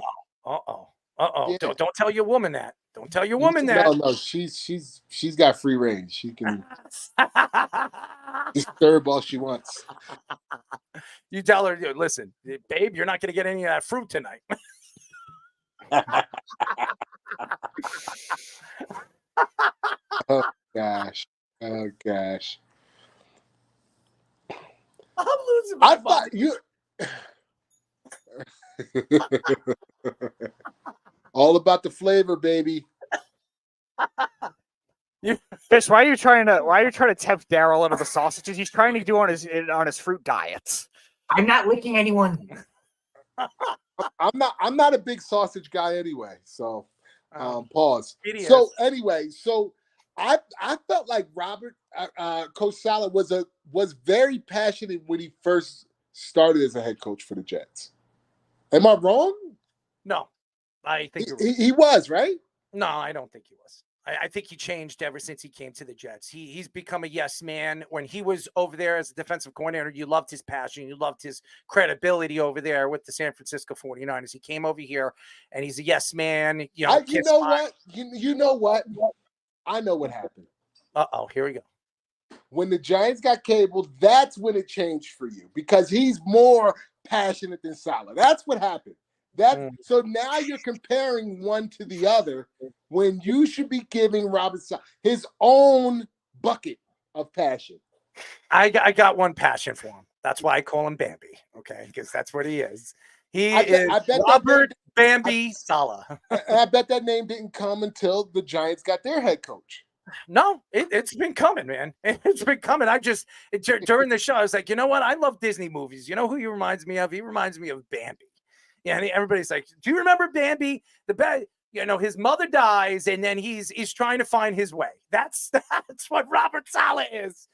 Don't tell your woman that. Don't tell your woman that. No, she's got free range. She can disturb all she wants. You tell her, listen, babe, you're not going to get any of that fruit tonight. Oh gosh. I'm losing my mind. Thought you. All about the flavor, baby. Fish, why are you trying to tempt Darrell into the sausages? He's trying to do on his fruit diets. I'm not licking anyone. I'm not a big sausage guy anyway, so Pause. It is. So anyway, I felt like Coach Saleh was very passionate when he first started as a head coach for the Jets. Am I wrong? No, I think you're right. He was, right? No, I don't think he was. I think he changed ever since he came to the Jets. He's become a yes man. When he was over there as a defensive coordinator, you loved his passion. You loved his credibility over there with the San Francisco 49ers. He came over here and he's a yes man. You know what? You know what? I know what happened. Uh-oh, here we go. When the Giants got cable, that's when it changed for you because he's more passionate than Saleh. That's what happened. So now you're comparing one to the other when you should be giving Robert Saleh his own bucket of passion. I got one passion for him. That's why I call him Bambi, okay? Because that's what he is. I bet Robert Bambi Saleh. I bet that name didn't come until the Giants got their head coach. No, it's been coming, man. It's been coming. During the show, I was like, you know what? I love Disney movies. You know who he reminds me of? He reminds me of Bambi. Yeah, and everybody's like, do you remember Bambi? His mother dies, and then he's trying to find his way. That's what Robert Saleh is.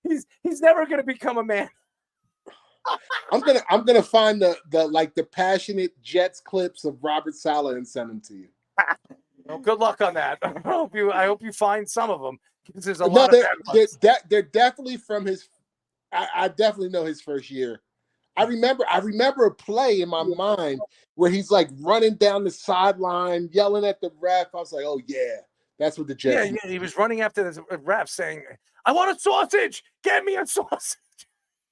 He's never gonna become a man. I'm gonna find the passionate Jets clips of Robert Saleh and send them to you. Well, good luck on that. I hope you find some of them because there's a lot of bad ones. They're definitely from his. I definitely know his first year. I remember a play in my mind where he's like running down the sideline, yelling at the ref. I was like, "Oh yeah, that's what the Jets." Yeah, he was running after the ref, saying, "I want a sausage. Get me a sausage."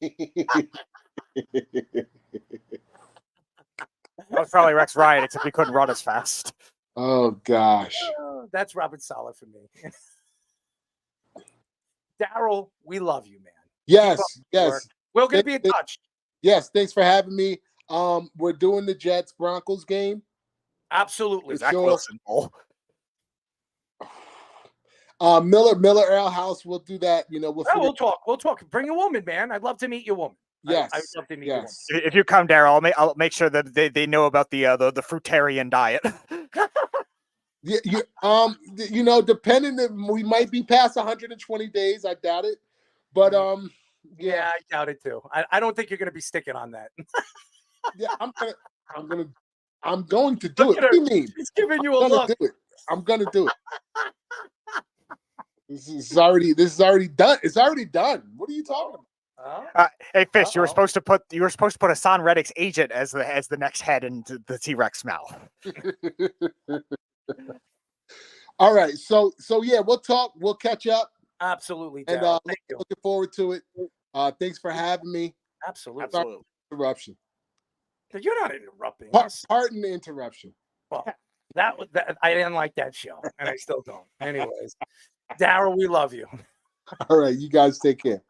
That was probably Rex Ryan, except he couldn't run as fast. Oh gosh, that's Robert Saleh for me. Darrell, we love you, man. Yes. We're going to be in touch. Yes, thanks for having me. We're doing the Jets-Broncos game. Absolutely. Zach Wilson Bowl. Miller Ale House, we'll do that. We'll talk. We'll talk. Bring a woman, man. I'd love to meet your woman. Yes. I'd love to meet your woman. If you come, Darrell, I'll make sure that they know about the fruitarian diet. Depending, we might be past 120 days. I doubt it, but yeah, I doubt it too. I don't think you're going to be sticking on that. Yeah, I'm going to do it. What do you mean? He's giving you a look. I'm going to do it. This is already done. It's already done. What are you talking about? Hey, Fish, you were supposed to put Hassan Reddick's agent as the next head into the T-Rex mouth. All right, so yeah, we'll talk. We'll catch up. Absolutely, and looking forward to it. Thanks for having me. Absolutely. Interruption. You're not interrupting. Pardon the interruption. Well, that I didn't like that show, and I still don't. Anyways, Darrell, we love you. All right, you guys take care.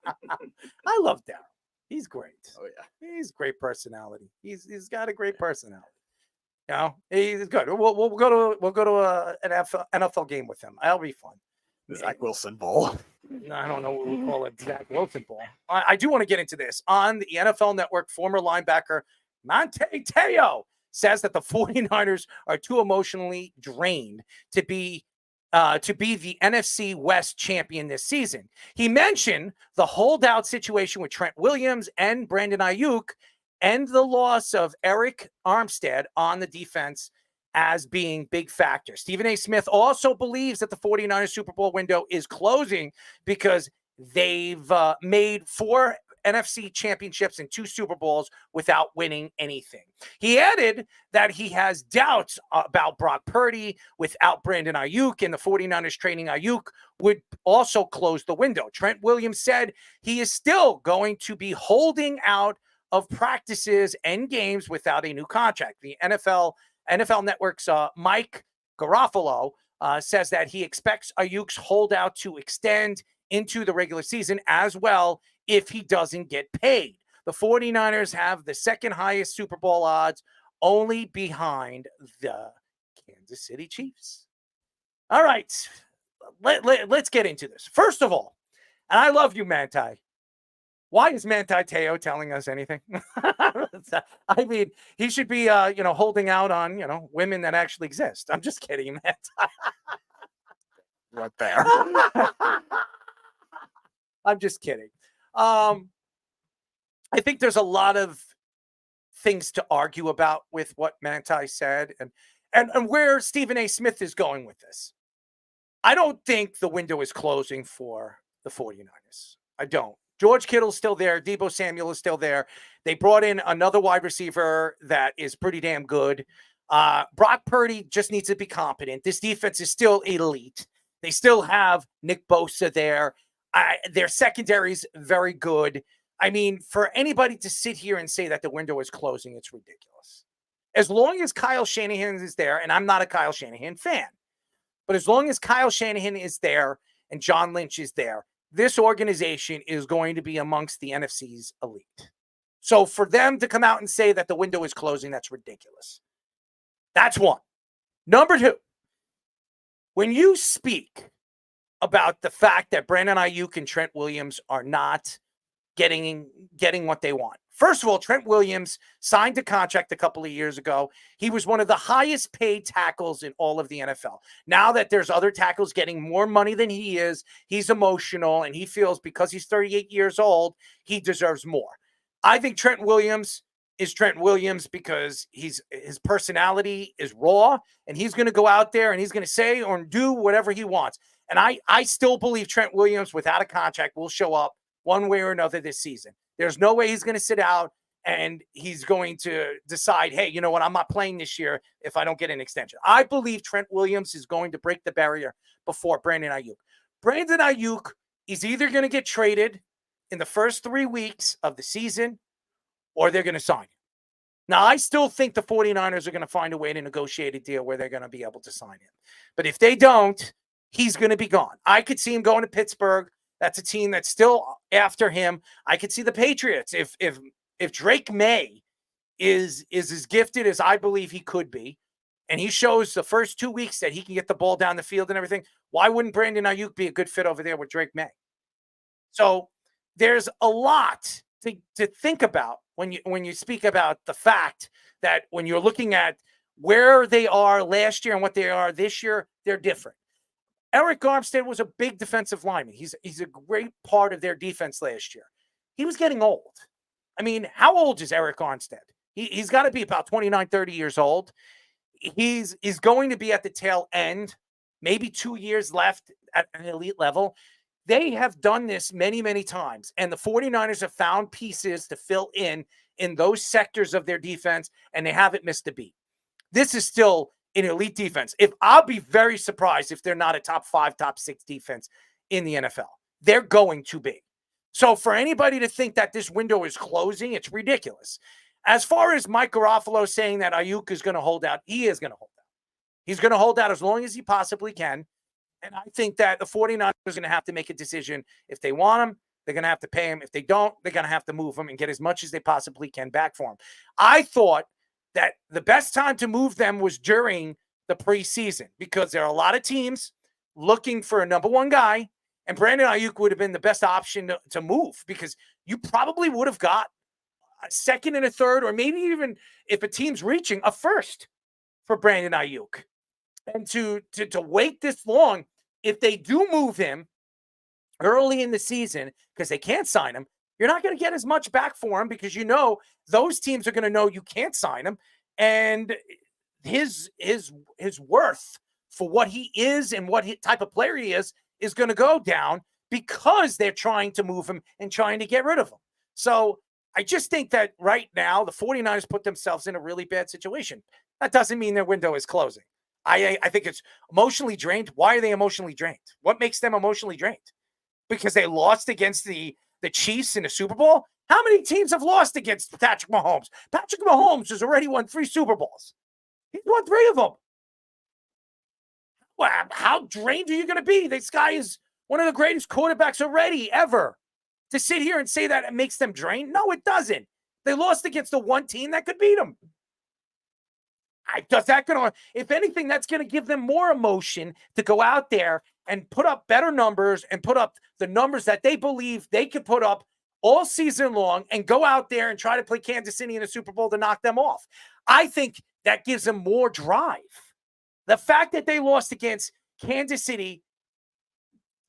I love Darrell. He's great. Oh yeah, he's great personality. He's got a great personality. You know, he's good. We'll go to an NFL game with him. That'll be fun. Zach Wilson Bowl. I don't know what we call it, Zach Wilson Bowl. I do want to get into this. On the NFL Network, former linebacker Manti Teo says that the 49ers are too emotionally drained to be the NFC West champion this season. He mentioned the holdout situation with Trent Williams and Brandon Ayuk and the loss of Eric Armstead on the defense as being big factors. Stephen A. Smith also believes that the 49ers Super Bowl window is closing because they've made 4 NFC championships and 2 Super Bowls without winning anything. He added that he has doubts about Brock Purdy without Brandon Ayuk, and the 49ers trading Ayuk would also close the window. Trent Williams said he is still going to be holding out of practices and games without a new contract. The NFL Network's Mike Garofalo says that he expects Ayuk's holdout to extend into the regular season as well if he doesn't get paid. The 49ers have the second highest Super Bowl odds, only behind the Kansas City Chiefs. All right, let's get into this. First of all, and I love you, Manti. Why is Manti Teo telling us anything? I mean, he should be, holding out on, women that actually exist. I'm just kidding, man. Right there. I'm just kidding. I think there's a lot of things to argue about with what Manti said and where Stephen A. Smith is going with this. I don't think the window is closing for the 49ers. I don't. George Kittle's still there. Debo Samuel is still there. They brought in another wide receiver that is pretty damn good. Brock Purdy just needs to be competent. This defense is still elite. They still have Nick Bosa there. Their secondary is very good. I mean, for anybody to sit here and say that the window is closing, it's ridiculous. As long as Kyle Shanahan is there, and I'm not a Kyle Shanahan fan, but as long as Kyle Shanahan is there and John Lynch is there, this organization is going to be amongst the NFC's elite. So for them to come out and say that the window is closing, that's ridiculous. That's one. Number two, when you speak about the fact that Brandon Ayuk and Trent Williams are not getting what they want. First of all, Trent Williams signed a contract a couple of years ago. He was one of the highest paid tackles in all of the NFL. Now that there's other tackles getting more money than he is, he's emotional and he feels because he's 38 years old, he deserves more. I think Trent Williams is Trent Williams because his personality is raw and he's going to go out there and he's going to say or do whatever he wants. And I still believe Trent Williams without a contract will show up one way or another this season. There's no way he's going to sit out and he's going to decide, hey, you know what, I'm not playing this year if I don't get an extension. I believe Trent Williams is going to break the barrier before Brandon Ayuk. Brandon Ayuk is either going to get traded in the first 3 weeks of the season or they're going to sign him. Now, I still think the 49ers are going to find a way to negotiate a deal where they're going to be able to sign him. But if they don't, he's going to be gone. I could see him going to Pittsburgh. That's a team that's still after him. I could see the Patriots. If Drake Maye is as gifted as I believe he could be, and he shows the first 2 weeks that he can get the ball down the field and everything, why wouldn't Brandon Ayuk be a good fit over there with Drake Maye? So there's a lot to think about when you speak about the fact that when you're looking at where they are last year and what they are this year, they're different. Eric Armstead was a big defensive lineman. He's a great part of their defense last year. He was getting old. I mean, how old is Eric Armstead? He's got to be about 29, 30 years old. He's going to be at the tail end, maybe 2 years left at an elite level. They have done this many, many times, and the 49ers have found pieces to fill in those sectors of their defense, and they haven't missed a beat. This is still an elite defense. I'll be very surprised if they're not a top 5, top 6 defense in the NFL. They're going to be. So for anybody to think that this window is closing, it's ridiculous. As far as Mike Garofalo saying that Ayuk is going to hold out, he is going to hold out. He's going to hold out as long as he possibly can. And I think that the 49ers are going to have to make a decision. If they want him, they're going to have to pay him. If they don't, they're going to have to move him and get as much as they possibly can back for him. I thought that the best time to move them was during the preseason because there are a lot of teams looking for a number one guy, and Brandon Ayuk would have been the best option to move because you probably would have got a second and a third, or maybe even if a team's reaching a first for Brandon Ayuk. And to wait this long, if they do move him early in the season because they can't sign him, you're not going to get as much back for him because you know those teams are going to know you can't sign him, and his worth for what he is and what type of player he is going to go down because they're trying to move him and trying to get rid of him. So I just think that right now the 49ers put themselves in a really bad situation. That doesn't mean their window is closing. I think it's emotionally drained. Why are they emotionally drained? What makes them emotionally drained? Because they lost against the Chiefs in the Super Bowl? How many teams have lost against Patrick Mahomes? Patrick Mahomes has already won 3 Super Bowls. He's won 3 of them. Well, how drained are you going to be? This guy is one of the greatest quarterbacks already ever. To sit here and say that it makes them drained? No, it doesn't. They lost against the one team that could beat them. If anything, that's going to give them more emotion to go out there and put up better numbers and put up the numbers that they believe they could put up all season long and go out there and try to play Kansas City in the Super Bowl to knock them off. I think that gives them more drive. The fact that they lost against Kansas City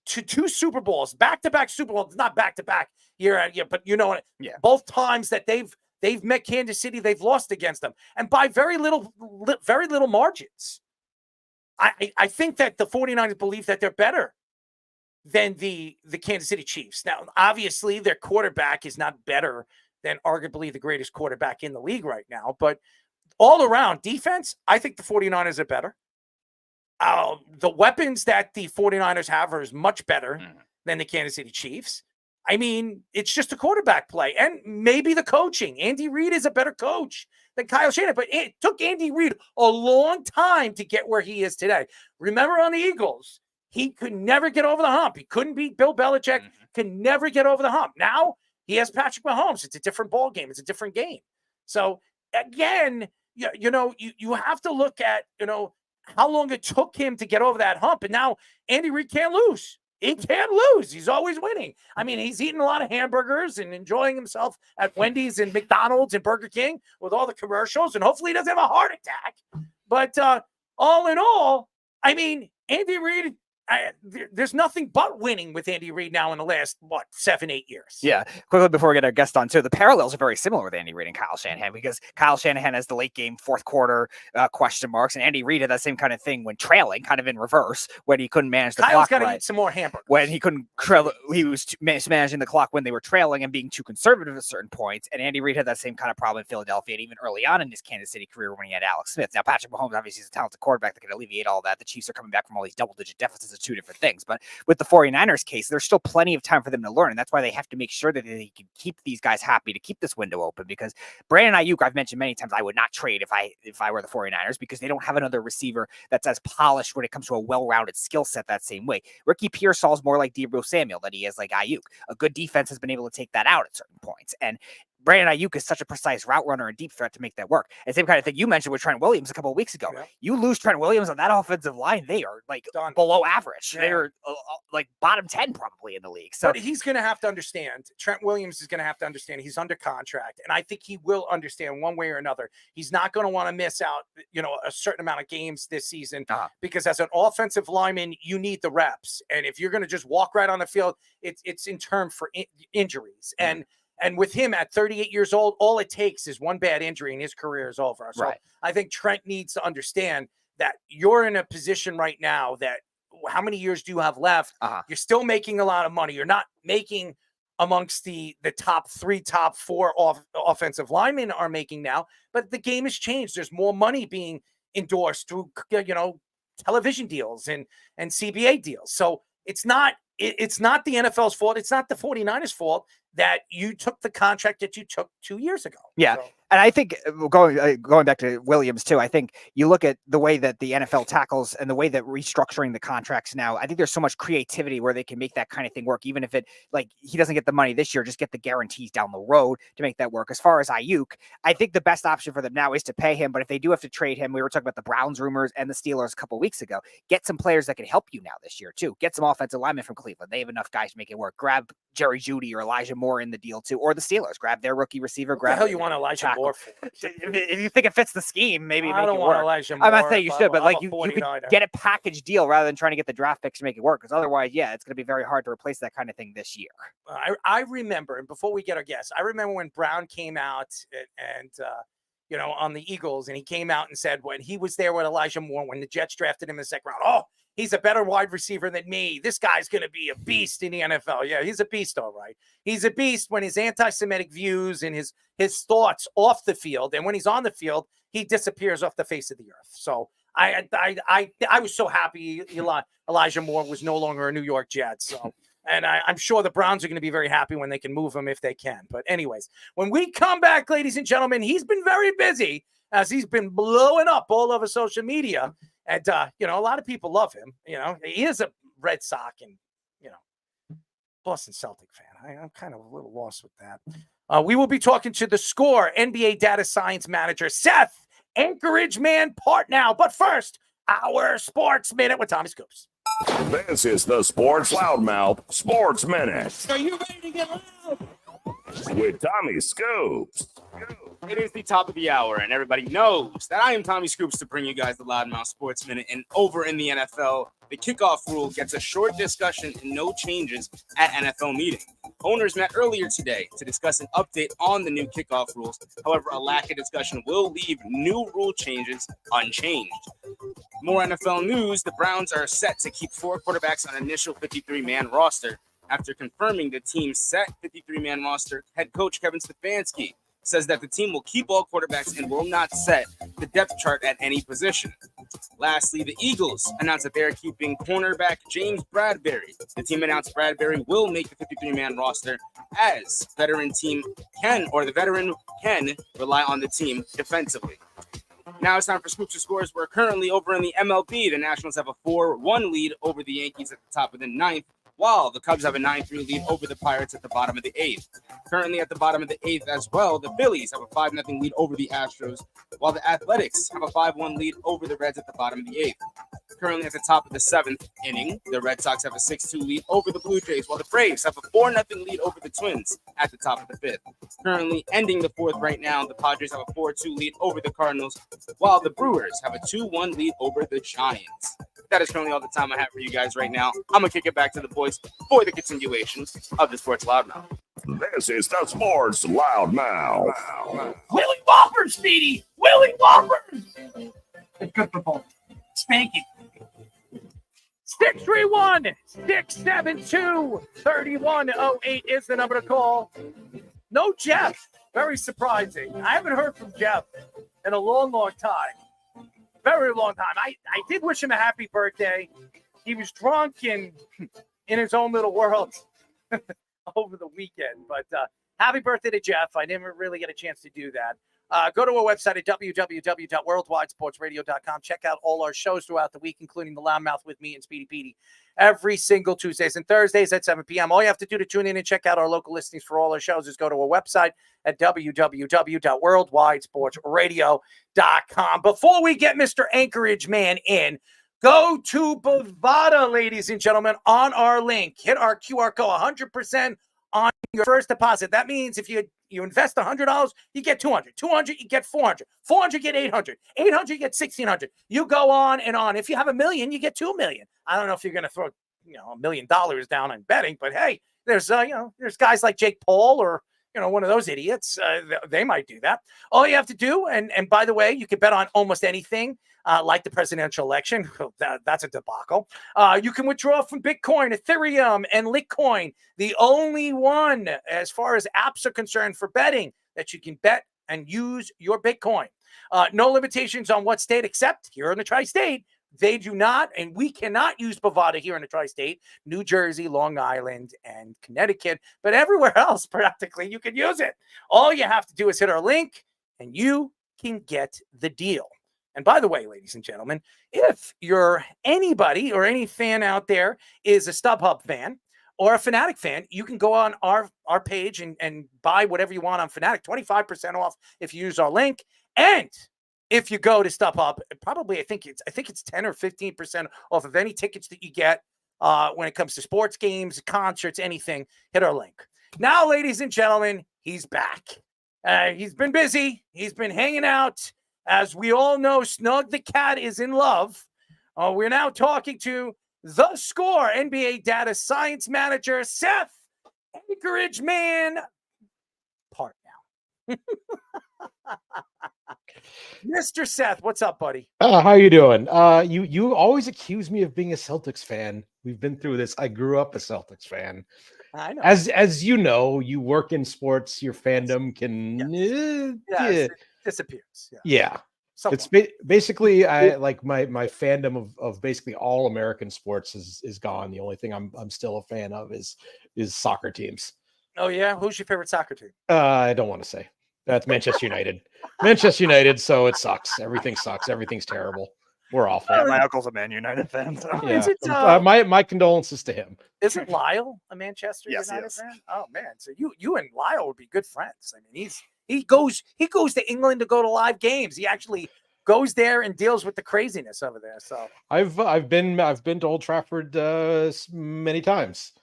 to 2 Super Bowls, back-to-back Super Bowls, not back-to-back year, but you know what? Yeah. Both times that they've met Kansas City, they've lost against them, and by very little margins. I think that the 49ers believe that they're better than the Kansas City Chiefs. Now, obviously, their quarterback is not better than arguably the greatest quarterback in the league right now, but all around defense, I think the 49ers are better. The weapons that the 49ers have are much better than the Kansas City Chiefs. I mean, it's just a quarterback play. And maybe the coaching. Andy Reid is a better coach than Kyle Shanahan, but it took Andy Reid a long time to get where he is today. Remember on the Eagles, he could never get over the hump. He couldn't beat Bill Belichick, could never get over the hump. Now he has Patrick Mahomes. It's a different ball game. It's a different game. So again, you have to look at, how long it took him to get over that hump. And now Andy Reid can't lose. He can't lose. He's always winning. I mean, he's eating a lot of hamburgers and enjoying himself at Wendy's and McDonald's and Burger King with all the commercials. And hopefully he doesn't have a heart attack. But all in all, I mean, Andy Reid, there's nothing but winning with Andy Reid now in the last, 7-8 years. Yeah. Quickly before we get our guest on too, the parallels are very similar with Andy Reid and Kyle Shanahan, because Kyle Shanahan has the late game fourth quarter question marks, and Andy Reid had that same kind of thing when trailing, kind of in reverse, when he couldn't manage the Kyle's clock. Got to eat some more hamburgers. When he couldn't, he was managing the clock when they were trailing and being too conservative at certain points. And Andy Reid had that same kind of problem in Philadelphia, and even early on in his Kansas City career when he had Alex Smith. Now, Patrick Mahomes obviously is a talented quarterback that can alleviate all that. The Chiefs are coming back from all these double-digit deficits. It's 2 different things, but with the 49ers case, there's still plenty of time for them to learn. And that's why they have to make sure that they can keep these guys happy, to keep this window open, because Brandon Ayuk, I've mentioned many times, I would not trade if I were the 49ers, because they don't have another receiver that's as polished when it comes to a well-rounded skill set that same way. Ricky Pearsall's more like Debo Samuel than he is like Ayuk. A good defense has been able to take that out at certain points. And Brandon Ayuk is such a precise route runner and deep threat to make that work. And same kind of thing you mentioned with Trent Williams a couple of weeks ago. Yeah. You lose Trent Williams on that offensive line, they are like below average. Yeah. They're like bottom 10 probably in the league. So but he's going to have to understand. Trent Williams is going to have to understand he's under contract, and I think he will understand one way or another. He's not going to want to miss out, a certain amount of games this season because as an offensive lineman, you need the reps. And if you're going to just walk right on the field, it's in term for injuries. And with him at 38 years old, all it takes is one bad injury and his career is over. So right. I think Trent needs to understand that you're in a position right now that how many years do you have left? You're still making a lot of money. You're not making amongst the top 3, top 4 offensive linemen are making now, but the game has changed. There's more money being endorsed through, television deals and CBA deals. So it's not the NFL's fault. It's not the 49ers' fault that you took the contract that you took 2 years ago. Yeah. So. And I think going back to Williams too, I think you look at the way that the NFL tackles and the way that restructuring the contracts now, I think there's so much creativity where they can make that kind of thing work. Even if he doesn't get the money this year, just get the guarantees down the road to make that work. As far as Ayuk, I think the best option for them now is to pay him. But if they do have to trade him, we were talking about the Browns rumors and the Steelers a couple of weeks ago, get some players that can help you now this year too. Get some offensive linemen from Cleveland. They have enough guys to make it work. Grab Jerry Jeudy or Elijah Moore in the deal too, or the Steelers. Grab their rookie receiver. What the hell you want Elijah Moore? If you think it fits the scheme, maybe I don't want Elijah Moore. I'm not saying you should, but you could get a package deal rather than trying to get the draft picks to make it work. Because otherwise, it's going to be very hard to replace that kind of thing this year. I remember, and before we get our guests, I remember when Brown came out and on the Eagles, and he came out and said when he was there with Elijah Moore, when the Jets drafted him in the second round, he's a better wide receiver than me. This guy's going to be a beast in the NFL. Yeah, he's a beast, all right. He's a beast when his anti-Semitic views and his thoughts off the field, and when he's on the field, he disappears off the face of the earth. So I was so happy Elijah Moore was no longer a New York Jet. So, and I'm sure the Browns are going to be very happy when they can move him if they can. But anyways, when we come back, ladies and gentlemen, he's been very busy as he's been blowing up all over social media. And, a lot of people love him. He is a Red Sox and, Boston Celtic fan. I'm kind of a little lost with that. We will be talking to the Score NBA data science manager, Seth, Anchorage Man, Partnow. But first, our Sports Minute with Tommy Scoops. This is the Sports Loudmouth Sports Minute. Are you ready to get loud? with Tommy Scoops. It is the top of the hour, and everybody knows that I am Tommy Scoops to bring you guys the Loudmouth Sports Minute. And over in the NFL, the kickoff rule gets a short discussion and no changes at NFL meeting. Owners met earlier today to discuss an update on the new kickoff rules. However, a lack of discussion will leave new rule changes unchanged. More NFL news, the Browns are set to keep 4 quarterbacks on initial 53-man roster. After confirming the team's set 53-man roster, head coach Kevin Stefanski says that the team will keep all quarterbacks and will not set the depth chart at any position. Lastly, the Eagles announced that they are keeping cornerback James Bradberry. The team announced Bradberry will make the 53-man roster as the veteran can rely on the team defensively. Now it's time for Scoops and Scores. We're currently over in the MLB. The Nationals have a 4-1 lead over the Yankees at the top of the 9th, while the Cubs have a 9-3 lead over the Pirates at the bottom of the 8th. Currently at the bottom of the 8th as well, the Phillies have a 5-0 lead over the Astros, while the Athletics have a 5-1 lead over the Reds at the bottom of the 8th. Currently at the top of the 7th inning, the Red Sox have a 6-2 lead over the Blue Jays, while the Braves have a 4-0 lead over the Twins at the top of the 5th. Currently ending the 4th right now, the Padres have a 4-2 lead over the Cardinals, while the Brewers have a 2-1 lead over the Giants. That is currently all the time I have for you guys right now. I'm going to kick it back to the boys for the continuation of the Sports Loudmouth. This is the Sports Loudmouth. Willie Whopper, Speedy! Willie Whopper! It's good for both. Spank it. 631-672-3108 is the number to call. No Jeff. Very surprising. I haven't heard from Jeff in a long, long time. Very long time. I did wish him a happy birthday. He was drunk and in his own little world over the weekend. But happy birthday to Jeff. I never really get a chance to do that. Go to our website at www.worldwidesportsradio.com. Check out all our shows throughout the week, including the Loudmouth with me and Speedy Petey, every single Tuesdays and Thursdays at 7 p.m. All you have to do to tune in and check out our local listings for all our shows is go to our website at www.worldwidesportsradio.com. Before we get Mr. Anchorage Man in, go to Bovada, ladies and gentlemen, on our link. Hit our QR code 100% on your first deposit. That means if you invest $100, you get $200. $200, you get $400. $400, you get $800. $800, you get $1,600. You go on and on. If you have $1 million, you get $2 million. I don't know if you're going to throw $1 million down on betting, but hey, there's there's guys like Jake Paul or one of those idiots. They might do that. All you have to do, and by the way, you can bet on almost anything. Like the presidential election, that's a debacle. You can withdraw from Bitcoin, Ethereum, and Litecoin. The only one, as far as apps are concerned, for betting that you can bet and use your Bitcoin. No limitations on what state, except here in the tri-state. They do not, and we cannot use Bovada here in the tri-state, New Jersey, Long Island, and Connecticut. But everywhere else, practically, you can use it. All you have to do is hit our link, and you can get the deal. And by the way, ladies and gentlemen, if you're anybody or any fan out there is a StubHub fan or a Fanatic fan, you can go on our page and buy whatever you want on Fanatic, 25% off if you use our link. And if you go to StubHub, probably I think it's 10 or 15% off of any tickets that you get when it comes to sports games, concerts, anything. Hit our link. Now, ladies and gentlemen, he's back. He's been busy. He's been hanging out. As we all know, Snug the Cat is in love. We're now talking to The Score NBA data science manager, Seth, Anchorage Man, Partnow. Mr. Seth, what's up, buddy? How you doing? You always accuse me of being a Celtics fan. We've been through this. I grew up a Celtics fan. I know. As you know, you work in sports. Your fandom can it disappears. Yeah. It's basically I like my fandom of basically all American sports is gone. The only thing I'm still a fan of is soccer teams. Oh yeah, who's your favorite soccer team? I don't want to say. That's Manchester United. Manchester United, so it sucks. Everything sucks. Everything's terrible. We're awful. Yeah, my uncle's a Man United fan. So. Yeah. Is it, my condolences to him. Isn't Lyle a Manchester Yes, United yes. fan? Oh man, so you and Lyle would be good friends. I mean, he goes to England to go to live games. He actually goes there and deals with the craziness over there. So I've been to Old Trafford many times.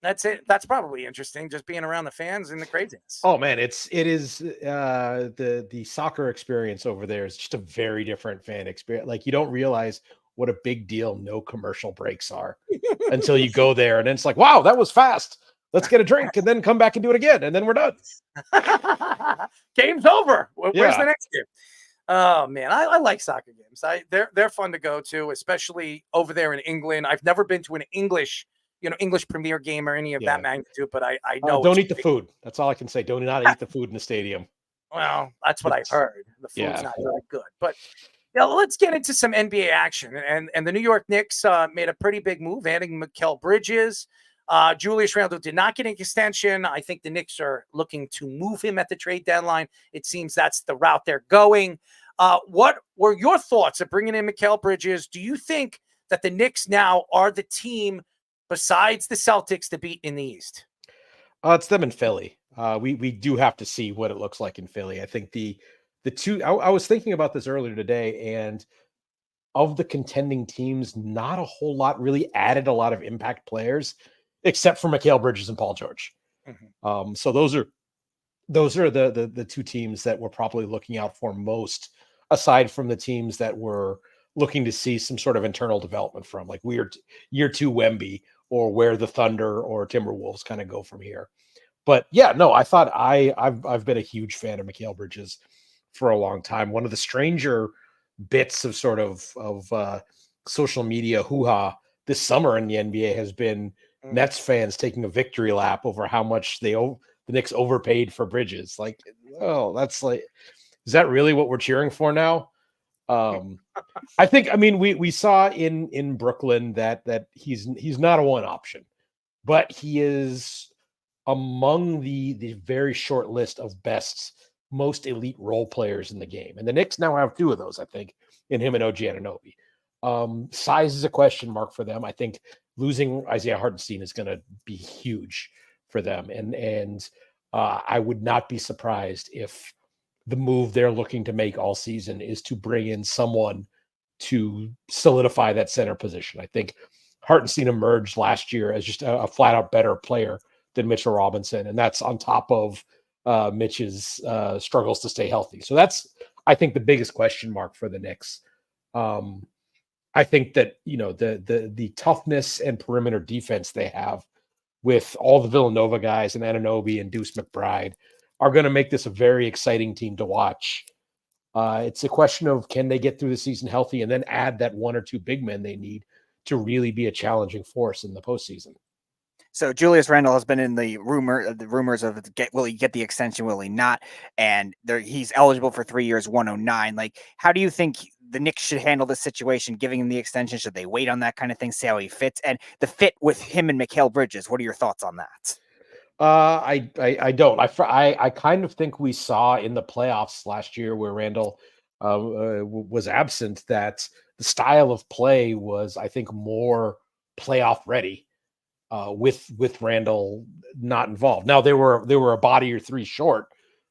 That's it. That's probably interesting, just being around the fans and the craziness. Oh man, it is the soccer experience over there is just a very different fan experience. Like you don't realize what a big deal no commercial breaks are until you go there, and then it's like, wow, that was fast. Let's get a drink and then come back and do it again, and then we're done. Game's over. Where's Yeah. the next game? Oh man, I like soccer games. They're fun to go to, especially over there in England. I've never been to an English Premier game or any of that magnitude, but I know. Don't eat the food. That's all I can say. Do not eat the food in the stadium. Well, that's what I've heard. The food's Yeah. not very good. But let's get into some NBA action. And the New York Knicks made a pretty big move, adding Mikal Bridges. Julius Randle did not get an extension. I think the Knicks are looking to move him at the trade deadline. It seems that's the route they're going. What were your thoughts of bringing in Mikal Bridges? Do you think that the Knicks now are the team besides the Celtics to beat in the East? It's them in Philly. We do have to see what it looks like in Philly. I think the two. I was thinking about this earlier today, and of the contending teams, not a whole lot really added a lot of impact players, except for Mikal Bridges and Paul George. So those are the two teams that we're probably looking out for most, aside from the teams that we're looking to see some sort of internal development from, like year two Wemby, or where the Thunder or Timberwolves kind of go from here. But yeah, no, I thought I've been a huge fan of Mikal Bridges for a long time. One of the stranger bits of sort of social media hoo-ha this summer in the NBA has been Nets fans taking a victory lap over how much the Knicks overpaid for Bridges. Like, oh, that's like, is that really what we're cheering for now? I mean, we saw in Brooklyn that he's not a one option, but he is among the very short list of most elite role players in the game. And the Knicks now have two of those, I think, in him and OG Anunoby. Size is a question mark for them. I think losing Isaiah Hartenstein is going to be huge for them. And I would not be surprised if the move they're looking to make all season is to bring in someone to solidify that center position. I think Hartenstein emerged last year as just a flat out better player than Mitchell Robinson. And that's on top of Mitch's struggles to stay healthy. So that's, I think, the biggest question mark for the Knicks. I think that, the toughness and perimeter defense they have with all the Villanova guys and Anunoby and Deuce McBride are going to make this a very exciting team to watch. It's a question of, can they get through the season healthy and then add that one or two big men they need to really be a challenging force in the postseason. So Julius Randle has been in the rumors of will he get the extension, will he not? And he's eligible for 3 years, 109. Like, how do you think the Knicks should handle this situation, giving him the extension? Should they wait on that kind of thing, see how he fits? And the fit with him and Mikal Bridges, what are your thoughts on that? I don't. I kind of think we saw in the playoffs last year where Randle was absent that the style of play was, I think, more playoff ready with Randle not involved. Now they were a body or three short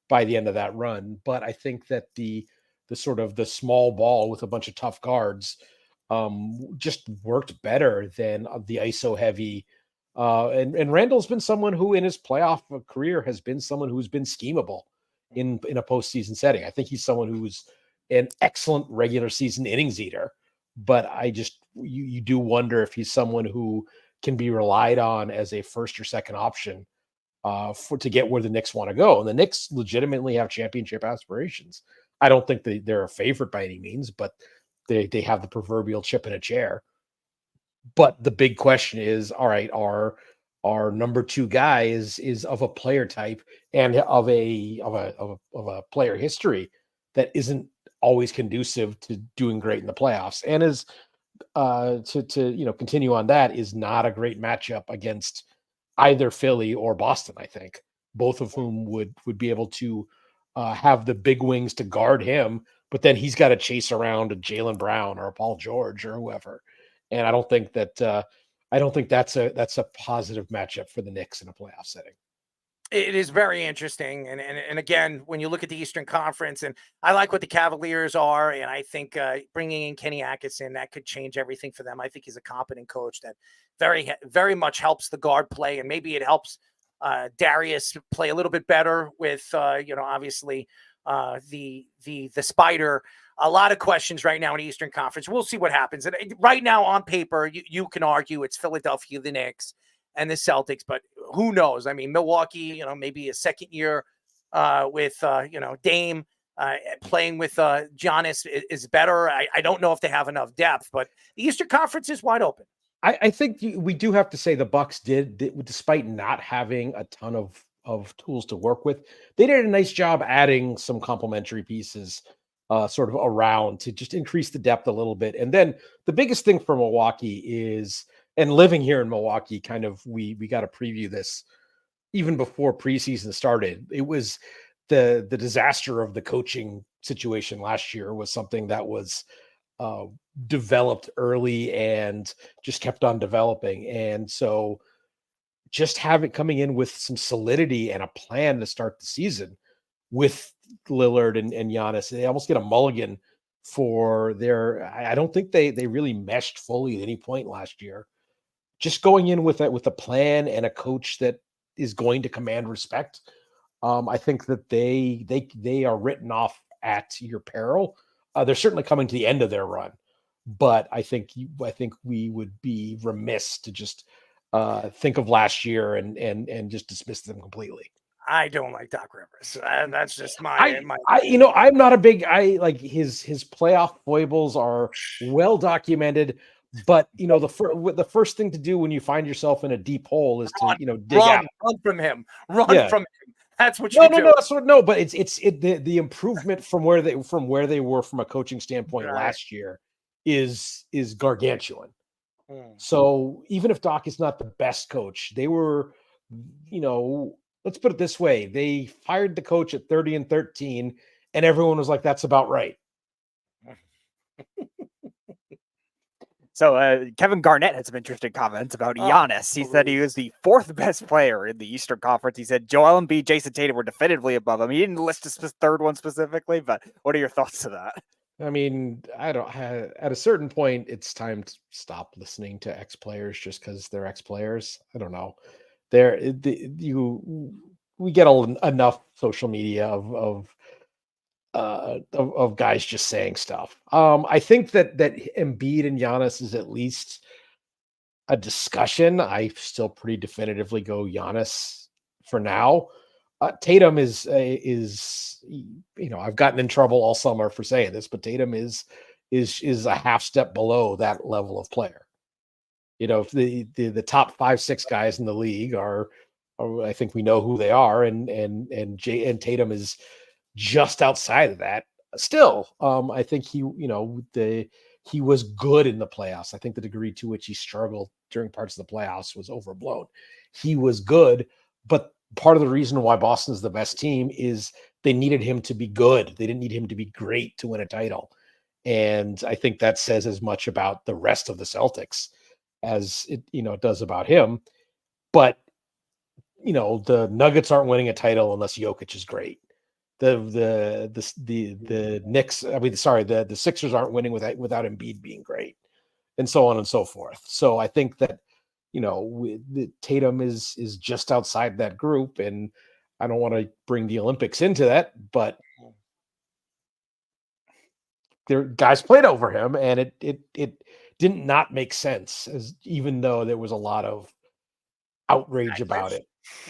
by the end of that run, but I think that the sort of the small ball with a bunch of tough guards just worked better than the ISO heavy. And Randall's been someone who in his playoff career has been someone who's been schemable in a postseason setting. I think he's someone who's an excellent regular season innings eater, but you do wonder if he's someone who can be relied on as a first or second option to get where the Knicks want to go. And the Knicks legitimately have championship aspirations. I don't think they're a favorite by any means, but they have the proverbial chip in a chair. But the big question is, all right, our number two guy is of a player type and of a player history that isn't always conducive to doing great in the playoffs, and is to continue on that is not a great matchup against either Philly or Boston. I think both of whom would be able to have the big wings to guard him, but then he's got to chase around a Jaylen Brown or a Paul George or whoever. And I don't think that's a positive matchup for the Knicks in a playoff setting. It is very interesting. And again, when you look at the Eastern Conference, and I like what the Cavaliers are, and I think bringing in Kenny Atkinson, that could change everything for them. I think he's a competent coach that very much helps the guard play, and maybe it helps Darius play a little bit better with, obviously the Spider. A lot of questions right now in the Eastern Conference. We'll see what happens. And right now on paper, you can argue it's Philadelphia, the Knicks, and the Celtics, but who knows? I mean, Milwaukee, maybe a second year with, Dame playing with Giannis is better. I don't know if they have enough depth, but the Eastern Conference is wide open. I think we do have to say the Bucks did, despite not having a ton of tools to work with, they did a nice job adding some complementary pieces sort of around to just increase the depth a little bit. And then the biggest thing for Milwaukee is, and living here in Milwaukee, kind of, we got to preview this even before preseason started. It was the disaster of the coaching situation last year was something that was developed early and just kept on developing. And so just have it coming in with some solidity and a plan to start the season with Lillard and Giannis, they almost get a mulligan for their, I don't think they really meshed fully at any point last year. Just going in with a plan and a coach that is going to command respect. I think that they are written off at your peril. They're certainly coming to the end of their run, but I think we would be remiss to just think of last year and just dismiss them completely. I don't like Doc Rivers. That's just my. I'm not a big. I like his playoff foibles are well documented, but the first thing to do when you find yourself in a deep hole is to dig out. Run from him. Run from him. That's what you do. But it's the improvement from where they were from a coaching standpoint last year is gargantuan. So even if Doc is not the best coach, they were, let's put it this way. They fired the coach at 30-13 and everyone was like, that's about right. So Kevin Garnett had some interesting comments about Giannis. He said he was the fourth best player in the Eastern Conference. He said Joel Embiid, Jason Tatum were definitively above him. He didn't list a third one specifically, but what are your thoughts to that? I mean, at a certain point, it's time to stop listening to ex-players just because they're ex-players. I don't know. We get enough social media of guys just saying stuff. I think that Embiid and Giannis is at least a discussion. I still pretty definitively go Giannis for now. Tatum is I've gotten in trouble all summer for saying this, but Tatum is a half step below that level of player. If the top 5-6 guys in the league are I think we know who they are, and Tatum is just outside of that. Still, I think he was good in the playoffs. I think the degree to which he struggled during parts of the playoffs was overblown. He was good, but part of the reason why Boston's the best team is they needed him to be good. They didn't need him to be great to win a title. And I think that says as much about the rest of the Celtics as it does about him. But the Nuggets aren't winning a title unless Jokic is great. The Knicks, the Sixers aren't winning without Embiid being great, and so on and so forth. So I think that Tatum is just outside that group, and I don't want to bring the Olympics into that, but guys played over him, and it did not make sense, even though there was a lot of outrage about it,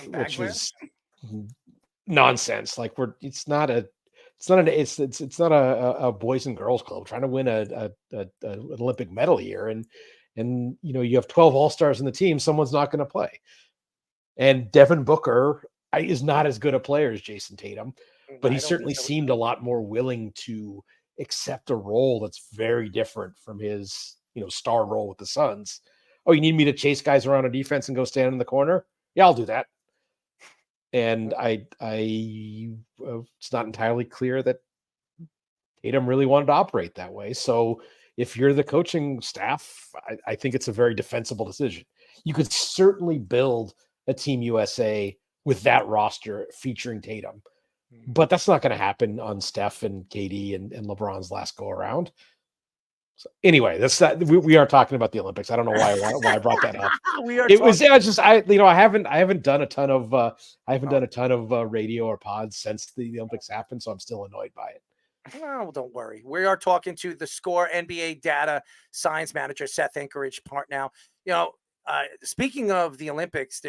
which was nonsense. Like it's not a boys and girls club trying to win an Olympic medal here, and you have 12 all-stars in the team. Someone's not going to play, and Devin Booker is not as good a player as Jason Tatum, but he certainly seemed a lot more willing to accept a role that's very different from his star role with the Suns. Oh, you need me to chase guys around a defense and go stand in the corner? Yeah, I'll do that. And it's not entirely clear that Tatum really wanted to operate that way. So if you're the coaching staff, I think it's a very defensible decision. You could certainly build a Team USA with that roster featuring Tatum. But that's not going to happen on Steph and KD and LeBron's last go around. So anyway, that's that. We are talking about the Olympics. I don't know why I brought that up. I haven't done a ton of radio or pods since the Olympics happened, so I'm still annoyed by it. Well, don't worry. We are talking to the Score NBA data science manager, Seth Anchorage Partnow. Speaking of the Olympics,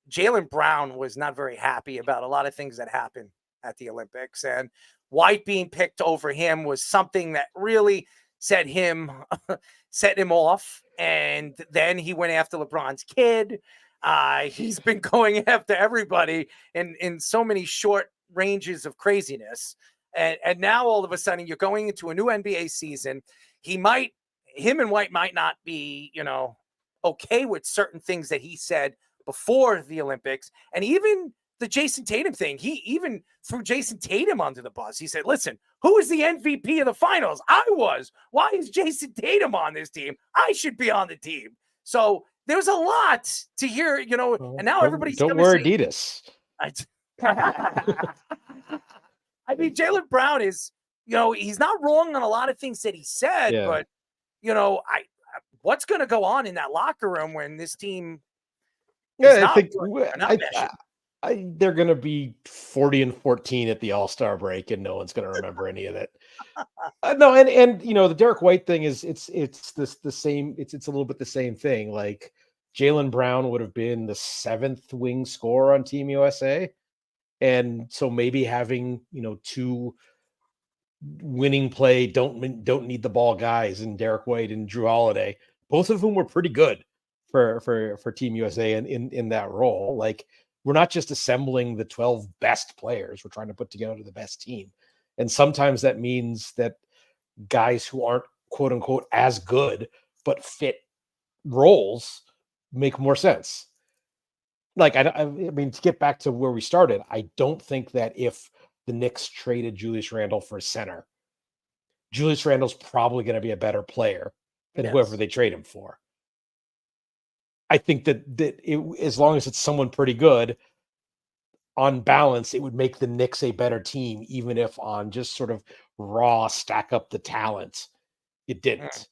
Jaylen Brown was not very happy about a lot of things that happened at the Olympics, and White being picked over him was something that really set him off. And then he went after LeBron's kid. He's been going after everybody in so many short ranges of craziness. And now all of a sudden you're going into a new NBA season. Him and White might not be, okay with certain things that he said before the Olympics. And even the Jason Tatum thing, he even threw Jason Tatum under the bus. He said, listen, who is the MVP of the finals? I was. Why is Jason Tatum on this team? I should be on the team. So there's a lot to hear, and now everybody's don't wear Adidas. I mean, Jaylen Brown is, he's not wrong on a lot of things that he said, but, what's going to go on in that locker room when this team? They're going to be 40-14 at the All-Star break, and no one's going to remember any of it. No, and the Derek White thing is it's the same. It's a little bit the same thing. Like Jaylen Brown would have been the 7th wing scorer on Team USA. And so maybe having, 2 winning play, don't need the ball guys and Derek White and Drew Holiday, both of whom were pretty good for Team USA in that role. Like, we're not just assembling the 12 best players, we're trying to put together the best team. And sometimes that means that guys who aren't quote unquote as good, but fit roles make more sense. Like, I mean, to get back to where we started, I don't think that if the Knicks traded Julius Randle for a center, Julius Randle's probably going to be a better player than whoever they trade him for. I think that as long as it's someone pretty good, on balance, it would make the Knicks a better team, even if on just sort of raw stack up the talent, it didn't.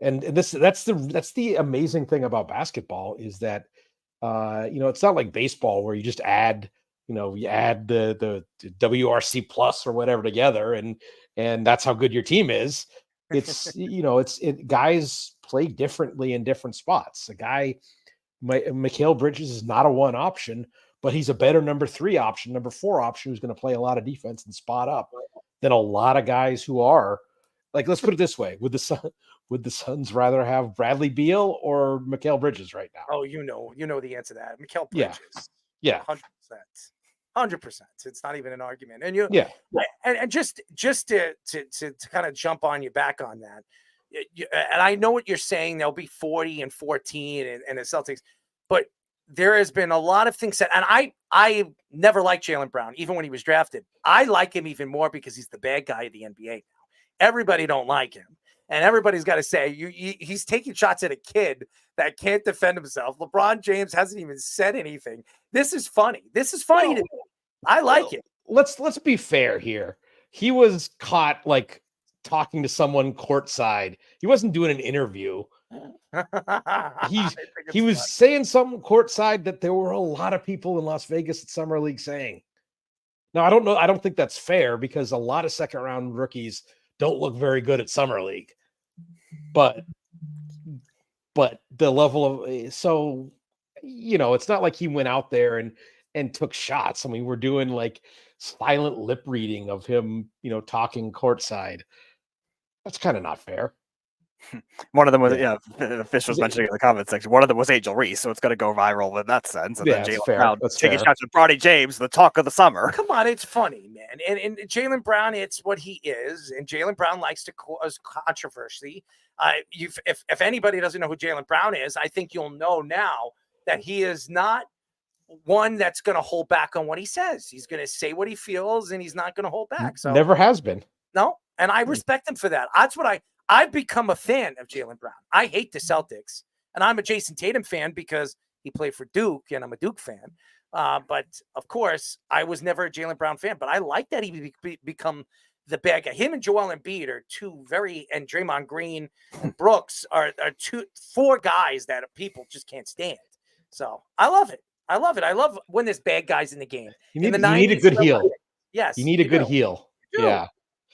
And that's the amazing thing about basketball is that it's not like baseball where you just add, you add the WRC plus or whatever together and that's how good your team is. It's, guys play differently in different spots. A guy, Mikal Bridges is not a 1 option, but he's a better number 3 option, number 4 option who's going to play a lot of defense and spot up than a lot of guys who are like, let's put it this way. Would the Suns rather have Bradley Beal or Mikal Bridges right now? Oh, you know the answer to that. Mikal Bridges. Yeah. 100%. It's not even an argument. And and just to kind of jump on you back on that. And I know what you're saying. They'll be 40-14 and the Celtics, but there has been a lot of things said. And I never liked Jaylen Brown, even when he was drafted. I like him even more because he's the bad guy of the NBA now. Everybody don't like him. And everybody's got to say, he's taking shots at a kid that can't defend himself. LeBron James hasn't even said anything. This is funny. To me. I like it. Let's be fair here. He was caught like talking to someone courtside. He wasn't doing an interview. He was saying something courtside that there were a lot of people in Las Vegas at Summer League saying. Now, I don't know. I don't think that's fair because a lot of second round rookies don't look very good at Summer League. But the level of it's not like he went out there and took shots. I mean, we're doing like silent lip reading of him, talking courtside. That's kind of not fair. One of them was, the Fish was mentioning in the comment section. One of them was Angel Reese, so it's going to go viral in that sense. And then Jaylen Brown taking shots with Bronny James, the talk of the summer. Come on, it's funny, man. And Jaylen Brown, it's what he is. And Jaylen Brown likes to cause controversy. If anybody doesn't know who Jaylen Brown is, I think you'll know now that he is not one that's going to hold back on what he says. He's going to say what he feels, and he's not going to hold back. So never has been. No, and I respect him for that. That's what I've become a fan of Jaylen Brown. I hate the Celtics, and I'm a Jason Tatum fan because he played for Duke, and I'm a Duke fan. But of course, I was never a Jaylen Brown fan, but I like that he become the bad guy. Him and Joel Embiid are and Draymond Green and Brooks are four guys that people just can't stand. So I love it. I love when there's bad guys in the game. You In the need a 90s, good heel. Yes, You need a good heel. You do. Yeah.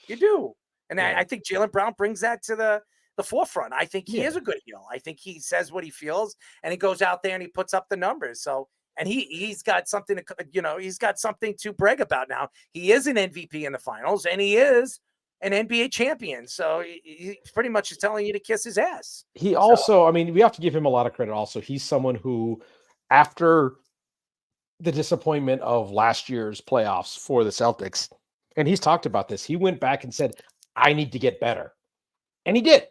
You do. And I think Jaylen Brown brings that to the forefront. I think he is a good heel. I think he says what he feels, and he goes out there and he puts up the numbers. So, and he's got something to, he's got something to brag about now. He is an MVP in the finals, and he is an NBA champion. So he pretty much is telling you to kiss his ass. He also, I mean, we have to give him a lot of credit. Also, he's someone who, after the disappointment of last year's playoffs for the Celtics, and he's talked about this, he went back and said, I need to get better. And he did.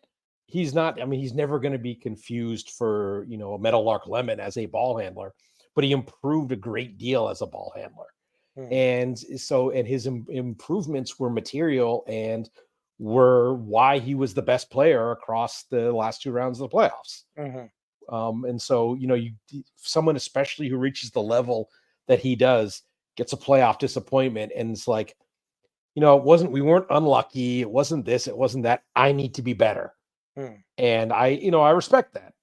He's never going to be confused for, a Meadowlark Lemon as a ball handler, but he improved a great deal as a ball handler. And so, and his improvements were material and were why he was the best player across the last two rounds of the playoffs. And so, someone especially who reaches the level that he does gets a playoff disappointment. And it's like, we weren't unlucky. It wasn't this, it wasn't that. I need to be better. And I respect that,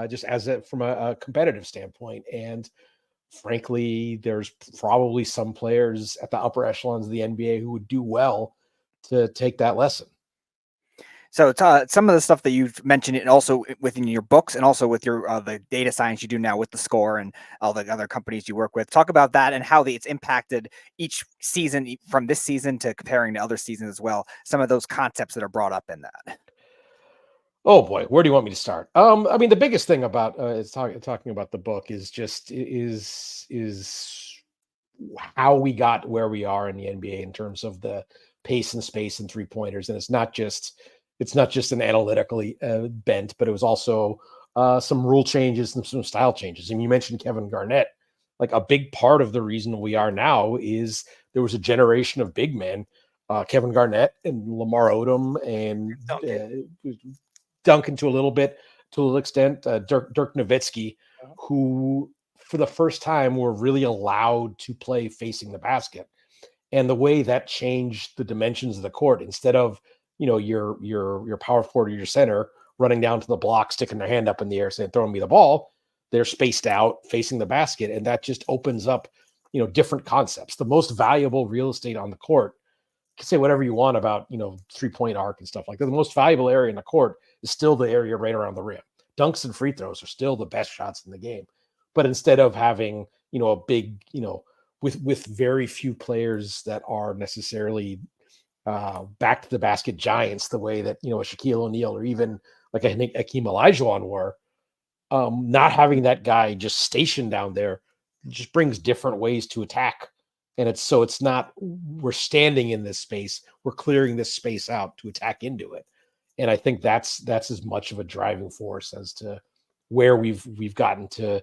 just from a competitive standpoint. And frankly, there's probably some players at the upper echelons of the NBA who would do well to take that lesson. So some of the stuff that you've mentioned, and also within your books, and also with your the data science you do now with the Score and all the other companies you work with, talk about that and how it's impacted each season from this season to comparing to other seasons as well. Some of those concepts that are brought up in that. Oh boy, where do you want me to start? The biggest thing about talking about the book is just how we got where we are in the NBA in terms of the pace and space and 3-pointers, and it's not just an analytically bent, but it was also some rule changes and some style changes. And you mentioned Kevin Garnett. Like, a big part of the reason we are now is there was a generation of big men, Kevin Garnett and Lamar Odom and Duncan to a little extent, Dirk Nowitzki, who for the first time were really allowed to play facing the basket. And the way that changed the dimensions of the court, instead of your power forward or your center running down to the block, sticking their hand up in the air, saying, throwing me the ball, they're spaced out facing the basket. And that just opens up, different concepts. The most valuable real estate on the court, you can say whatever you want about, 3-point arc and stuff like that. The most valuable area in the court is still the area right around the rim. Dunks and free throws are still the best shots in the game. But instead of having, a big, with very few players that are necessarily back to the basket giants, the way that, a Shaquille O'Neal or even like a Hakeem Olajuwon were, not having that guy just stationed down there just brings different ways to attack. And it's not, we're standing in this space, we're clearing this space out to attack into it. And I think that's as much of a driving force as to where we've gotten to.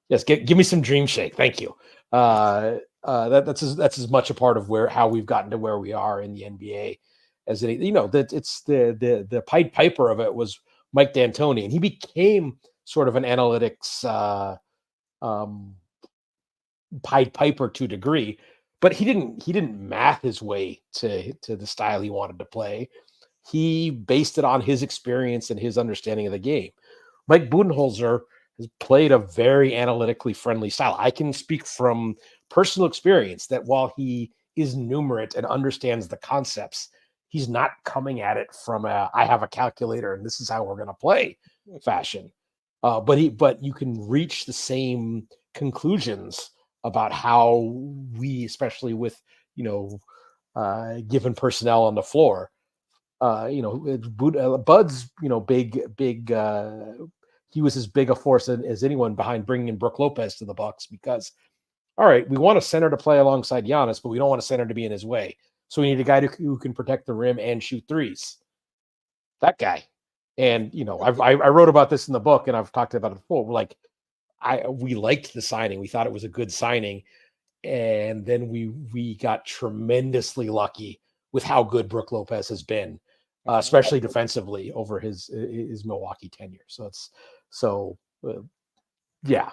Yes, give me some dream shake. Thank you. That's as much a part of how we've gotten to where we are in the NBA as it. That it's the Pied Piper of it was Mike D'Antoni, and he became sort of an analytics Pied Piper to a degree, but he didn't math his way to the style he wanted to play. He based it on his experience and his understanding of the game. Mike Budenholzer has played a very analytically friendly style. I can speak from personal experience that while he is numerate and understands the concepts, he's not coming at it from I have a calculator and this is how we're going to play fashion. But you can reach the same conclusions about how we, especially with, given personnel on the floor, Bud's, big, he was as big a force as anyone behind bringing in Brook Lopez to the Bucks, because, all right, we want a center to play alongside Giannis, but we don't want a center to be in his way. So we need a guy who can protect the rim and shoot threes. That guy. And, I wrote about this in the book, and I've talked about it before. We liked the signing. We thought it was a good signing. And then we got tremendously lucky with how good Brook Lopez has been, especially defensively over his Milwaukee tenure. Yeah.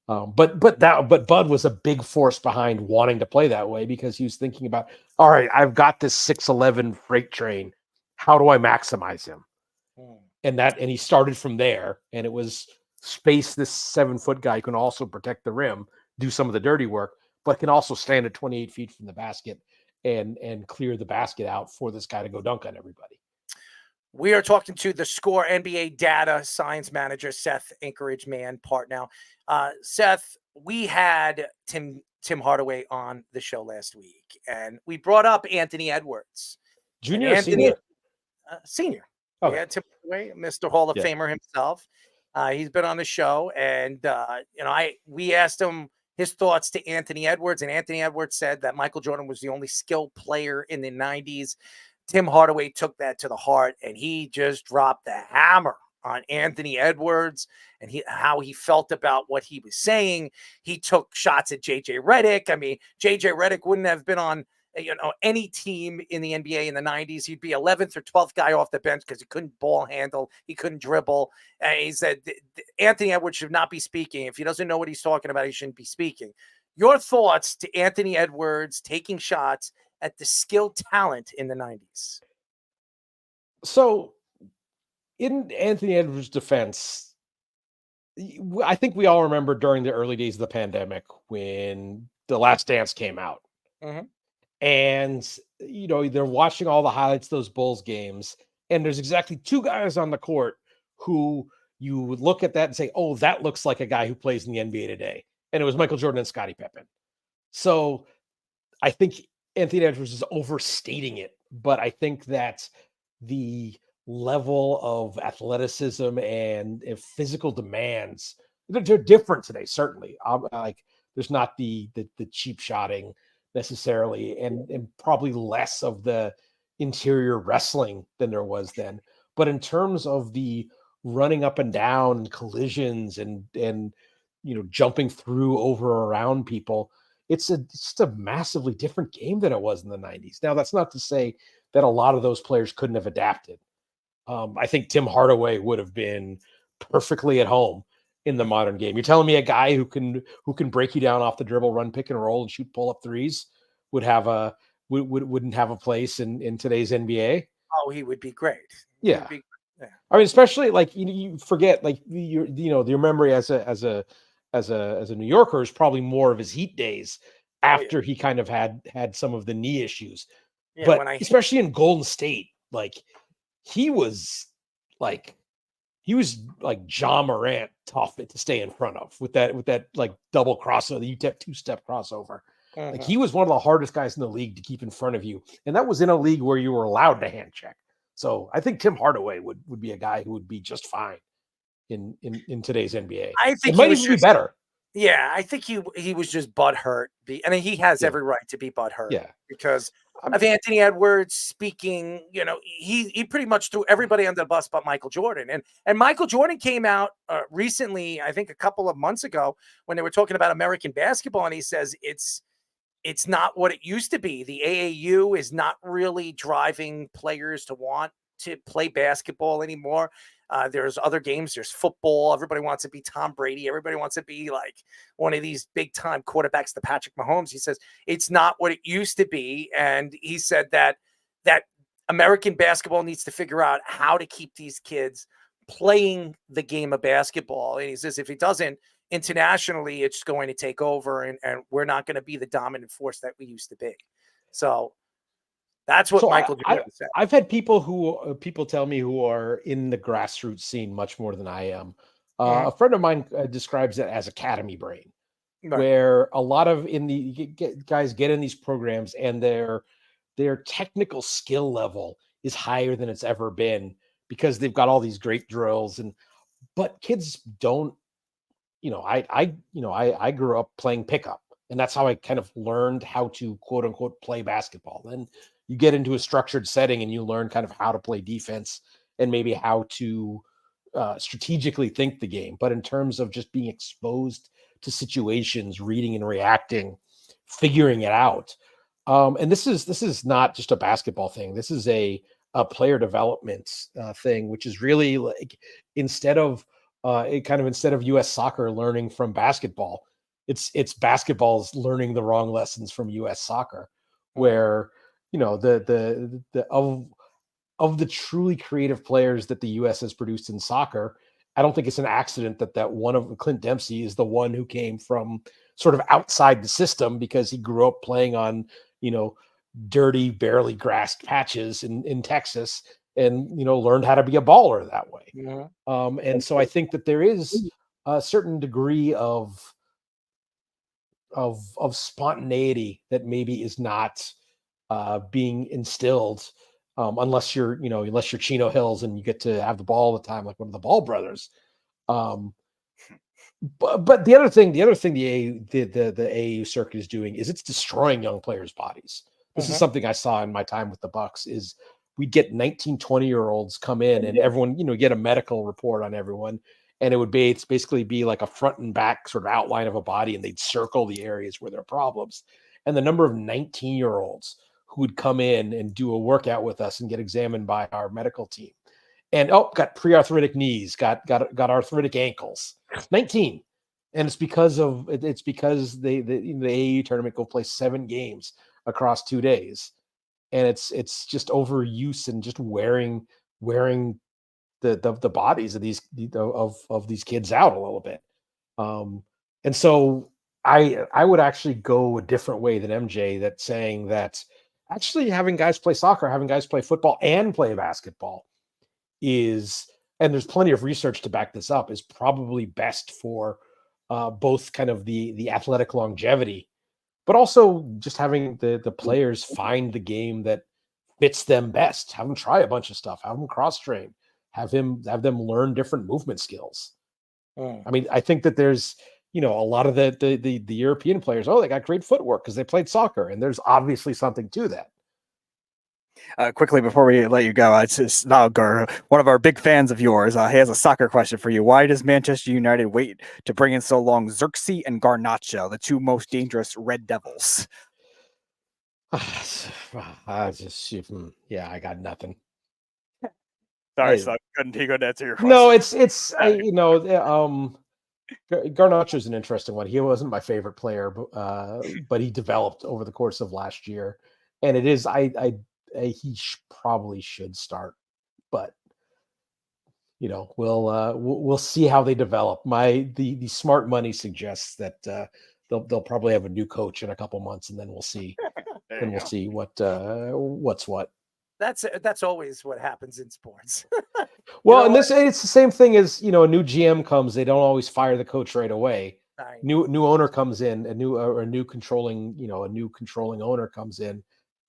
But Bud was a big force behind wanting to play that way because he was thinking about, all right, I've got this 6'11" freight train. How do I maximize him? And he started from there, and it was space this 7-foot guy can also protect the rim, do some of the dirty work, but can also stand at 28 feet from the basket and clear the basket out for this guy to go dunk on everybody. We are talking to the Score NBA data science manager, Seth, Anchorage Man, Partnow. Seth, we had Tim Hardaway on the show last week, and we brought up Anthony Edwards. Junior or senior? Senior. Okay. Yeah, Tim Hardaway, Mr. Hall of Yeah. Famer himself. He's been on the show, and we asked him his thoughts to Anthony Edwards, and Anthony Edwards said that Michael Jordan was the only skilled player in the 90s. Tim Hardaway took that to the heart, and he just dropped the hammer on Anthony Edwards and how he felt about what he was saying. He took shots at JJ Redick. I mean, JJ Redick wouldn't have been on any team in the NBA in the 90s. He'd be 11th or 12th guy off the bench because he couldn't ball handle. He couldn't dribble. And he said Anthony Edwards should not be speaking. If he doesn't know what he's talking about, he shouldn't be speaking. Your thoughts to Anthony Edwards taking shots at the skilled talent in the 90s? So in Anthony Edwards' defense, I think we all remember during the early days of the pandemic when The Last Dance came out. Mm-hmm. And, they're watching all the highlights of those Bulls games. And there's exactly two guys on the court who you would look at that and say, oh, that looks like a guy who plays in the NBA today. And it was Michael Jordan and Scottie Pippen. So I think Anthony Edwards is overstating it. But I think that the level of athleticism and physical demands, they're different today, certainly. There's not the cheap shotting necessarily, and probably less of the interior wrestling than there was then. But in terms of the running up and down and collisions and jumping through over or around people, it's just a massively different game than it was in the 90s. Now, that's not to say that a lot of those players couldn't have adapted. I think Tim Hardaway would have been perfectly at home in the modern game. You're telling me a guy who can break you down off the dribble, run pick and roll, and shoot pull up threes wouldn't have a place in today's NBA? Oh, he would be great. Yeah. I mean, especially you forget your memory as a New Yorker is probably more of his Heat days after he kind of had some of the knee issues. Yeah, but especially in Golden State, he was like John Morant tough to stay in front of with that double crossover, the UTEP 2-step crossover. Mm-hmm. He was one of the hardest guys in the league to keep in front of you. And that was in a league where you were allowed to hand check. So I think Tim Hardaway would be a guy who would be just fine in today's NBA. I think it might even be better. Yeah, I think he was just butthurt. I mean, he has every right to be butthurt. Yeah, because of Anthony Edwards speaking. He pretty much threw everybody under the bus but Michael Jordan. And Michael Jordan came out recently, I think a couple of months ago, when they were talking about American basketball, and he says it's not what it used to be. The AAU is not really driving players to want to play basketball anymore. There's other games. There's football. Everybody wants to be Tom Brady. Everybody wants to be like one of these big time quarterbacks, the Patrick Mahomes. He says it's not what it used to be. And he said that American basketball needs to figure out how to keep these kids playing the game of basketball. And he says if it doesn't, internationally, it's going to take over and we're not going to be the dominant force that we used to be. So that's what Michael Jordan said. I've had people tell me who are in the grassroots scene much more than I am. A friend of mine describes it as academy brain, where a lot of guys get in these programs and their technical skill level is higher than it's ever been because they've got all these great drills but kids don't. I grew up playing pickup, and that's how I kind of learned how to quote unquote play basketball. Then you get into a structured setting and you learn kind of how to play defense and maybe how to strategically think the game. But in terms of just being exposed to situations, reading and reacting, figuring it out. And this is not just a basketball thing. This is a player development thing, which is really like, instead of it kind of instead of U.S. soccer learning from basketball, it's basketball's learning the wrong lessons from U.S. soccer, where the of the truly creative players that the U.S. has produced in soccer, I don't think it's an accident that one of Clint Dempsey is the one who came from sort of outside the system because he grew up playing on, dirty, barely grassed patches in Texas and, learned how to be a baller that way. And so I think that there is a certain degree of spontaneity that maybe is not being instilled unless you're Chino Hills and you get to have the ball all the time, like one of the Ball brothers. But the other thing the AAU circuit is doing is it's destroying young players' bodies. This is something I saw in my time with the Bucks. Is we'd get 19, 20-year-olds come in and everyone, get a medical report on everyone, and it's basically be like a front and back sort of outline of a body, and they'd circle the areas where there are problems. And the number of 19-year-olds who would come in and do a workout with us and get examined by our medical team, and got pre-arthritic knees, got arthritic ankles. 19, and it's because the AAU tournament go play 7 games across 2 days, and it's just overuse and just wearing the bodies of these kids out a little bit. And so I would actually go a different way than MJ, that saying that actually having guys play soccer, having guys play football and play basketball is, and there's plenty of research to back this up, is probably best for both kind of the athletic longevity, but also just having the players find the game that fits them best. Have them try a bunch of stuff, have them cross train, have them learn different movement skills. I mean, I think that there's, a lot of the European players, they got great footwork because they played soccer, and there's obviously something to that. Quickly before we let you go, it's just one of our big fans of yours. He has a soccer question for you. Why does Manchester United wait to bring in so long Xerxes and Garnacho, the 2 most dangerous Red Devils? I got nothing. Sorry, so he couldn't answer your question. No, Garnacho is an interesting one. He wasn't my favorite player, but he developed over the course of last year, and it is he probably should start, but we'll see how they develop. The smart money suggests that they'll probably have a new coach in a couple months, and then we'll see. Then we'll see what's what. That's always what happens in sports. Well, and it's the same thing as a new GM comes. They don't always fire the coach right away. Right. New owner comes in, a new controlling owner comes in.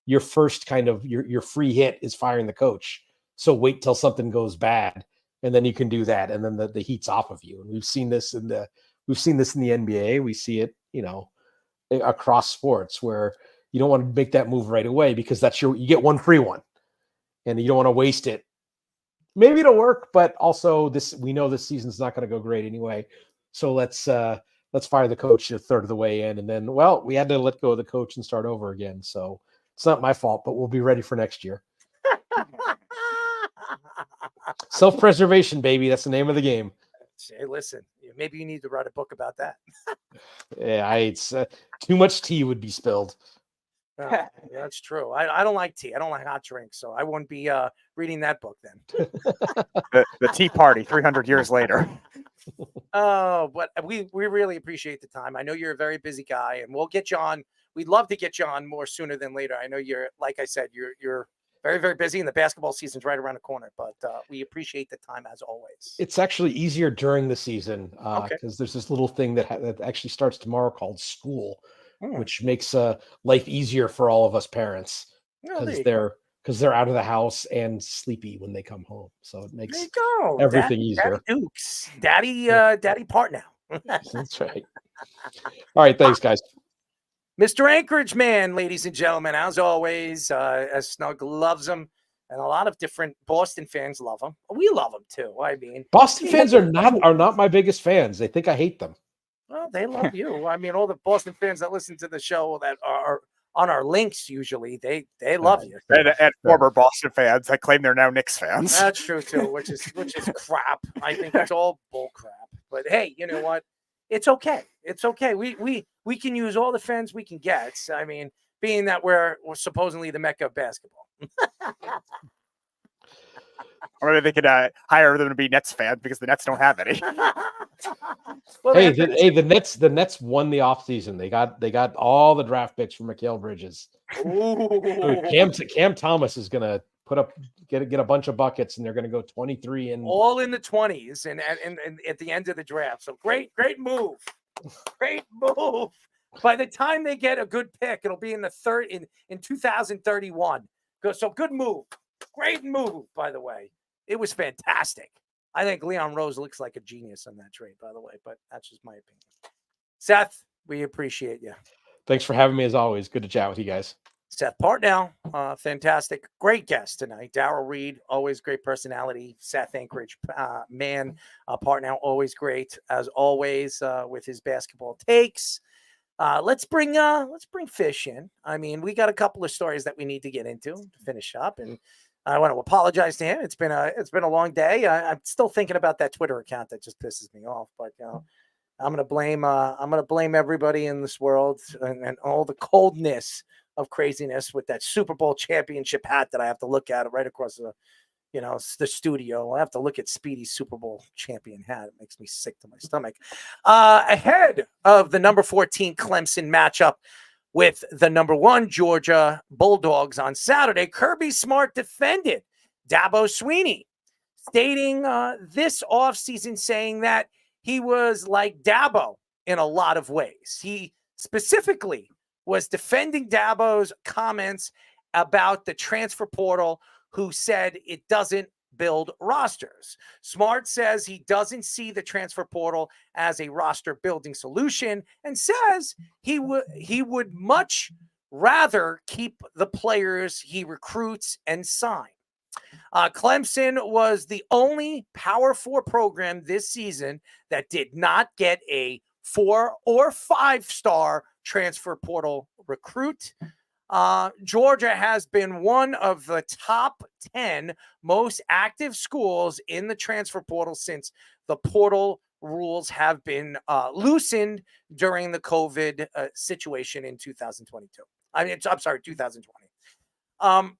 Your first kind of your free hit is firing the coach. So wait till something goes bad, and then you can do that, and then the heat's off of you. And we've seen this in the NBA. We see it, across sports, where you don't want to make that move right away because you get one free one, and you don't want to waste it. Maybe it'll work, but also we know this season's not going to go great anyway. So let's fire the coach a third of the way in, and then we had to let go of the coach and start over again. So it's not my fault, but we'll be ready for next year. Self-preservation, baby. That's the name of the game. Hey, listen, maybe you need to write a book about that. Yeah, it's too much tea would be spilled. That's true. I don't like tea. I don't like hot drinks, so I wouldn't be reading that book then. the Tea Party 300 years later. Oh, but we really appreciate the time. I know you're a very busy guy, and we'll get you on. We'd love to get you on more sooner than later. I know you're, like I said, you're very, very busy, and the basketball season's right around the corner, but we appreciate the time as always. It's actually easier during the season because there's this little thing that actually starts tomorrow called school, which makes life easier for all of us parents because they're out of the house and sleepy when they come home. So it makes everything easier. Daddy Dukes, Daddy Partnow. That's right. All right, thanks, guys. Mr. Anchorage Man, ladies and gentlemen, as always, as Snug loves him, and a lot of different Boston fans love him. We love him too. I mean, Boston fans are not my biggest fans. They think I hate them. Well, they love you. I mean, all the Boston fans that listen to the show that are on our links. Usually, they love you. And former Boston fans that claim they're now Knicks fans. That's true too, which is crap. I think it's all bull crap. But hey, you know what? It's okay. It's okay. We can use all the fans we can get. I mean, being that we're supposedly the Mecca of basketball. Or maybe they could hire them to be Nets fans because the Nets don't have any. Well, the Nets won the offseason. They got all the draft picks from Mikal Bridges. Ooh. Cam Thomas is gonna get a bunch of buckets, and they're gonna go 23 and all in the 20s and at the end of the draft. So great move. Great move. By the time they get a good pick, it'll be in the third in 2031. So good move. Great move, by the way. It was fantastic. I think Leon Rose looks like a genius on that trade, by the way, but that's just my opinion. Seth, we appreciate you. Thanks for having me as always. Good to chat with you guys. Seth Partnow, fantastic. Great guest tonight. Darrell Reid, always great personality. Seth Anchorage Man, Partnow, always great, as always, with his basketball takes. Let's bring Fish in. I mean, we got a couple of stories that we need to get into to finish up, and I want to apologize to him. It's been a long day. I'm still thinking about that Twitter account that just pisses me off. But I'm gonna blame everybody in this world and all the coldness of craziness with that Super Bowl championship hat that I have to look at right across the studio. I have to look at Speedy's Super Bowl champion hat. It makes me sick to my stomach. Ahead of the number 14 Clemson matchup with the number 1 Georgia Bulldogs on Saturday, Kirby Smart defended Dabo Swinney, stating this offseason, saying that he was like Dabo in a lot of ways. He specifically was defending Dabo's comments about the transfer portal, who said it doesn't build rosters. Smart says he doesn't see the transfer portal as a roster building solution and says he would much rather keep the players he recruits and sign. Clemson was the only Power 4 program this season that did not get a 4 or 5-star transfer portal recruit. Georgia has been one of the top 10 most active schools in the transfer portal since the portal rules have been loosened during the COVID situation in 2022. I'm sorry, 2020.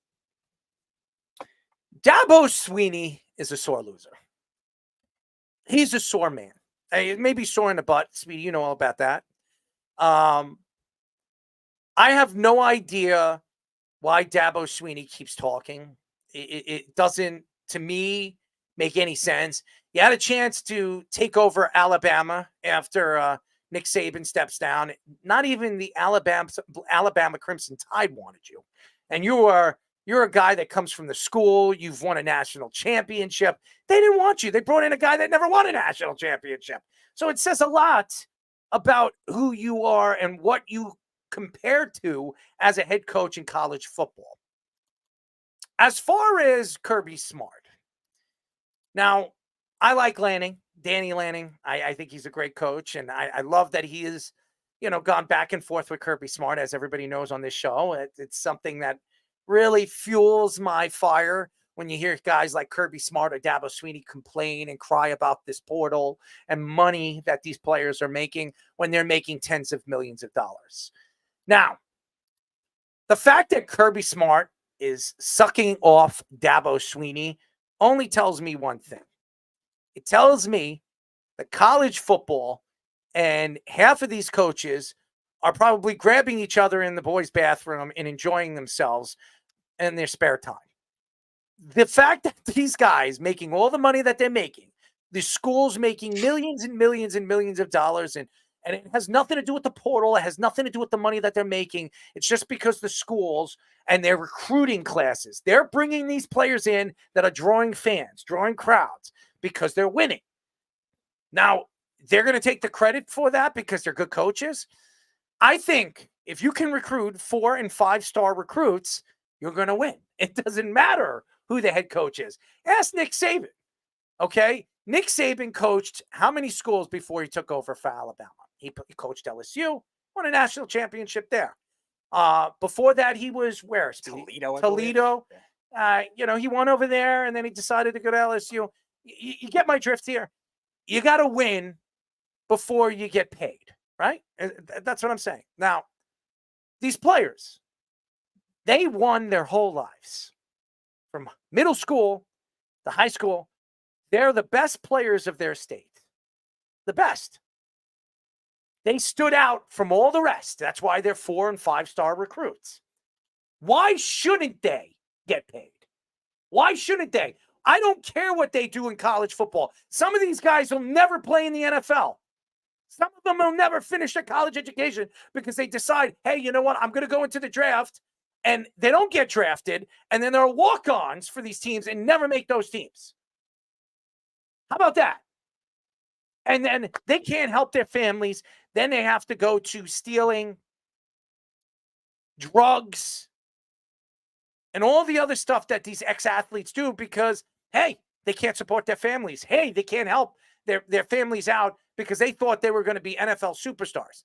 Dabo Swinney is a sore loser. He's a sore man. Maybe sore in the butt. Speedy, you know all about that. I have no idea why Dabo Swinney keeps talking. It doesn't, to me, make any sense. You had a chance to take over Alabama after Nick Saban steps down. Not even the Alabama Crimson Tide wanted you. And you're a guy that comes from the school. You've won a national championship. They didn't want you. They brought in a guy that never won a national championship. So it says a lot about who you are and what you compared to as a head coach in college football. As far as Kirby Smart, now I like Danny Lanning. I think he's a great coach, and I love that he is, gone back and forth with Kirby Smart, as everybody knows on this show. It's something that really fuels my fire when you hear guys like Kirby Smart or Dabo Swinney complain and cry about this portal and money that these players are making when they're making tens of millions of dollars. Now, the fact that Kirby Smart is sucking off Dabo Swinney only tells me one thing. It tells me that college football and half of these coaches are probably grabbing each other in the boys' bathroom and enjoying themselves in their spare time. The fact that these guys making all the money that they're making, the schools making millions and millions and millions of dollars, and it has nothing to do with the portal. It has nothing to do with the money that they're making. It's just because the schools and their recruiting classes, they're bringing these players in that are drawing fans, drawing crowds because they're winning. Now, they're going to take the credit for that because they're good coaches. I think if you can recruit 4 and 5-star recruits, you're going to win. It doesn't matter who the head coach is. Ask Nick Saban, okay? Nick Saban coached how many schools before he took over for Alabama? He coached LSU, won a national championship there. Before that, he was where? Toledo. Toledo. He won over there, and then he decided to go to LSU. You get my drift here. You got to win before you get paid, right? That's what I'm saying. Now, these players, they won their whole lives. From middle school to high school, they're the best players of their state. The best. They stood out from all the rest. That's why they're 4- and 5-star recruits. Why shouldn't they get paid? Why shouldn't they? I don't care what they do in college football. Some of these guys will never play in the NFL. Some of them will never finish their college education because they decide, hey, you know what? I'm going to go into the draft, and they don't get drafted, and then there are walk-ons for these teams and never make those teams. How about that? And then they can't help their families. Then they have to go to stealing, drugs, and all the other stuff that these ex-athletes do because, hey, they can't support their families. Hey, they can't help their families out because they thought they were going to be NFL superstars.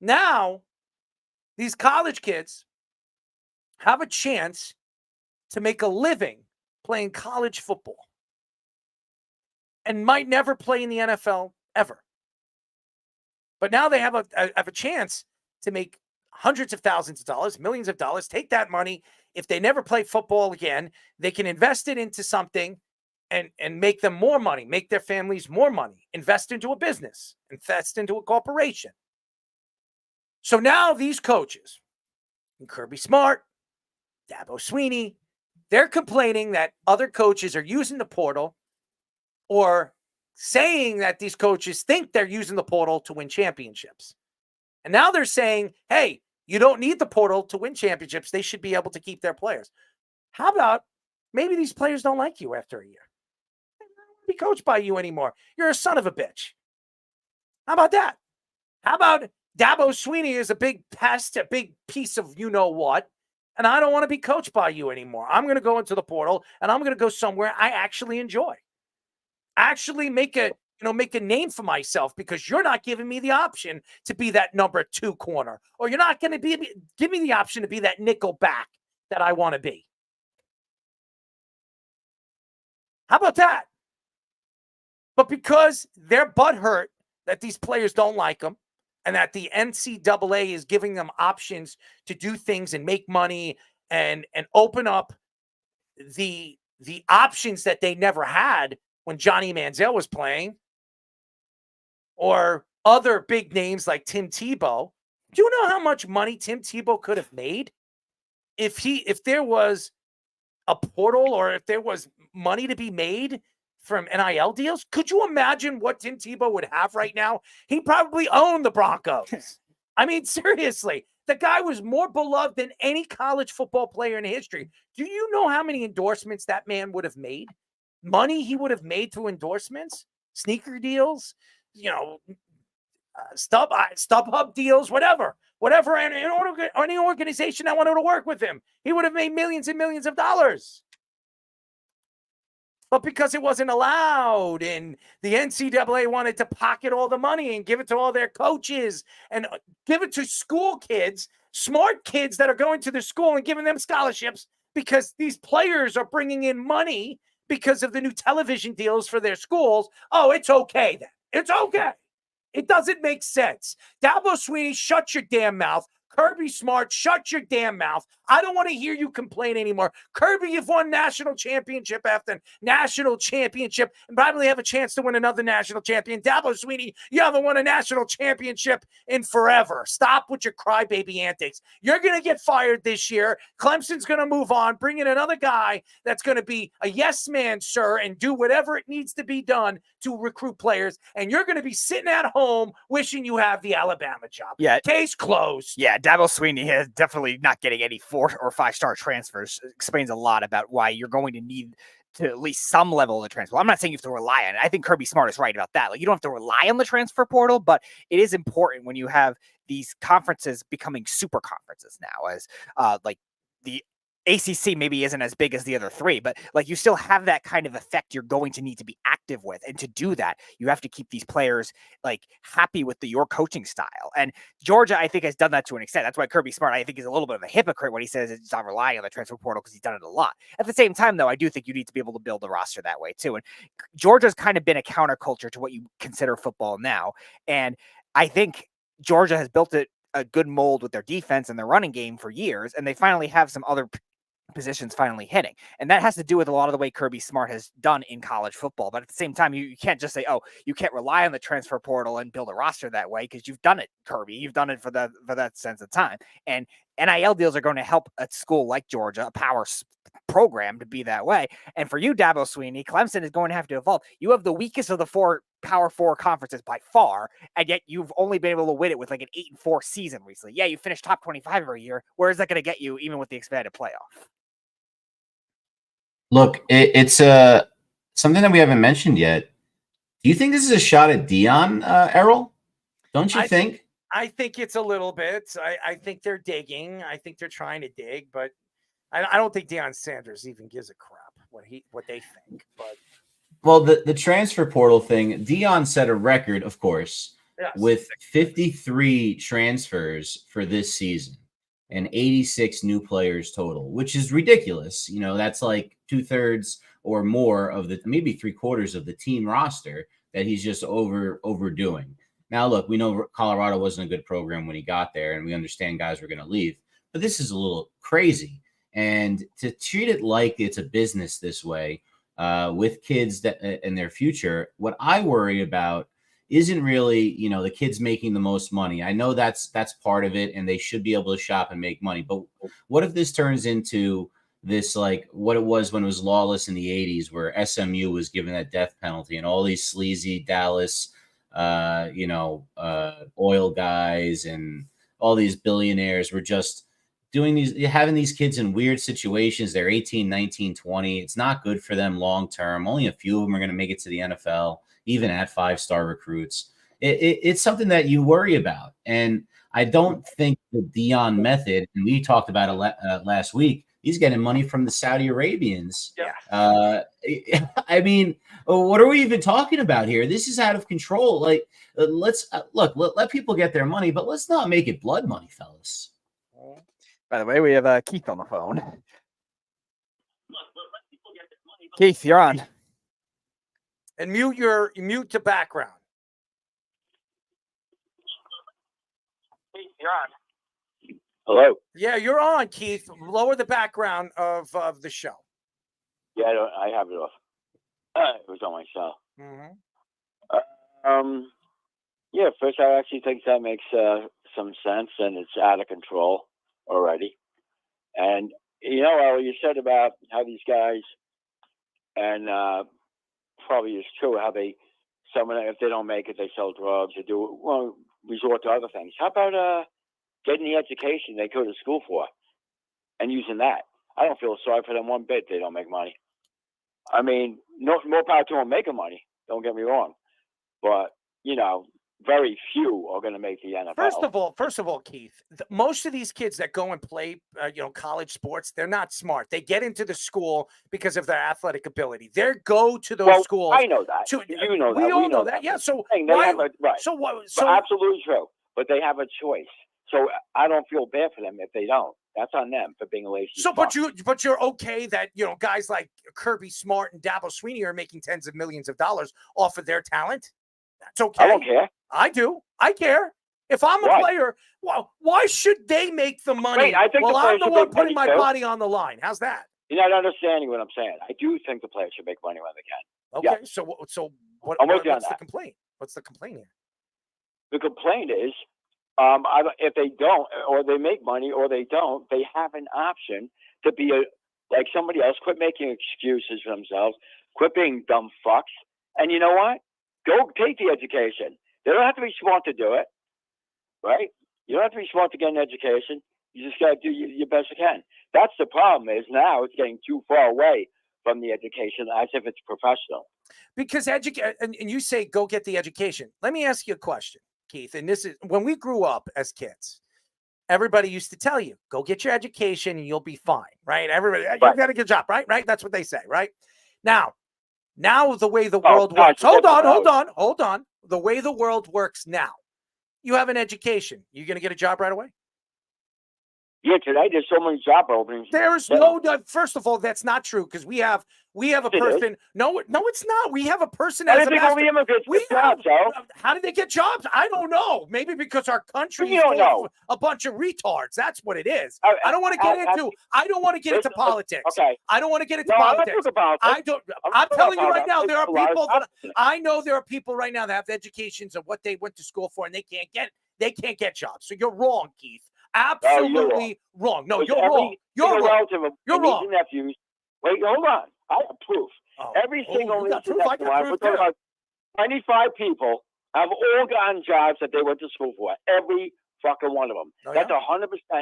Now, these college kids have a chance to make a living playing college football and might never play in the NFL ever. But now they have a chance to make hundreds of thousands of dollars, millions of dollars, take that money. If they never play football again, they can invest it into something and make them more money, make their families more money, invest into a business, invest into a corporation. So now these coaches, and Kirby Smart, Dabo Swinney, they're complaining that other coaches are using the portal or saying that these coaches think they're using the portal to win championships. And now they're saying, hey, you don't need the portal to win championships. They should be able to keep their players. How about maybe these players don't like you after a year? They don't want to be coached by you anymore. You're a son of a bitch. How about that? How about Dabo Swinney is a big pest, a big piece of you-know-what, and I don't want to be coached by you anymore. I'm going to go into the portal, and I'm going to go somewhere I actually enjoy. Actually make a name for myself because you're not giving me the option to be that number 2 corner, or you're not going to give me the option to be that nickel back that I want to be. How about that? But because they're butthurt that these players don't like them and that the NCAA is giving them options to do things and make money and open up the options that they never had when Johnny Manziel was playing, or other big names like Tim Tebow. Do you know how much money Tim Tebow could have made if there was a portal or if there was money to be made from NIL deals? Could you imagine what Tim Tebow would have right now? He probably owned the Broncos. I mean, seriously, the guy was more beloved than any college football player in history. Do you know how many endorsements that man would have made? Money he would have made through endorsements, sneaker deals, StubHub deals, whatever, any organization that wanted to work with him, he would have made millions and millions of dollars. But because it wasn't allowed and the NCAA wanted to pocket all the money and give it to all their coaches and give it to school kids, smart kids that are going to the school and giving them scholarships because these players are bringing in money because of the new television deals for their schools. Oh, it's okay then. It's okay. It doesn't make sense. Dabo Swinney, shut your damn mouth. Kirby Smart, shut your damn mouth. I don't want to hear you complain anymore. Kirby, you've won national championship after national championship and probably have a chance to win another national champion. Dabo Swinney, you haven't won a national championship in forever. Stop with your crybaby antics. You're going to get fired this year. Clemson's going to move on, bring in another guy that's going to be a yes man, sir, and do whatever it needs to be done to recruit players. And you're going to be sitting at home wishing you have the Alabama job. Yeah. Case closed. Yeah, Dabo Swinney is definitely not getting any 4- or 5-star transfers. It explains a lot about why you're going to need to at least some level of transfer. I'm not saying you have to rely on it. I think Kirby Smart is right about that. Like, you don't have to rely on the transfer portal, but it is important when you have these conferences becoming super conferences now, as like the ACC maybe isn't as big as the other three, but like you still have that kind of effect you're going to need to be active with. And to do that, you have to keep these players like happy with your coaching style. And Georgia, I think, has done that to an extent. That's why Kirby Smart, I think, is a little bit of a hypocrite when he says it's not relying on the transfer portal because he's done it a lot. At the same time, though, I do think you need to be able to build a roster that way too. And Georgia's kind of been a counterculture to what you consider football now. And I think Georgia has built a good mold with their defense and their running game for years, and they finally have some other positions finally hitting. And that has to do with a lot of the way Kirby Smart has done in college football. But at the same time, you can't just say, oh, you can't rely on the transfer portal and build a roster that way, because you've done it, Kirby. You've done it for that sense of time. And NIL deals are going to help a school like Georgia, a power program, to be that way. And for you, Dabo Swinney, Clemson is going to have to evolve. You have the weakest of the four Power 4 conferences by far, and yet you've only been able to win it with like an 8-4 season recently. Yeah, you finished top 25 every year. Where is that going to get you, even with the expanded playoff? Look, it's something that we haven't mentioned yet. Do you think this is a shot at Deion, Errol? Don't you think? I think it's a little bit. I think they're digging. I think they're trying to dig, but I don't think Deion Sanders even gives a crap what they think. But well, the transfer portal thing, Deion set a record, of course, with 53 transfers for this season and 86 new players total, which is ridiculous. You know, that's like 2/3 or more of maybe 3/4 of the team roster that he's just overdoing. Now, look, we know Colorado wasn't a good program when he got there, and we understand guys were going to leave, but this is a little crazy. And to treat it like it's a business this way with kids that in their future, what I worry about isn't really, the kids making the most money. I know that's part of it, and they should be able to shop and make money. But what if this turns into this, like what it was when it was lawless in the 80s, where SMU was given that death penalty and all these sleazy Dallas, oil guys and all these billionaires were just having these kids in weird situations. They're 18, 19, 20. It's not good for them long term. Only a few of them are going to make it to the NFL, even at 5-star recruits. It's something that you worry about. And I don't think the Deion method, and we talked about it last week, he's getting money from the Saudi Arabians. Yeah. I mean, what are we even talking about here? This is out of control. Like, let's let people get their money, but let's not make it blood money, fellas. By the way, we have Keith on the phone. Keith, you're on. And mute the background. Keith, you're on. Hello. Yeah, you're on, Keith. Lower the background of the show. Yeah, I have it off. It was on my cell. Mm-hmm. Yeah, first, I actually think that makes some sense, and it's out of control already. And you said about how these guys, and probably is true, how some of them, if they don't make it, they sell drugs or resort to other things. How about getting the education they go to school for and using that? I don't feel sorry for them one bit. They don't make money. I mean, more power to them making money. Don't get me wrong, but very few are going to make the NFL. First of all, Keith, most of these kids that go and play, college sports, they're not smart. They get into the school because of their athletic ability. They go to those schools. I know that. You know that. We all know that. Yeah. So absolutely true. But they have a choice. So I don't feel bad for them if they don't. That's on them for being lazy. So, but you're okay that guys like Kirby Smart and Dabo Swinney are making tens of millions of dollars off of their talent. That's okay. I don't care. I do. I care. If I'm a player, why should they make the money? Wait, I think I'm the one putting my body on the line. How's that? You're not understanding what I'm saying. I do think the players should make money when they can. Okay, yeah. So what's the complaint? What's the complaint here? The complaint is, if they don't, or they make money, or they don't, they have an option to be like somebody else. Quit making excuses for themselves. Quit being dumb fucks. And you know what? Go take the education. They don't have to be smart to do it, right? You don't have to be smart to get an education. You just got to do your best you can. That's the problem. Is now it's getting too far away from the education, as if it's professional. Because and you say go get the education. Let me ask you a question, Keith. And this is when we grew up as kids, everybody used to tell you, go get your education and you'll be fine, right? Everybody, you got to get a job, right? Right? That's what they say, right? Now the way the world works. Hold on. The way the world works now, you have an education. You're going to get a job right away? Yeah, today there's so many job openings. There's no. First of all, that's not true because we have a person. No, it's not. We have a person. How did they go to immigrants get jobs, Joe? How did they get jobs? I don't know. Maybe because our country is a bunch of retards. That's what it is. I don't want to get into. I don't want to get into politics. Okay. I don't want to get into politics. I don't. I'm telling you right now, there are people that I know. There are people right now that have educations of what they went to school for, and they can't get jobs. So you're wrong, Keith. Absolutely wrong. No, you're wrong. You're wrong. You're wrong. Nephews. Wait, hold on. I have proof. Every single niece and nephew, we're talking about 25 people have all gotten jobs that they went to school for. Every fucking one of them. That's 100%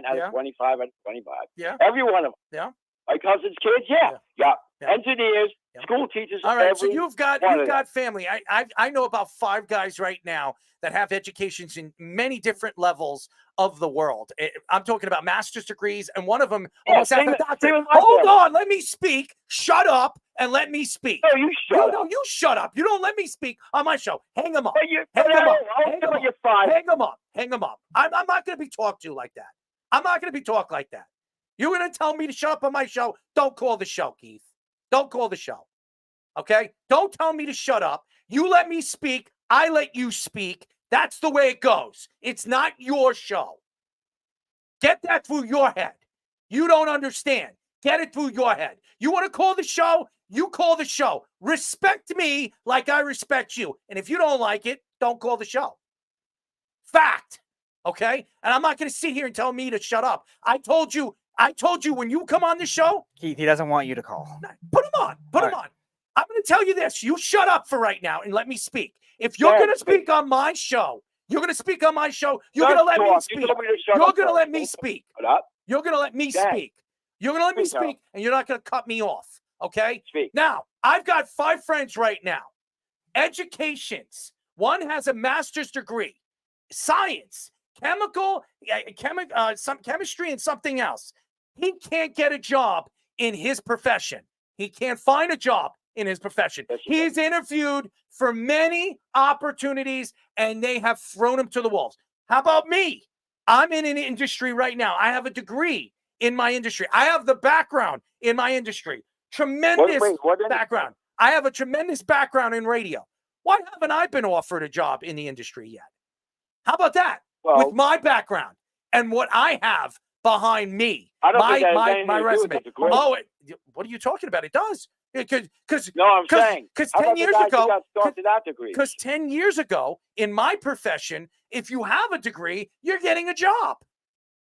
out of 25 and 25. Yeah. Every one of them. Yeah. My cousin's kids, yeah. Engineers, school teachers. All right, so you've got family. I know about 5 guys right now that have educations in many different levels of the world. I'm talking about master's degrees, and one of them almost has a doctorate. Hold on, let me speak. Shut up and let me speak. No, you shut up. No, you shut up. You don't let me speak on my show. Hang them up. Hang them up. Hang them up. I'm not going to be talked to like that. I'm not going to be talked like that. You're going to tell me to shut up on my show? Don't call the show, Keith. Don't call the show. Okay? Don't tell me to shut up. You let me speak. I let you speak. That's the way it goes. It's not your show. Get that through your head. You don't understand. Get it through your head. You want to call the show? You call the show. Respect me like I respect you. And if you don't like it, don't call the show. Fact. Okay? And I'm not going to sit here and tell me to shut up. I told you when you come on the show. Keith, he doesn't want you to call. Put him on. Put him on. I'm going to tell you this. You shut up for right now and let me speak. If you're going to speak on my show, you're going to speak on my show. You're going to let me speak. You're going to let me speak. You're going to let me speak. You're going to let me speak, and you're not going to cut me off. Okay? Now, I've got 5 friends right now. Educations. One has a master's degree. Science. Some chemistry and something else. He can't get a job in his profession. He can't find a job in his profession. He's interviewed for many opportunities, and they have thrown him to the wolves. How about me? I'm in an industry right now. I have a degree in my industry. I have the background in my industry. Tremendous background. I have a tremendous background in radio. Why haven't I been offered a job in the industry yet? How about that? With my background and what I have behind me, my resume. Oh, what are you talking about? It does. Because 10 years ago, because 10 years ago in my profession, if you have a degree, you're getting a job.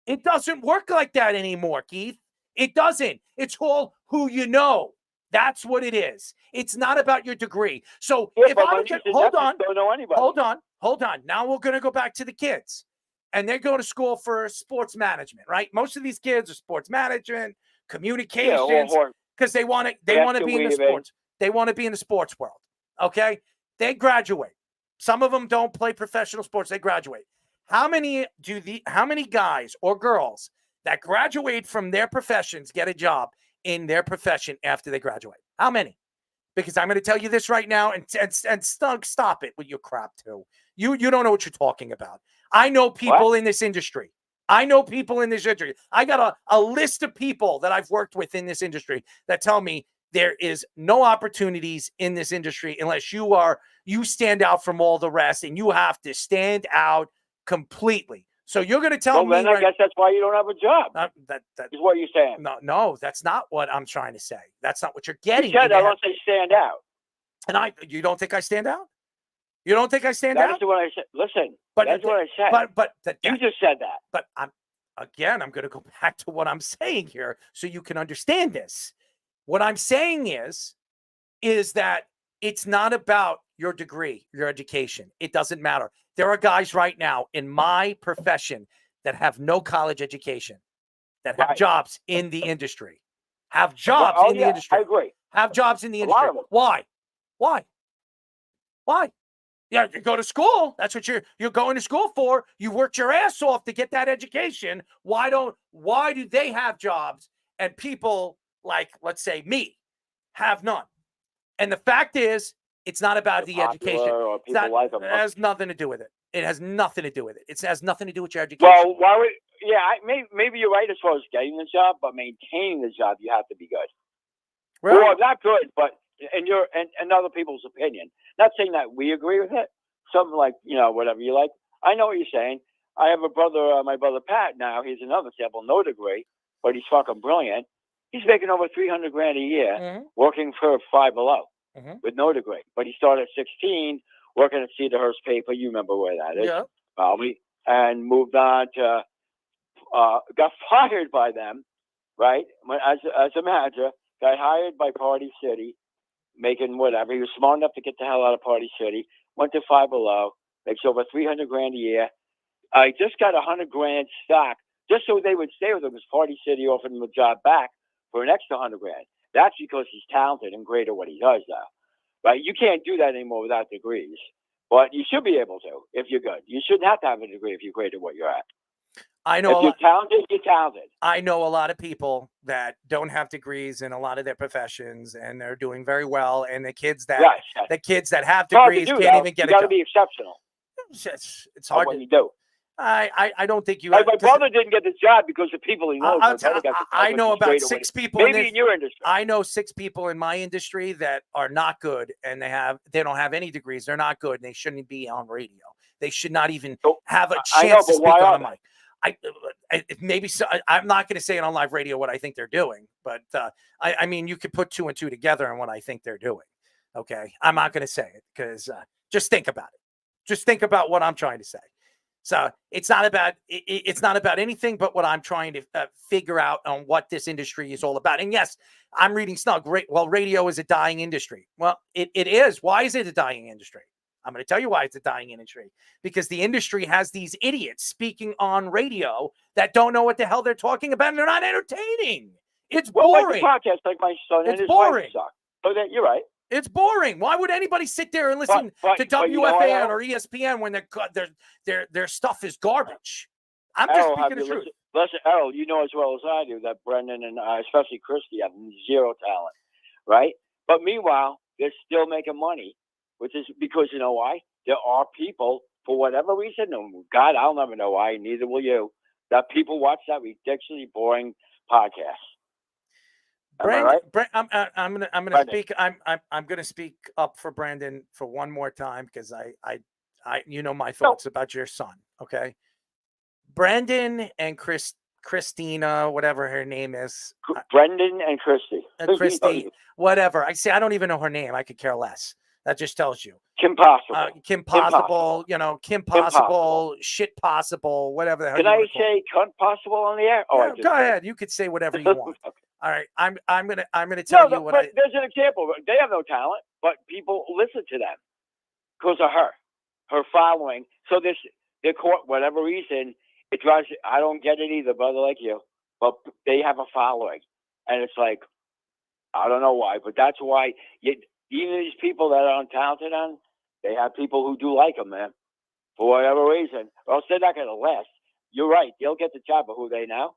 It doesn't work like that anymore, Keith. It doesn't. It's all who you know. That's what it is. It's not about your degree. So if I get, hold on. Now we're going to go back to the kids, and they go to school for sports management, right? Most of these kids are sports management, communications, because they want to be in the sports. They want to be in the sports world. Okay, they graduate. Some of them don't play professional sports. They graduate. How many guys or girls that graduate from their professions get a job in their profession after they graduate? How many? Because I'm going to tell you this right now, and stop it with your crap too. You don't know what you're talking about. I know people in this industry. I got a list of people that I've worked with in this industry that tell me there is no opportunities in this industry unless you stand out from all the rest, and you have to stand out completely. So you're going to tell me? Then I guess that's why you don't have a job. That is what you're saying. No, that's not what I'm trying to say. That's not what you're getting. You said I don't say stand out. And you don't think I stand out? You don't think I stand out? That's what I said. Listen, that's what I said. But you just said that. But I'm going to go back to what I'm saying here so you can understand this. What I'm saying is that it's not about your degree, your education. It doesn't matter. There are guys right now in my profession that have no college education, that have jobs in the industry. Have jobs in the industry. I agree. Have jobs in the industry. Why? Yeah, you go to school. That's what you're going to school for. You worked your ass off to get that education. Why do they have jobs and people like, let's say, me have none? And the fact is, it's not about the education. Or people like them. It has nothing to do with it. It has nothing to do with it. It has nothing to do with your education. Well, why would? Yeah, maybe you're right as far as getting the job, but maintaining the job, you have to be good. Really? Well, not good, but in other people's opinion. Not saying that we agree with it. Something like, whatever you like. I know what you're saying. I have a brother, my brother Pat. Now he's another example, no degree, but he's fucking brilliant. He's making over $300,000 a year, working for Five Below with no degree. But he started at 16, working at Cedarhurst Paper. You remember where that is? Yeah. Probably. And moved on to, got fired by them, right? As a manager, got hired by Party City, making whatever. He was smart enough to get the hell out of Party City. Went to Five Below, makes over $300,000 a year. I just got $100,000 stock just so they would stay with him, because Party City offered him a job back for an extra $100,000. That's because he's talented and great at what he does now, right? You can't do that anymore without degrees, but you should be able to if you're good. You shouldn't have to have a degree if you're great at what you're at. I know if you're talented, you're talented. I know a lot of people that don't have degrees in a lot of their professions, and they're doing very well. And the kids that have degrees can't even get a job. You got to be exceptional. It's hard. What you do. I don't think you. Like my brother didn't get the job because of people he knows. I know about 6 people. Maybe in your industry. I know 6 people in my industry that are not good, and they don't have any degrees. They're not good, and they shouldn't be on radio. They should not even have a chance to speak on a mic. I'm not going to say it on live radio what I think they're doing, but I mean, you could put 2 and 2 together on what I think they're doing. Okay, I'm not going to say it because just think about it. Just think about what I'm trying to say. So it's not about anything but what I'm trying to figure out on what this industry is all about. And yes, I'm reading Snug. Well, radio is a dying industry. Well, it is. Why is it a dying industry? I'm going to tell you why it's a dying industry. Because the industry has these idiots speaking on radio that don't know what the hell they're talking about, and they're not entertaining. It's boring. Like the podcast, like my son and his wife suck. So you're right. It's boring. Why would anybody sit there and listen to WFAN or ESPN when their stuff is garbage? I'm just speaking the truth. Listen, Errol, you know as well as I do that Brendan and especially Christy have zero talent, right? But meanwhile, they're still making money, which is because you know why? There are people, for whatever reason, God, I'll never know why, neither will you, that people watch that ridiculously boring podcast. Brandon, I'm gonna speak. I'm gonna speak up for Brandon for one more time because I you know my thoughts about your son. Okay, Brandon and Christina, whatever her name is, Brendan and Christy, Christy, whatever. I don't even know her name. I could care less. That just tells you. Kim Possible. Kim Possible. You know, Kim Possible. Shit Possible. Whatever the hell. Can I say cunt possible on the air? Oh, yeah, go ahead. You could say whatever you want. All right, I'm gonna tell you what. There's an example. They have no talent, but people listen to them because of her following. So they're caught whatever reason. It drives. I don't get it either, brother, like you. But they have a following, and it's like I don't know why, but that's why. Even these people that are untalented they have people who do like them, man, for whatever reason. Or else they're not gonna last. You're right. They'll get the job, but who they now?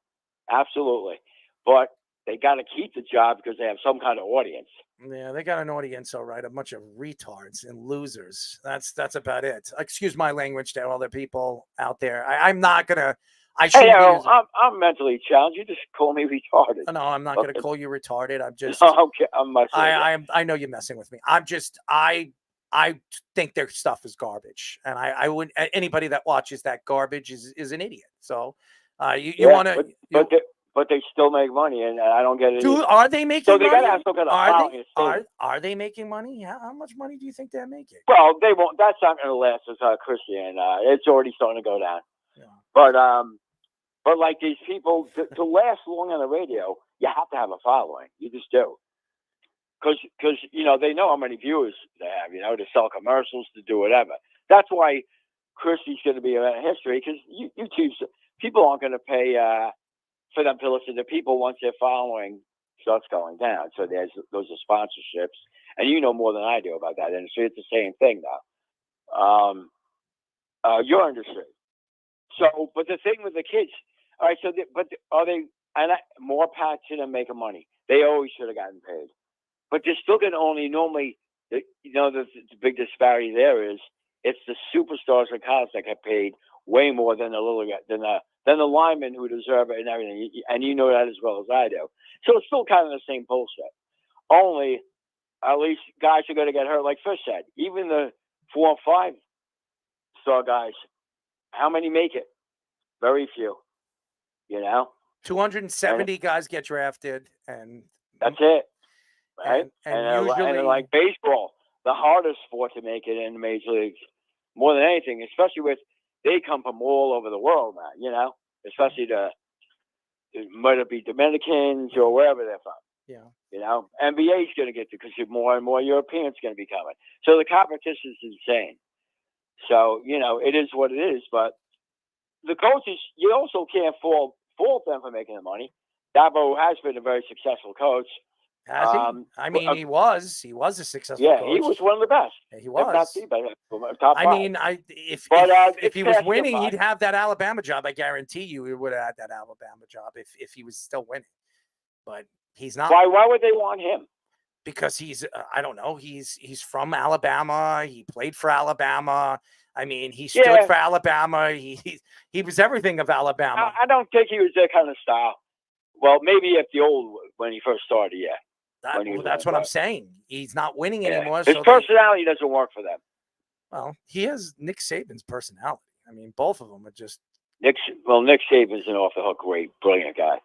Absolutely, but. They got to keep the job because they have some kind of audience. Yeah, they got an audience, all right. A bunch of retards and losers. That's about it. Excuse my language to all the people out there. I'm not gonna. I'm mentally challenged. You just call me retarded. No, I'm not gonna call you retarded. I'm just. Okay, I'm messing. I know you're messing with me. I think their stuff is garbage, and I wouldn't. Anybody that watches that garbage is an idiot. So, you want to. But they still make money, and I don't get it. Are they making money? So they got to have some kind of Are they making money? How much money do you think they're making? Well, they won't. That's not going to last as Christian. It's already starting to go down. Yeah. But like these people, to last long on the radio, you have to have a following. You just do. Because they know how many viewers they have, to sell commercials, to do whatever. That's why Christy's going to be in history, because YouTube, people aren't going to pay for them to listen to people once their following starts going down. So those are sponsorships. And you know more than I do about that industry. It's the same thing now. your industry. So, but the thing with the kids, all right. So, are they? And more pads to them making money. They always should have gotten paid, but they're still going to only normally. The big disparity there is it's the superstars in college that get paid way more than the little guy, than the linemen who deserve it and everything. And you know that as well as I do. So it's still kind of the same bullshit. Only, at least guys are going to get hurt, like Fish said. Even the 4 and 5 star guys, how many make it? Very few. 270 guys get drafted, and that's it. Right? And usually, like baseball, the hardest sport to make it in the major leagues, more than anything, especially with they come from all over the world, man. Especially whether it be Dominicans or wherever they're from. Yeah. NBA is going to get to because more and more Europeans going to be coming. So the competition is insane. So it is what it is. But the coaches, you also can't fault them for making the money. Dabo has been a very successful coach. Has he? I mean, he was a successful coach. He was one of the best. Yeah, he was. If not the best, top I five. mean, if he was past winning, him, he'd have that Alabama job. I guarantee you, he would have had that Alabama job if he was still winning. But he's not. Why would they want him? Because he's I don't know. He's from Alabama. He played for Alabama. I mean, he stood for Alabama. He was everything of Alabama. I don't think he was that kind of style. Well, maybe when he first started, yeah. That's what I'm saying. He's not winning anymore. His personality doesn't work for them. Well, he has Nick Saban's personality. I mean, both of them are just Nick Saban's an off the hook, great, brilliant guy.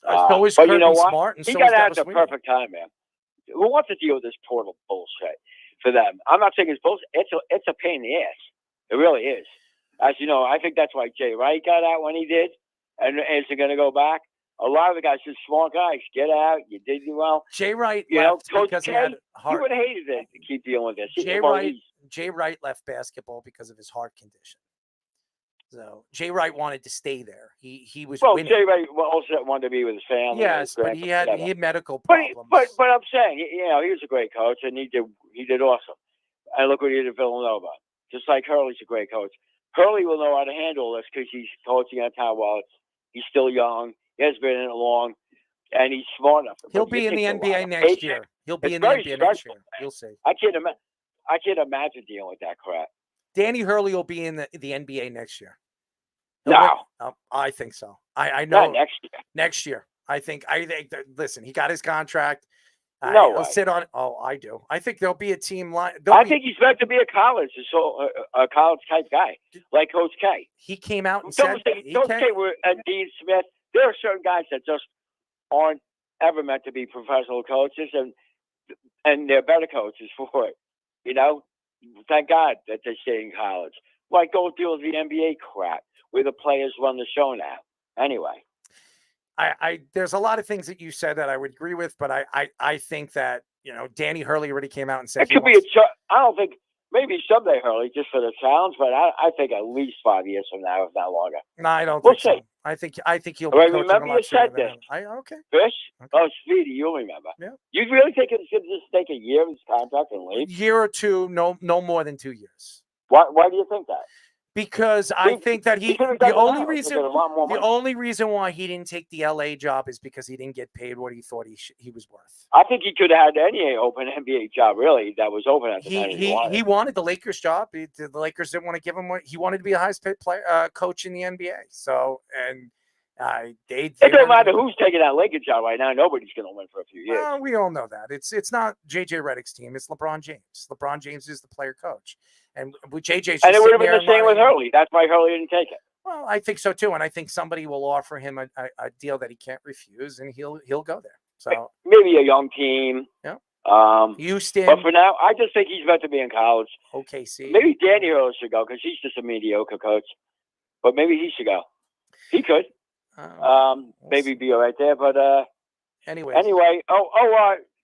So is but Kirby you know what? smart, and he so got is out at Dabo the Swinney. perfect time, man. Who wants to deal with this portal bullshit for them? I'm not saying it's bullshit. It's a pain in the ass. It really is. As you know, I think that's why Jay Wright got out when he did, and is he going to go back? A lot of the guys, just small guys, get out. You did well. Jay Wright Coach because he had K, heart. he would have hated it to keep dealing with this. Jay Wright left basketball because of his heart condition. So Jay Wright wanted to stay there. He was winning. Jay Wright also wanted to be with his family. Yes, but he had medical But problems. but I'm saying, he was a great coach, and he did awesome. And look what he did at Villanova. Just like Hurley's a great coach. Hurley will know how to handle this because he's coaching at time while he's still young. He has been in it long, and he's smart enough. He'll be in the NBA next year. He'll be in the NBA next year. You'll see. I can't imagine dealing with that crap. Danny Hurley will be in the NBA next year. No. I think so. I know. Not next year. Next year. I think that, listen, he got his contract. No he'll way. sit on it. Oh, I do. I think there'll be a team line. I think he's meant to be a college type guy, like Coach K. He came out and Coach said K and Dean Smith. There are certain guys that just aren't ever meant to be professional coaches, and they're better coaches for it. Thank God that they stay in college. Like, go deal with the NBA crap where the players run the show now. Anyway. There's a lot of things that you said that I would agree with, but I think that, Danny Hurley already came out and said it could be I don't think, maybe someday Hurley, just for the challenge, but I think at least 5 years from now, if not longer. No, I don't we'll think so. see. I think he'll Right, be coaching remember a lot you said sooner this. than okay. Fish? Okay. Oh, Speedy, you'll remember. Yeah. You really think it's going to just take a year of his contract and leave? Year or two, no more than 2 years. Why do you think that? Because I think that the only reason why he didn't take the LA job is because he didn't get paid what he thought he was worth. I think he could have had any open NBA job, really, that was open at the time. He wanted the Lakers job. The Lakers didn't want to give him what he wanted to be a highest paid player, coach in the NBA. So, and it don't matter who's taking that Lakers job right now. Nobody's going to win for a few years. We all know that. It's not JJ Redick's team. It's LeBron James. LeBron James is the player coach. And with JJ, and it would have been the same with Hurley. That's why Hurley didn't take it. Well, I think so too, and I think somebody will offer him a deal that he can't refuse, and he'll go there. So maybe a young team. Yeah. Houston. But for now, I just think he's meant to be in college. OKC. Maybe Danny Hurley should go because he's just a mediocre coach. But maybe he should go. He could. Maybe be all right there. But anyway.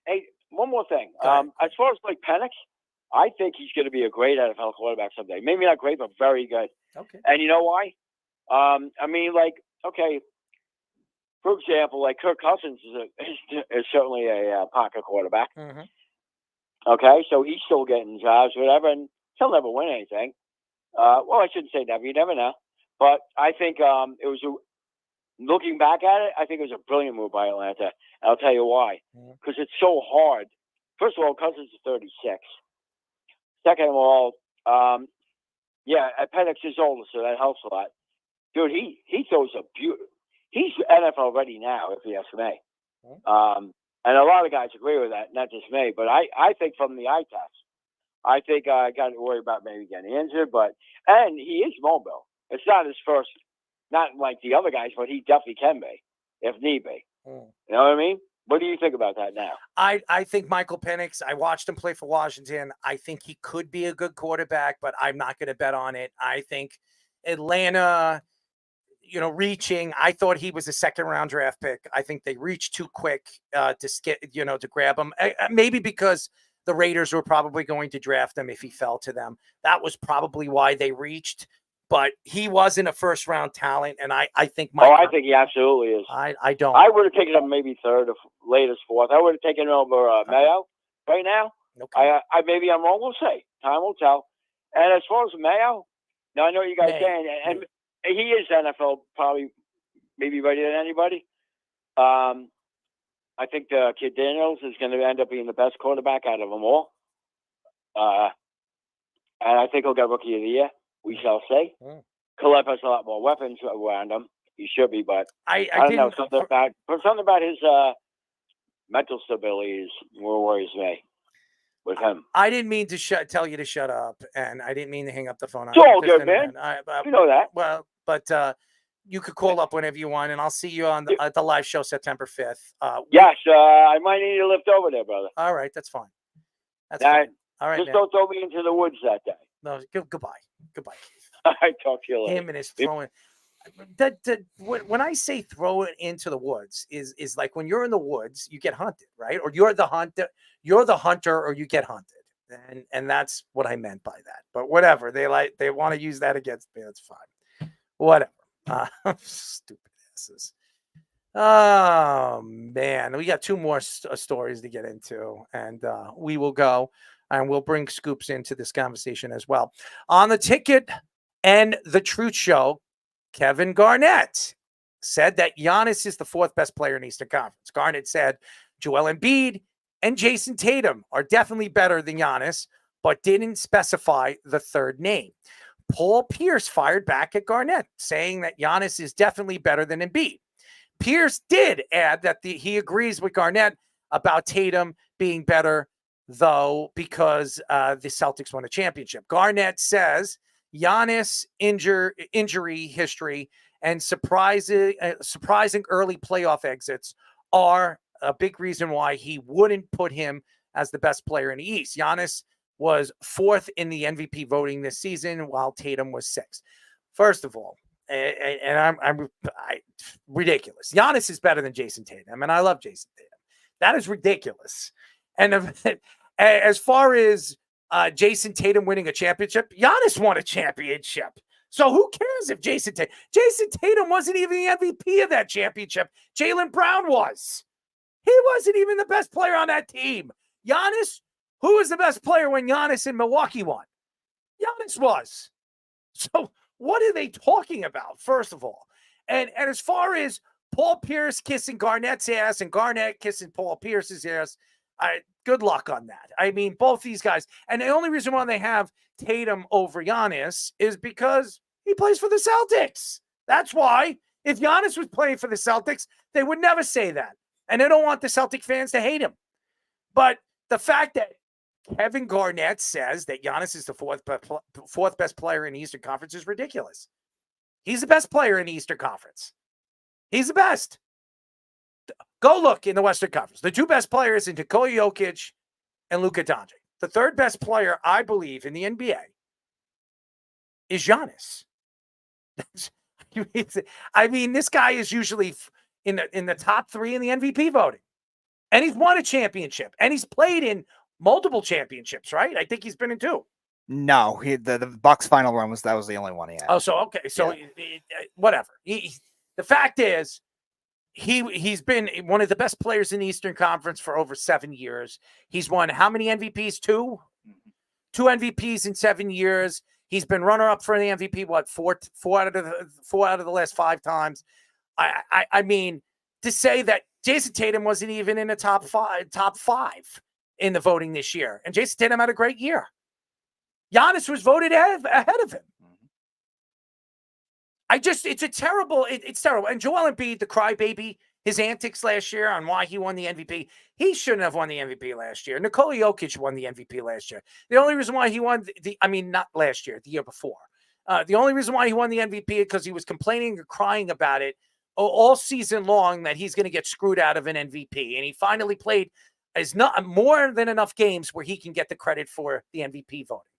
Hey, one more thing. As far as like Penix, I think he's going to be a great NFL quarterback someday. Maybe not great, but very good. Okay. And you know why? For example, like Kirk Cousins is certainly a pocket quarterback. Mm-hmm. Okay, so he's still getting jobs, whatever. And he'll never win anything. Well, I shouldn't say never. You never know. But I think it was looking back at it, I think it was a brilliant move by Atlanta. And I'll tell you why. Because it's so hard. First of all, Cousins is 36. Second of all, Penix is older, so that helps a lot. Dude, he throws a beautiful. He's NFL ready now, if you ask me. And a lot of guys agree with that, not just me. But I think from the eye test, I think I got to worry about maybe getting injured. And he is mobile. It's not his first, not like the other guys, but he definitely can be, if need be. You know what I mean? What do you think about that now? I think Michael Penix, I watched him play for Washington. I think he could be a good quarterback, but I'm not going to bet on it. I think Atlanta, reaching, I thought he was a second-round draft pick. I think they reached too quick to grab him. Maybe because the Raiders were probably going to draft him if he fell to them. That was probably why they reached. But he wasn't a first-round talent, and I think I think he absolutely is. I don't. I would have taken him maybe third or latest fourth. I would have taken him over Mayo right now. Okay. I maybe I'm wrong. We'll see. Time will tell. And as far as Mayo, now I know what you guys saying, and he is NFL probably maybe ready than anybody. I think the kid Daniels is going to end up being the best quarterback out of them all. And I think he'll get Rookie of the Year. We shall see. Caleb has a lot more weapons around him. He should be, but I don't know. Something about his mental stability is more worries me with him. I didn't mean to tell you to shut up, and I didn't mean to hang up the phone. It's all good, man. You know that. Well, but you could call up whenever you want, and I'll see you on at the live show September 5th. Yes, I might need to lift over there, brother. All right, that's fine. That's fine. All right, just don't throw me into the woods that day. No, goodbye. Goodbye, Keith. I talk to you later. Him and his throwing. When I say throw it into the woods, is like when you're in the woods, you get hunted, right? Or you're the hunter, or you get hunted, and that's what I meant by that. But whatever, they want to use that against me. That's fine. Whatever. Stupid asses. Oh man, we got two more stories to get into, and we will go. And we'll bring Scoops into this conversation as well. On the Ticket and the Truth Show, Kevin Garnett said that Giannis is the fourth best player in the Eastern Conference. Garnett said Joel Embiid and Jason Tatum are definitely better than Giannis, but didn't specify the third name. Paul Pierce fired back at Garnett, saying that Giannis is definitely better than Embiid. Pierce did add that he agrees with Garnett about Tatum being better, though, because the Celtics won a championship. Garnett says Giannis injury history and surprising early playoff exits are a big reason why he wouldn't put him as the best player in the East. Giannis was fourth in the MVP voting this season, while Tatum was sixth. First of all, and I'm ridiculous. Giannis is better than Jason Tatum, and I love Jason Tatum. That is ridiculous. And as far as Jason Tatum winning a championship, Giannis won a championship. So who cares if Jason Tatum wasn't even the MVP of that championship. Jaylen Brown was. He wasn't even the best player on that team. Giannis, who was the best player when Giannis in Milwaukee won? Giannis was. So what are they talking about, first of all? And as far as Paul Pierce kissing Garnett's ass and Garnett kissing Paul Pierce's ass, good luck on that. I mean, both these guys. And the only reason why they have Tatum over Giannis is because he plays for the Celtics. That's why. If Giannis was playing for the Celtics, they would never say that. And they don't want the Celtic fans to hate him. But the fact that Kevin Garnett says that Giannis is the fourth best player in the Eastern Conference is ridiculous. He's the best player in the Eastern Conference. He's the best. Go look in the Western Conference. The two best players are Nikola Jokic and Luka Doncic. The third best player, I believe, in the NBA is Giannis. I mean, this guy is usually in the top three in the MVP voting. And he's won a championship. And he's played in multiple championships, right? I think he's been in two. No, the Bucks final run was the only one he had. Oh, so okay. So whatever. The fact is, he's been one of the best players in the Eastern Conference for over 7 years. He's won how many MVPs? Two 2 MVPs in 7 years. He's been runner-up for the MVP, four out of the last 5 times. I mean, to say that Jason Tatum wasn't even in the top five in the voting this year, and Jason Tatum had a great year. Giannis was voted ahead of him. It's terrible. It's terrible. And Joel Embiid, the crybaby, his antics last year on why he won the MVP. He shouldn't have won the MVP last year. Nikola Jokic won the MVP last year. The only reason why he won not last year, the year before. The only reason why he won the MVP is because he was complaining or crying about it all season long that he's going to get screwed out of an MVP. And he finally played more than enough games where he can get the credit for the MVP voting.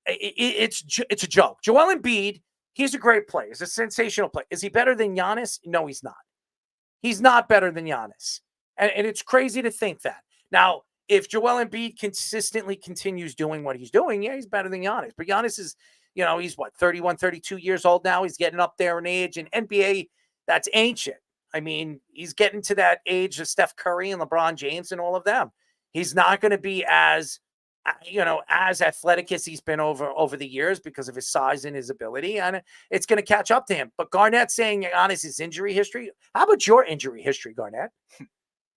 It's a joke. Joel Embiid, he's a great player. He's a sensational player. Is he better than Giannis? No, he's not. He's not better than Giannis. And it's crazy to think that. Now, if Joel Embiid consistently continues doing what he's doing, yeah, he's better than Giannis. But Giannis is, he's 31, 32 years old now. He's getting up there in age. And NBA, that's ancient. I mean, he's getting to that age of Steph Curry and LeBron James and all of them. He's not going to be as athletic as he's been over the years because of his size and his ability, and it's going to catch up to him. But Garnett saying Giannis' injury history, how about your injury history, Garnett?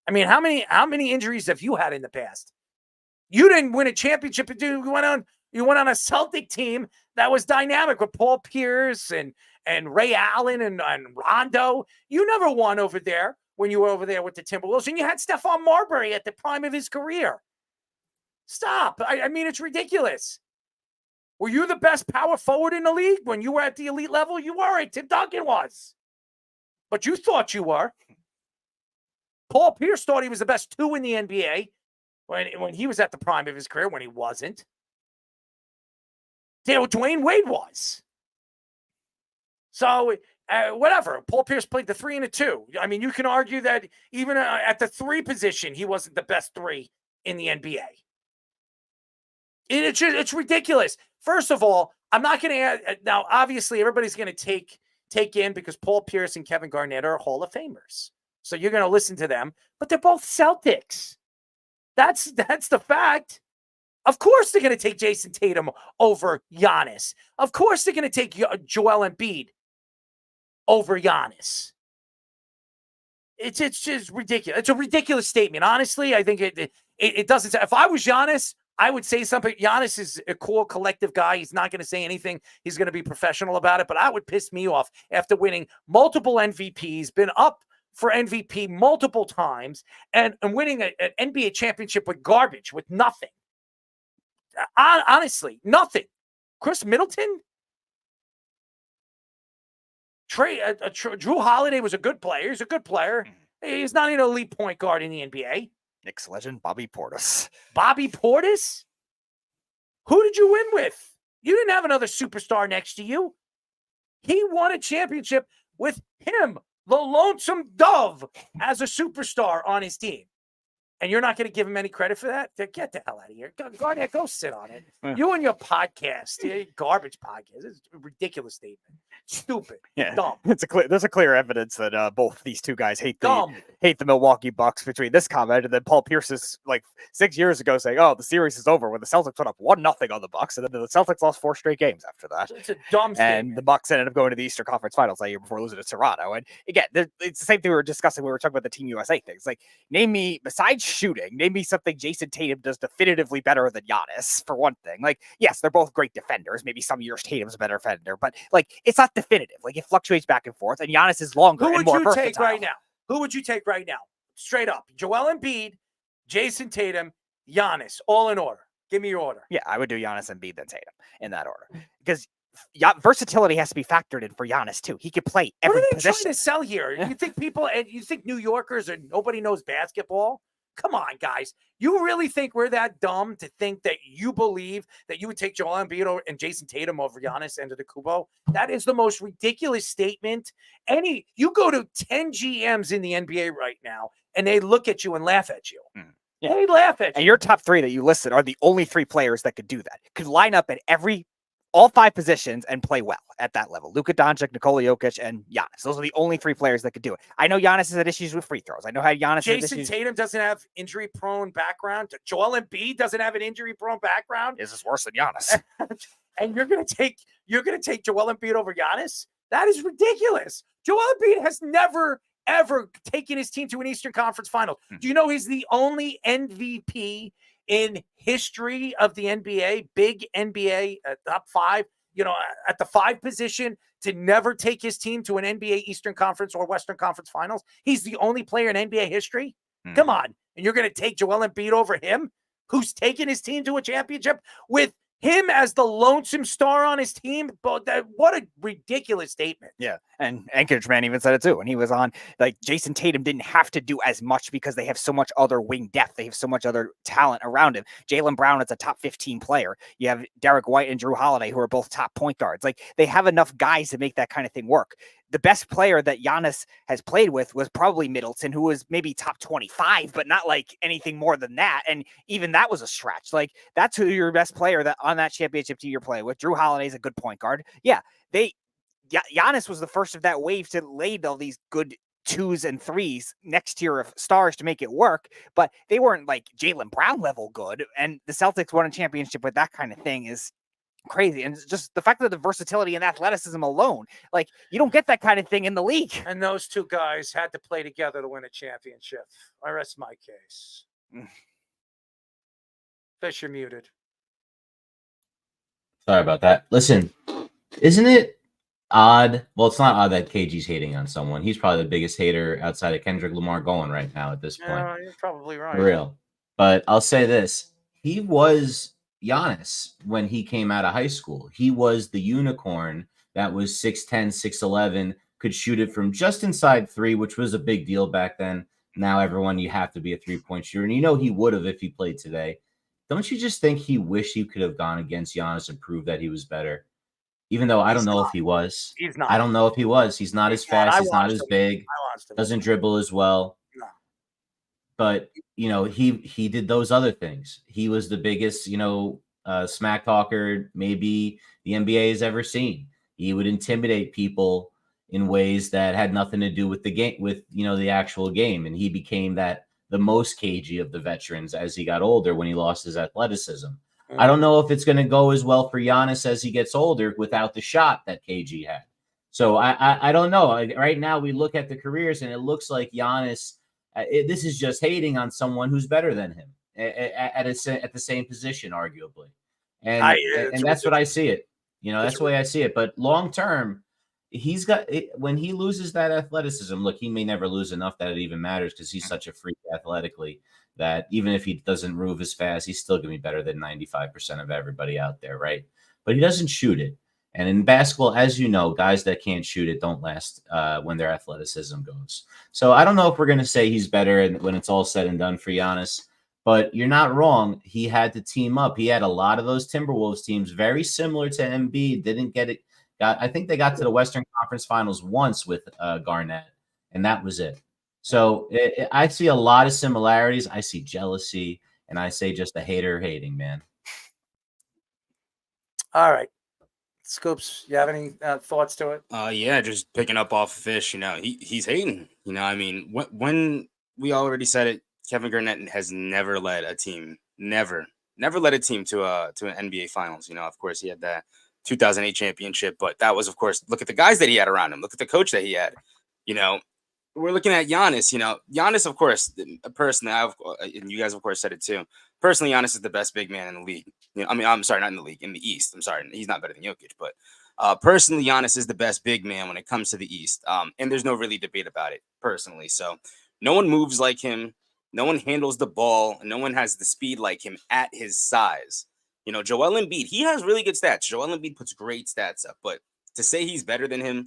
I mean, how many injuries have you had in the past? You didn't win a championship. You went on a Celtic team that was dynamic with Paul Pierce and Ray Allen and Rondo. You never won over there when you were over there with the Timberwolves, and you had Stephon Marbury at the prime of his career. Stop. I mean, it's ridiculous. Were you the best power forward in the league when you were at the elite level? You weren't. Tim Duncan was. But you thought you were. Paul Pierce thought he was the best 2 in the NBA when he was at the prime of his career, when he wasn't. Dwayne Wade was. So, whatever. Paul Pierce played the 3 and a 2. I mean, you can argue that even at the 3 position, he wasn't the best 3 in the NBA. It's ridiculous. First of all, I'm not going to add. Now, obviously, everybody's going to take in because Paul Pierce and Kevin Garnett are Hall of Famers. So you're going to listen to them, but they're both Celtics. That's the fact. Of course, they're going to take Jason Tatum over Giannis. Of course, they're going to take Joel Embiid over Giannis. It's just ridiculous. It's a ridiculous statement. Honestly, I think it doesn't. If I was Giannis, I would say something. Giannis is a cool, collective guy. He's not going to say anything. He's going to be professional about it. But that would piss me off after winning multiple MVPs, been up for MVP multiple times, and winning an NBA championship with garbage, with nothing. Honestly, nothing. Chris Middleton? Drew Holiday was a good player. He's a good player. He's not an elite point guard in the NBA. Knicks legend Bobby Portis. Bobby Portis? Who did you win with? You didn't have another superstar next to you. He won a championship with him, the lonesome dove, as a superstar on his team. And you're not going to give him any credit for that? Get the hell out of here. Garnett, go sit on it. Yeah. You and your podcast, garbage podcast. It's a ridiculous statement. Stupid. Yeah, Dumb. There's a clear evidence that both these two guys hate the Milwaukee Bucks between this comment and then Paul Pierce's 6 years ago saying, "Oh, the series is over," when the Celtics went up 1-0 on the Bucks, and then the Celtics lost 4 straight games after that. It's a dumb statement. And the Bucks ended up going to the Eastern Conference Finals that year before losing to Toronto. And again, it's the same thing we were discussing when we were talking about the Team USA things. Like, name me, besides shooting, name me something Jason Tatum does definitively better than Giannis, for one thing. Like, yes, they're both great defenders. Maybe some years Tatum's a better defender, but it's not definitive. Like, it fluctuates back and forth, and Giannis is longer and more versatile. Who would you take right now? Straight up. Joel Embiid, Jason Tatum, Giannis, all in order. Give me your order. Yeah, I would do Giannis, Embiid, then Tatum in that order. Because versatility has to be factored in for Giannis, too. He could play every position. What are they trying to sell here? You think New Yorkers or nobody knows basketball? Come on, guys. You really think we're that dumb to think that you believe that you would take Joel Embiid and Jason Tatum over Giannis Antetokounmpo? That is the most ridiculous statement. You go to 10 GMs in the NBA right now, and they look at you and laugh at you. Yeah. They laugh at you. And your top 3 that you listed are the only 3 players that could do that. Could line up at every all 5 positions and play well at that level. Luka Doncic, Nikola Jokic, and Giannis. Those are the only 3 players that could do it. I know Giannis has had issues with free throws. I know how Giannis Jason has issues. Tatum doesn't have injury-prone background. Joel Embiid doesn't have an injury-prone background. This is worse than Giannis. And you're gonna take Joel Embiid over Giannis? That is ridiculous. Joel Embiid has never ever taken his team to an Eastern Conference Final. Do you know he's the only MVP in history of the NBA, big NBA, top 5, at the 5 position to never take his team to an NBA Eastern Conference or Western Conference Finals? He's the only player in NBA history? Come on. And you're going to take Joel Embiid over him, who's taken his team to a championship with him as the lonesome star on his team? But what a ridiculous statement. Yeah. And Anchorage Man even said it too. When he was on, like, Jason Tatum didn't have to do as much because they have so much other wing depth. They have so much other talent around him. Jaylen Brown is a top 15 player. You have Derek White and Drew Holiday, who are both top point guards. Like, they have enough guys to make that kind of thing work. The best player that Giannis has played with was probably Middleton, who was maybe top 25, but not like anything more than that. And even that was a stretch. Like, that's who your best player that on that championship team you're playing with. Drew Holiday's a good point guard. Yeah, Giannis was the first of that wave to lay all these good 2s and 3s next tier of stars to make it work, but they weren't like Jaylen Brown level good. And the Celtics won a championship with that kind of thing is crazy. And it's just the fact that the versatility and athleticism alone, like, you don't get that kind of thing in the league. And those 2 guys had to play together to win a championship. I rest my case. Fish, you're muted. Sorry about that. Listen, isn't it odd? Well, it's not odd that KG's hating on someone. He's probably the biggest hater outside of Kendrick Lamar going right now at this point. Yeah, you're probably right. For real. But I'll say this. He was Giannis when he came out of high school. He was the unicorn that was 6'10", 6'11", could shoot it from just inside 3, which was a big deal back then. Now you have to be a 3-point shooter. And he would have if he played today. Don't you just think he wished he could have gone against Giannis and proved that he was better? Even though I don't know if he was. He's not. I don't know if he was. He's not as fast. He's not as big. Doesn't dribble as well. No. But, he did those other things. He was the biggest, smack talker maybe the NBA has ever seen. He would intimidate people in ways that had nothing to do with the game, with, the actual game. And he became the most cagey of the veterans as he got older when he lost his athleticism. I don't know if it's going to go as well for Giannis as he gets older without the shot that KG had. So I don't know. Right now we look at the careers and it looks like Giannis, this is just hating on someone who's better than him at the same position, arguably. And that's what I see it. That's the way I see it. But long term, he's got when he loses that athleticism. Look, he may never lose enough that it even matters because he's such a freak athletically that even if he doesn't move as fast, he's still going to be better than 95% of everybody out there, right? But he doesn't shoot it. And in basketball, as you know, guys that can't shoot it don't last when their athleticism goes. So I don't know if we're going to say he's better when it's all said and done for Giannis, but you're not wrong. He had to team up. He had a lot of those Timberwolves teams, very similar to Embiid, didn't get it. I think they got to the Western Conference Finals once with Garnett, and that was it. So I see a lot of similarities. I see jealousy, and I say just a hater hating, man. All right. Scoops, you have any thoughts to it? Yeah, just picking up off Fish, he's hating. When we already said it, Kevin Garnett has never led a team, never led a team to an NBA Finals. Of course, he had that 2008 championship, but that was, of course, look at the guys that he had around him. Look at the coach that he had. We're looking at Giannis. Giannis, of course, personally, and you guys, of course, said it too. Personally, Giannis is the best big man in the league. I'm sorry, not in the league, in the East. I'm sorry, he's not better than Jokic, but personally, Giannis is the best big man when it comes to the East. And there's no really debate about it, personally. So no one moves like him. No one handles the ball. No one has the speed like him at his size. Joel Embiid, he has really good stats. Joel Embiid puts great stats up, but to say he's better than him,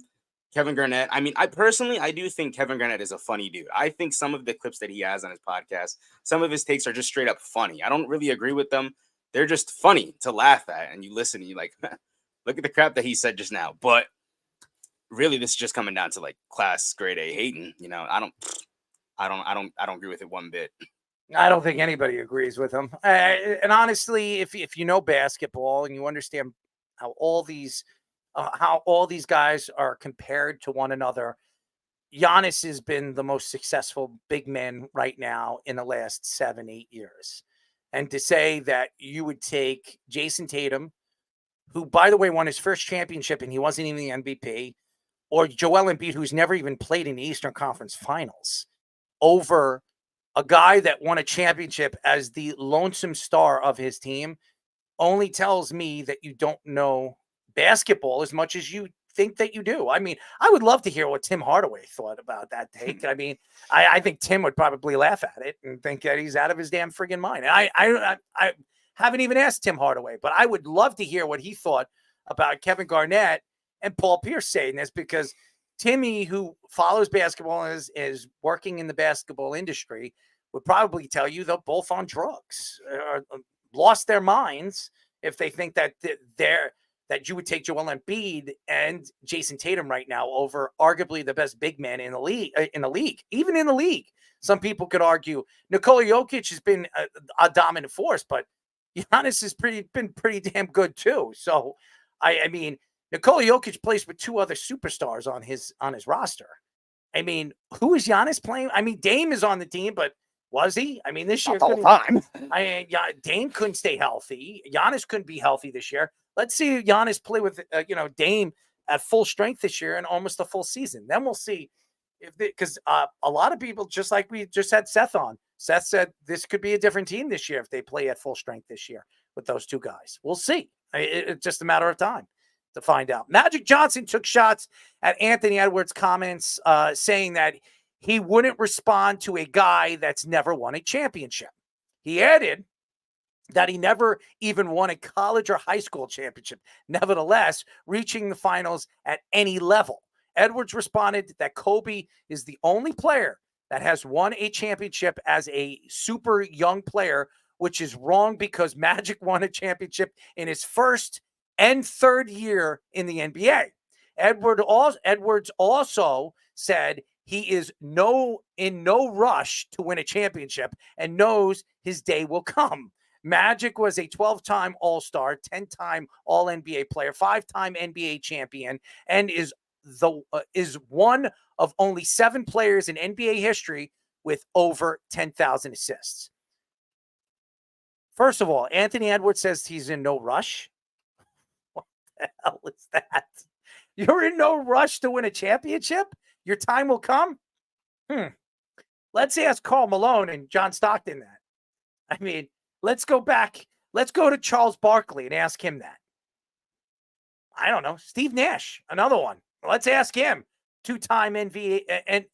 Kevin Garnett, I do think Kevin Garnett is a funny dude. I think some of the clips that he has on his podcast, some of his takes are just straight up funny. I don't really agree with them. They're just funny to laugh at, and you listen and you're like, look at the crap that he said just now. But really, this is just coming down to like class grade A hating. I don't agree with it one bit. I don't think anybody agrees with him. And honestly, if you know basketball and you understand how all these guys are compared to one another. Giannis has been the most successful big man right now in the last 7-8 years. And to say that you would take Jason Tatum, who, by the way, won his first championship and he wasn't even the MVP, or Joel Embiid, who's never even played in the Eastern Conference Finals, over a guy that won a championship as the lonesome star of his team, only tells me that you don't know basketball as much as you think that you do. I mean, I would love to hear what Tim Hardaway thought about that take. I mean, I think Tim would probably laugh at it and think that he's out of his damn friggin' mind. And I haven't even asked Tim Hardaway, but I would love to hear what he thought about Kevin Garnett and Paul Pierce saying this, because Timmy, who follows basketball and is working in the basketball industry, would probably tell you they're both on drugs, or lost their minds if they think that that you would take Joel Embiid and Jason Tatum right now over arguably the best big man in the league. Even in the league, some people could argue Nikola Jokic has been a dominant force, but Giannis has been pretty damn good too. So, I mean, Nikola Jokic plays with two other superstars on his roster. I mean, who is Giannis playing? I mean, Dame is on the team, but was he? I mean, this year, all the time. Dame couldn't stay healthy. Giannis couldn't be healthy this year. Let's see Giannis play with Dame at full strength this year and almost a full season. Then we'll see because a lot of people, just like we just had Seth on. Seth said this could be a different team this year if they play at full strength this year with those two guys. We'll see. It's just a matter of time to find out. Magic Johnson took shots at Anthony Edwards' comments, saying that he wouldn't respond to a guy that's never won a championship. He added that he never even won a college or high school championship, nevertheless, reaching the finals at any level. Edwards responded that Kobe is the only player that has won a championship as a super young player, which is wrong because Magic won a championship in his first and third year in the NBA. Edwards also said he is in no rush to win a championship and knows his day will come. Magic was a 12-time All-Star, 10-time All-NBA player, 5-time NBA champion, and is one of only 7 players in NBA history with over 10,000 assists. First of all, Anthony Edwards says he's in no rush. What the hell is that? You're in no rush to win a championship? Your time will come? Let's ask Karl Malone and John Stockton that. I mean, let's go back. Let's go to Charles Barkley and ask him that. I don't know. Steve Nash, another one. Let's ask him. 2-time NBA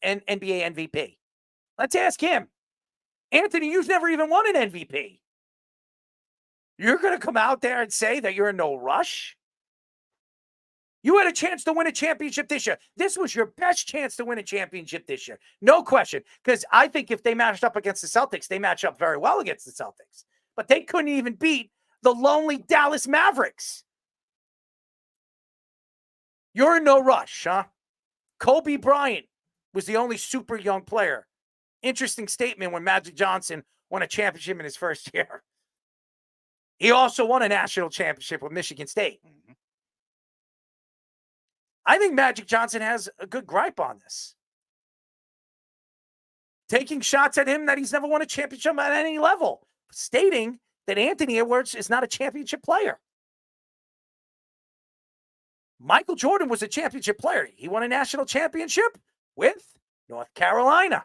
MVP. Let's ask him. Anthony, you've never even won an MVP. You're going to come out there and say that you're in no rush? You had a chance to win a championship this year. This was your best chance to win a championship this year. No question. Because I think if they matched up against the Celtics, they match up very well against the Celtics. But they couldn't even beat the lonely Dallas Mavericks. You're in no rush, huh? Kobe Bryant was the only super young player. Interesting statement when Magic Johnson won a championship in his first year. He also won a national championship with Michigan State. I think Magic Johnson has a good gripe on this. Taking shots at him that he's never won a championship at any level, stating that Anthony Edwards is not a championship player. Michael Jordan was a championship player. He won a national championship with North Carolina.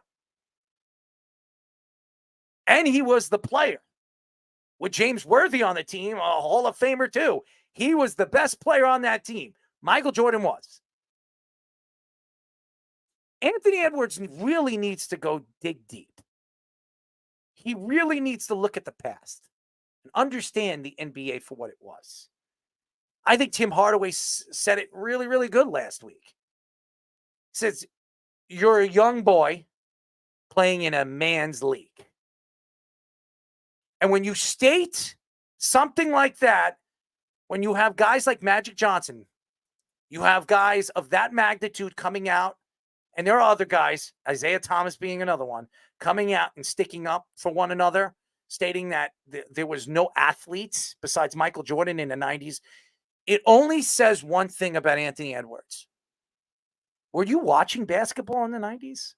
And he was the player. With James Worthy on the team, a Hall of Famer too. He was the best player on that team. Michael Jordan was. Anthony Edwards really needs to go dig deep. He really needs to look at the past and understand the NBA for what it was. I think Tim Hardaway said it really, really good last week. He says, you're a young boy playing in a man's league. And when you state something like that, when you have guys like Magic Johnson, you have guys of that magnitude coming out, and there are other guys, Isaiah Thomas being another one, coming out and sticking up for one another, stating that there was no athletes besides Michael Jordan in the 90s. it only says one thing about Anthony Edwards. Were you watching basketball in the 90s?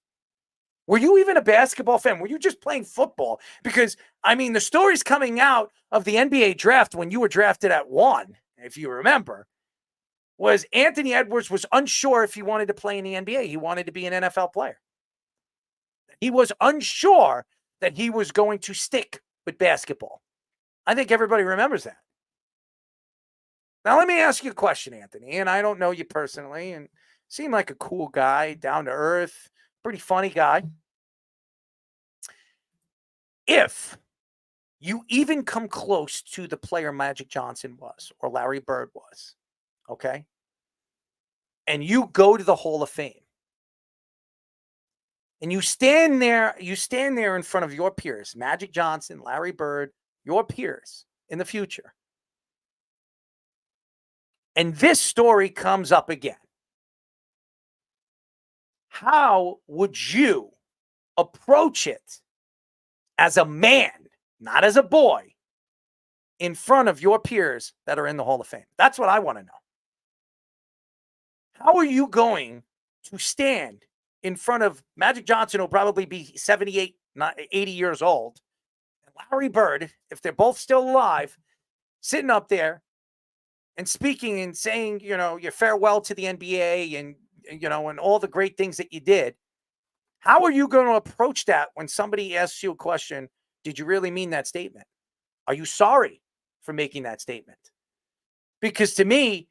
Were you even a basketball fan? Were you just playing football? Because, I mean, the stories coming out of the NBA draft when you were drafted at 1, if you remember, was Anthony Edwards was unsure if he wanted to play in the NBA. He wanted to be an NFL player. He was unsure that he was going to stick with basketball. I think everybody remembers that. Now, let me ask you a question, Anthony, and I don't know you personally, and seem like a cool guy, down to earth, pretty funny guy. If you even come close to the player Magic Johnson was or Larry Bird was, okay, and you go to the Hall of Fame, and you stand there in front of your peers, Magic Johnson, Larry Bird, your peers in the future, and this story comes up again, how would you approach it as a man, not as a boy, in front of your peers that are in the Hall of Fame? That's what I want to know. How are you going to stand in front of Magic Johnson, who'll probably be 78, 80 years old, and Larry Bird, if they're both still alive, sitting up there and speaking and saying, your farewell to the NBA and, and all the great things that you did? How are you going to approach that when somebody asks you a question? Did you really mean that statement? Are you sorry for making that statement? Because to me,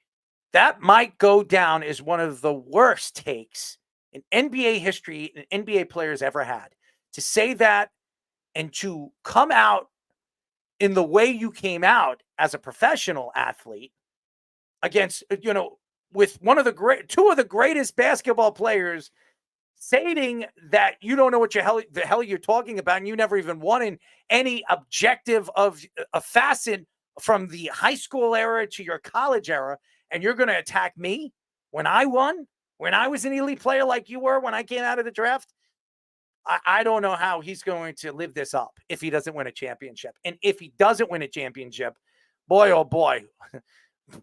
that might go down as one of the worst takes in NBA history an NBA players ever had. To say that and to come out in the way you came out as a professional athlete against, with two of the greatest basketball players, stating that you don't know what the hell you're talking about, and you never even won in any objective of a facet from the high school era to your college era, and you're going to attack me when I won, when I was an elite player like you were when I came out of the draft? I don't know how he's going to live this up if he doesn't win a championship. And if he doesn't win a championship, boy, oh boy,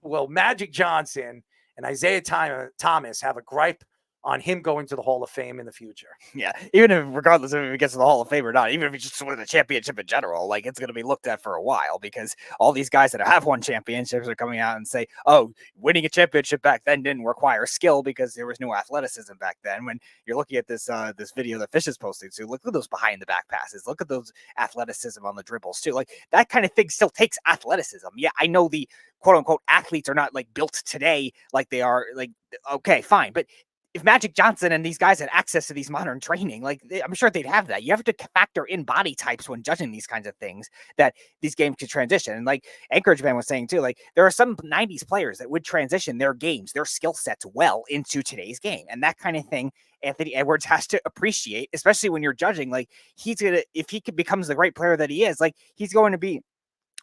will Magic Johnson and Isaiah Thomas have a gripe on him going to the Hall of Fame in the future. Yeah, even if, regardless of if he gets to the Hall of Fame or not, even if he just wins the championship in general, like, it's going to be looked at for a while, because all these guys that have won championships are coming out and say, oh, winning a championship back then didn't require skill because there was no athleticism back then. When you're looking at this this video that Fish is posting too, look at those behind the back passes, look at those athleticism on the dribbles too. Like, that kind of thing still takes athleticism. Yeah, I know the quote unquote athletes are not like built today like they are, like, okay, fine, but if Magic Johnson and these guys had access to these modern training, like, I'm sure they'd have that. You have to factor in body types when judging these kinds of things, that these games could transition. And like Anchorage Man was saying too, like, there are some 90s players that would transition their games, their skill sets well into today's game. And that kind of thing Anthony Edwards has to appreciate, especially when you're judging. Like, if he becomes the great player that he is, like, he's going to be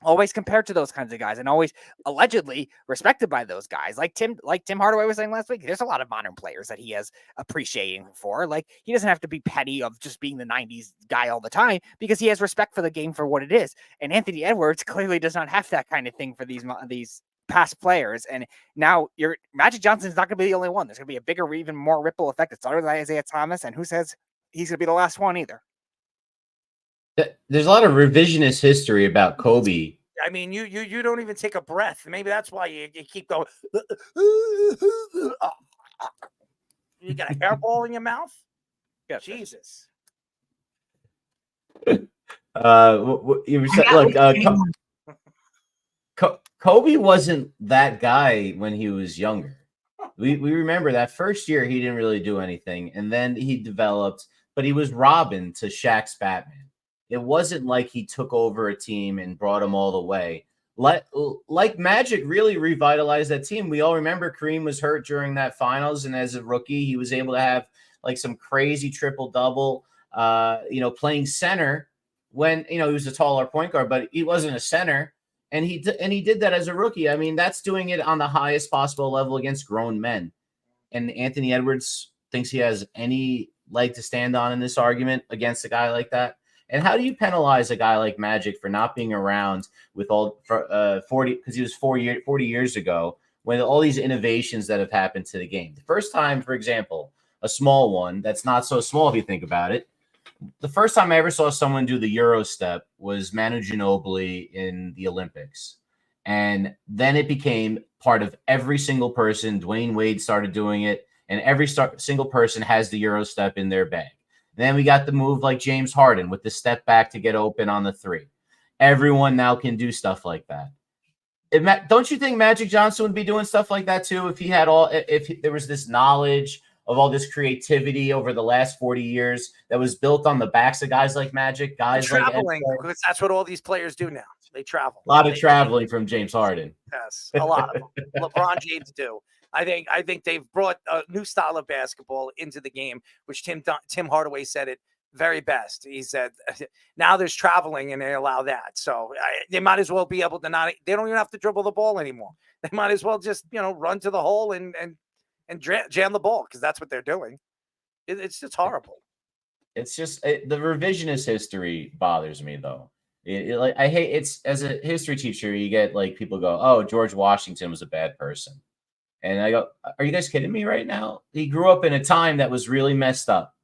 always compared to those kinds of guys and always allegedly respected by those guys. Like Tim Hardaway was saying last week, there's a lot of modern players that he has appreciating for. Like, he doesn't have to be petty of just being the 90s guy all the time, because he has respect for the game for what it is. And Anthony Edwards clearly does not have that kind of thing for these past players. And now Magic Johnson's not going to be the only one. There's going to be a bigger, even more ripple effect. It started with Isaiah Thomas, and who says he's going to be the last one either? There's a lot of revisionist history about Kobe. I mean, you don't even take a breath. Maybe that's why you keep going. You got a hairball in your mouth? Yeah, Jesus. Kobe wasn't that guy when he was younger. We remember that first year he didn't really do anything, and then he developed, but he was Robin to Shaq's Batman. It wasn't like he took over a team and brought them all the way. Like Magic really revitalized that team. We all remember Kareem was hurt during that finals, and as a rookie, he was able to have like some crazy triple-double, playing center when, he was a taller point guard, but he wasn't a center. And he did that as a rookie. I mean, that's doing it on the highest possible level against grown men. And Anthony Edwards thinks he has any leg to stand on in this argument against a guy like that. And how do you penalize a guy like Magic for not being around with all for 40 because he was 40 years ago when all these innovations that have happened to the game? The first time, for example, a small one that's not so small if you think about it. The first time I ever saw someone do the Euro step was Manu Ginobili in the Olympics. And then it became part of every single person. Dwayne Wade started doing it, and every single person has the Euro step in their bag. And then we got the move like James Harden with the step back to get open on the three. Everyone now can do stuff like that. Don't you think Magic Johnson would be doing stuff like that too if there was this knowledge of all this creativity over the last 40 years that was built on the backs of guys like Magic, guys like traveling, because that's what all these players do now. They travel. A lot of traveling from James Harden. Yes, a lot of them. LeBron James do. I think they've brought a new style of basketball into the game, which Tim Hardaway said it very best. He said, now there's traveling and they allow that. So they might as well be able to they don't even have to dribble the ball anymore. They might as well just, run to the hole and jam the ball, because that's what they're doing. It's just horrible. It's just the revisionist history bothers me, though. I hate it's as a history teacher, you get like people go, oh, George Washington was a bad person. And I go, are you guys kidding me right now? He grew up in a time that was really messed up.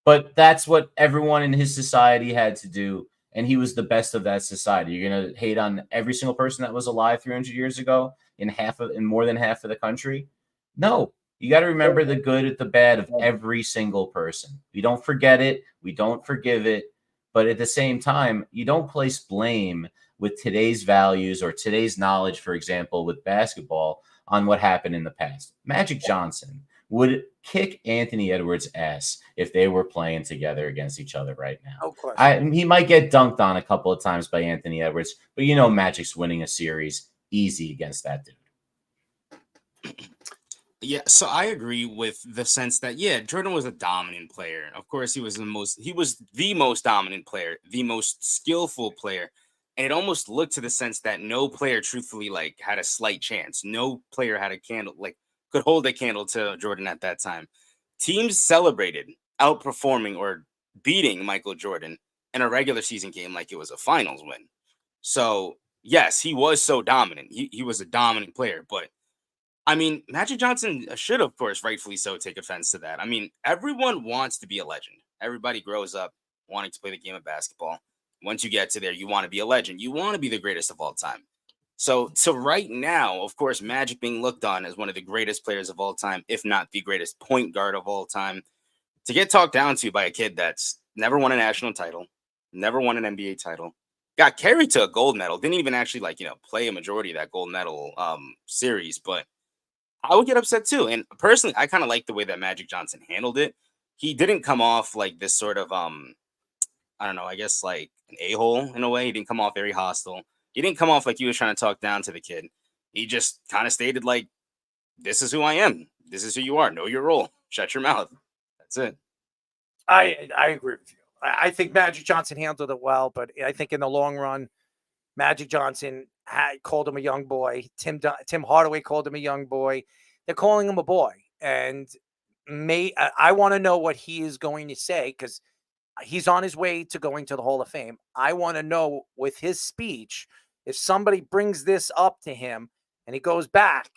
But that's what everyone in his society had to do. And he was the best of that society. You're going to hate on every single person that was alive 300 years ago in more than half of the country? No, you got to remember the good, the bad of every single person. We don't forget it. We don't forgive it. But at the same time, you don't place blame with today's values or today's knowledge, for example, with basketball on what happened in the past. Magic Johnson would kick Anthony Edwards' ass if they were playing together against each other right now. Of course. He might get dunked on a couple of times by Anthony Edwards, but Magic's winning a series easy against that dude. Yeah, so I agree with the sense that, Jordan was a dominant player. Of course, he was the most dominant player, the most skillful player. And it almost looked to the sense that no player truthfully had a slight chance. No player had a candle, could hold a candle to Jordan at that time. Teams celebrated outperforming or beating Michael Jordan in a regular season game like it was a finals win. So, yes, he was so dominant. He was a dominant player, but Magic Johnson should, of course, rightfully so, take offense to that. Everyone wants to be a legend. Everybody grows up wanting to play the game of basketball. Once you get to there, you want to be a legend. You want to be the greatest of all time. So right now, of course, Magic being looked on as one of the greatest players of all time, if not the greatest point guard of all time, to get talked down to by a kid that's never won a national title, never won an NBA title, got carried to a gold medal, didn't even actually play a majority of that gold medal series, but I would get upset too. And personally, I kind of like the way that Magic Johnson handled it. He didn't come off like this sort of, I don't know, I guess like an a-hole in a way. He didn't come off very hostile. He didn't come off like he was trying to talk down to the kid. He just kind of stated like, this is who I am. This is who you are. Know your role. Shut your mouth. That's it. I agree with you. I think Magic Johnson handled it well, but I think in the long run, Magic Johnson called him a young boy. Tim Hardaway called him a young boy. They're calling him a boy. And I want to know what he is going to say, because he's on his way to going to the Hall of Fame. I want to know with his speech, if somebody brings this up to him and he goes back,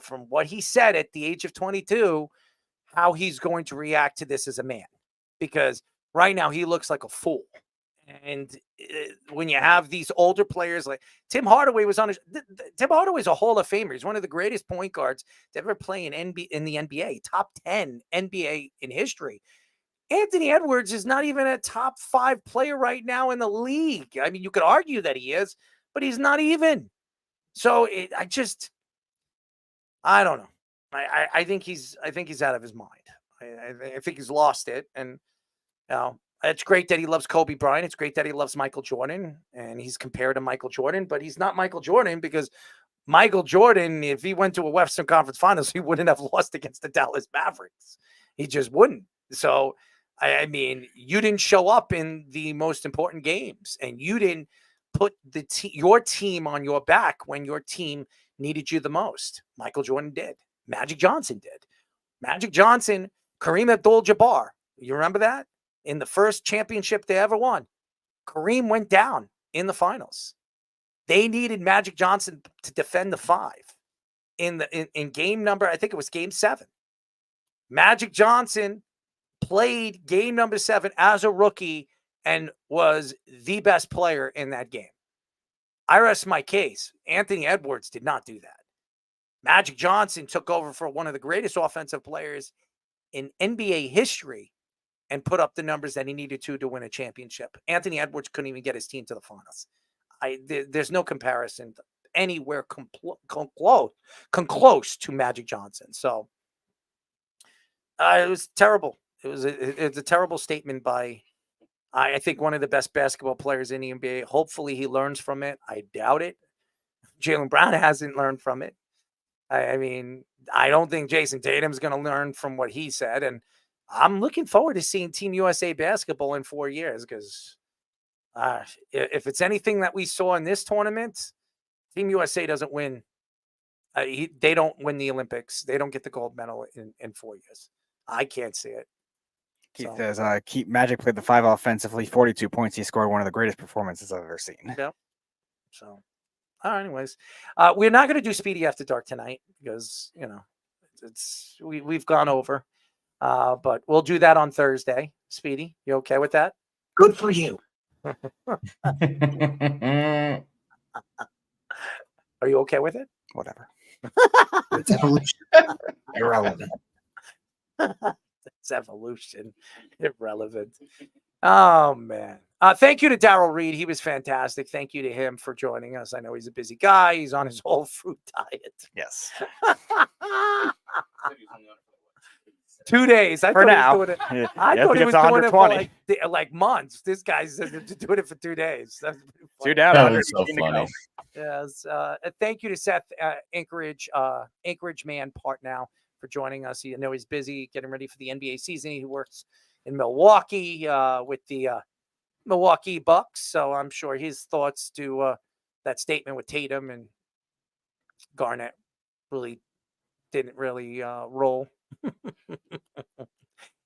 from what he said at the age of 22, how he's going to react to this as a man. Because right now he looks like a fool. And when you have these older players like Tim Hardaway Tim Hardaway's a Hall of Famer. He's one of the greatest point guards to ever play in the NBA, top 10 NBA in history. Anthony Edwards is not even a top 5 player right now in the league. You could argue that he is, but he's not even. So I don't know. I think he's out of his mind. I think he's lost it. And it's great that he loves Kobe Bryant. It's great that he loves Michael Jordan, and he's compared to Michael Jordan, but he's not Michael Jordan, because Michael Jordan, if he went to a Western Conference Finals, he wouldn't have lost against the Dallas Mavericks. He just wouldn't. So, you didn't show up in the most important games, and you didn't put your team on your back when your team needed you the most. Michael Jordan did. Magic Johnson did. Magic Johnson, Kareem Abdul-Jabbar. You remember that? in the first championship they ever won, Kareem went down in the finals. They needed Magic Johnson to defend the 5 in game number, I think it was game 7. Magic Johnson played game number 7 as a rookie and was the best player in that game. I rest my case. Anthony Edwards did not do that. Magic Johnson took over for one of the greatest offensive players in NBA history and put up the numbers that he needed to win a championship. Anthony Edwards couldn't even get his team to the finals. There's no comparison anywhere close to Magic Johnson. So it was terrible. It's a terrible statement by, I think, one of the best basketball players in the NBA. Hopefully he learns from it. I doubt it. Jaylen Brown hasn't learned from it. I mean, I don't think Jason Tatum's going to learn from what he said. And I'm looking forward to seeing Team USA basketball in 4 years because if it's anything that we saw in this tournament, Team USA doesn't win. They don't win the Olympics. They don't get the gold medal in 4 years. I can't see it. Keith says, Keith Magic played the 5 offensively, 42 points. He scored one of the greatest performances I've ever seen. Yep. So, anyways, we're not going to do Speedy After Dark tonight because, we've gone over. But we'll do that on Thursday. Speedy, you okay with that? Good for you. Are you okay with it? Whatever. It's evolution. Irrelevant. It's evolution. Irrelevant. Oh, man. Thank you to Darrell Reid. He was fantastic. Thank you to him for joining us. I know he's a busy guy. He's on his whole fruit diet. Yes. 2 days. I for thought now. He was doing it. I thought he was doing it for like months. This guy said to do it for 2 days. That's 2 down. That was so funny. Yes. Thank you to Seth, Anchorage Man Partnow, for joining us. I know he's busy getting ready for the NBA season. He works in Milwaukee with the Milwaukee Bucks. So I'm sure his thoughts to that statement with Tatum and Garnett didn't really roll.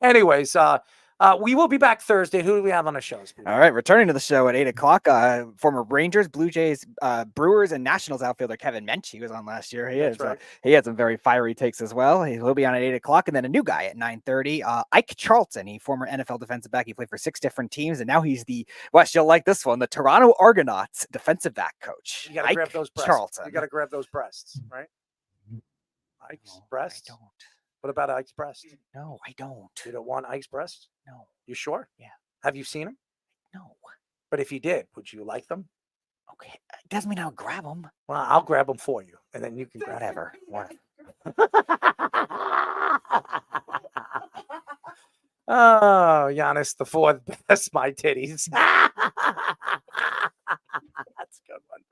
Anyways, we will be back Thursday. Who do we have on the show? All right, returning to the show at 8:00, former Rangers, Blue Jays, Brewers, and Nationals outfielder Kevin Mench. He was on last year. He had some very fiery takes as well. He'll be on at 8:00, and then a new guy at 9:30. Ike Charlton, he former NFL defensive back. He played for 6 different teams, and now he's the Wes. You'll like this one, the Toronto Argonauts defensive back coach. You got to grab those breasts. Charlton. You got to grab those breasts, right? Ike's breast. I don't. What about Ike's breast? No, I don't. You don't want Ike's breast? No. You sure? Yeah. Have you seen them? No. But if you did, would you like them? Okay. It doesn't mean I'll grab them. Well, I'll grab them for you, and then you can grab Whatever. Oh, Giannis, the 4th best, my titties. That's a good one.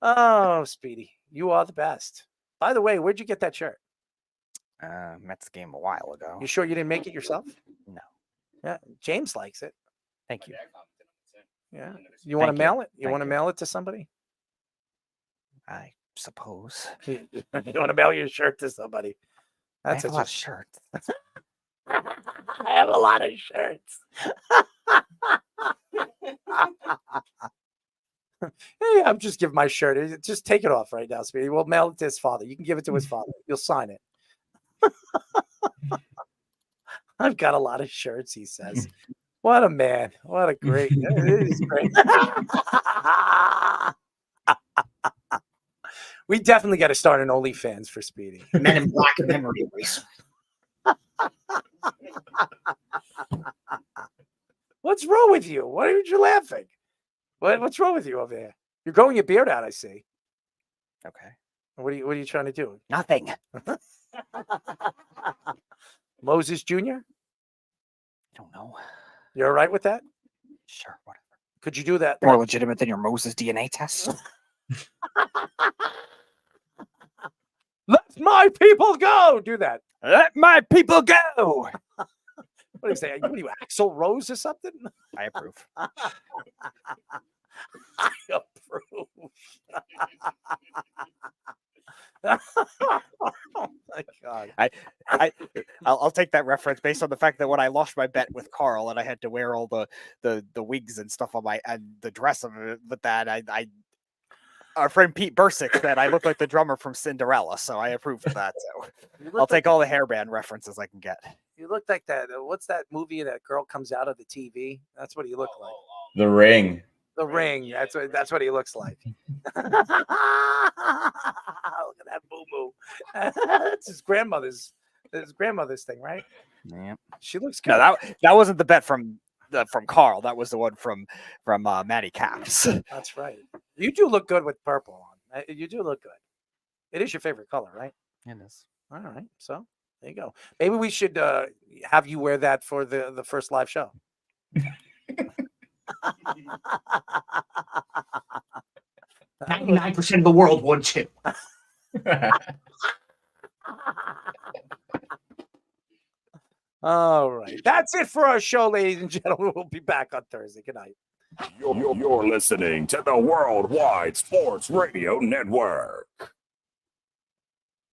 Oh, Speedy, you are the best. By the way, where'd you get that shirt? Mets game a while ago. You sure you didn't make it yourself? No. Yeah, James likes it. Thank you. Yeah. You want to mail it? You want to mail it to somebody? I suppose. You want to mail your shirt to somebody? That's a lot of shirts. I have a lot of shirts. Hey, I'm just giving my shirt. Just take it off right now, Speedy. We'll mail it to his father. You can give it to his father. You'll sign it. I've got a lot of shirts, he says. What a man. What a great. It is great. We definitely got to start an OnlyFans for Speedy. Men in Black memory race. What's wrong with you? Why aren't you laughing? What's wrong with you over there? You're growing your beard out, I see. Okay. What are you trying to do? Nothing. Moses Jr.? I don't know. You all right with that? Sure, whatever. Could you do that? More legitimate than your Moses DNA test? Let my people go! Do that. Let my people go! What do you say? What are you, Axl Rose or something? I approve. I approve. Oh my God. I'll take that reference based on the fact that when I lost my bet with Carl and I had to wear all the wigs and stuff on my and the dress of it with that, I our friend Pete Bursick said I look like the drummer from Cinderella, so I approve of that. So I'll take all the hairband references I can get. You look like that. What's that movie that girl comes out of the TV? That's what you look like. The Ring. The Ring. That's what he looks like. Look at that boo boo. It's his grandmother's thing, right? Yeah. She looks good. No, that wasn't the bet from Carl. That was the one from Matty Caps. That's right. You do look good with purple on. You do look good. It is your favorite color, right? It is. All right. So there you go. Maybe we should have you wear that for the first live show. 99% of the world would too. All right. That's it for our show, ladies and gentlemen. We'll be back on Thursday. Good night. You're listening to the Worldwide Sports Radio Network.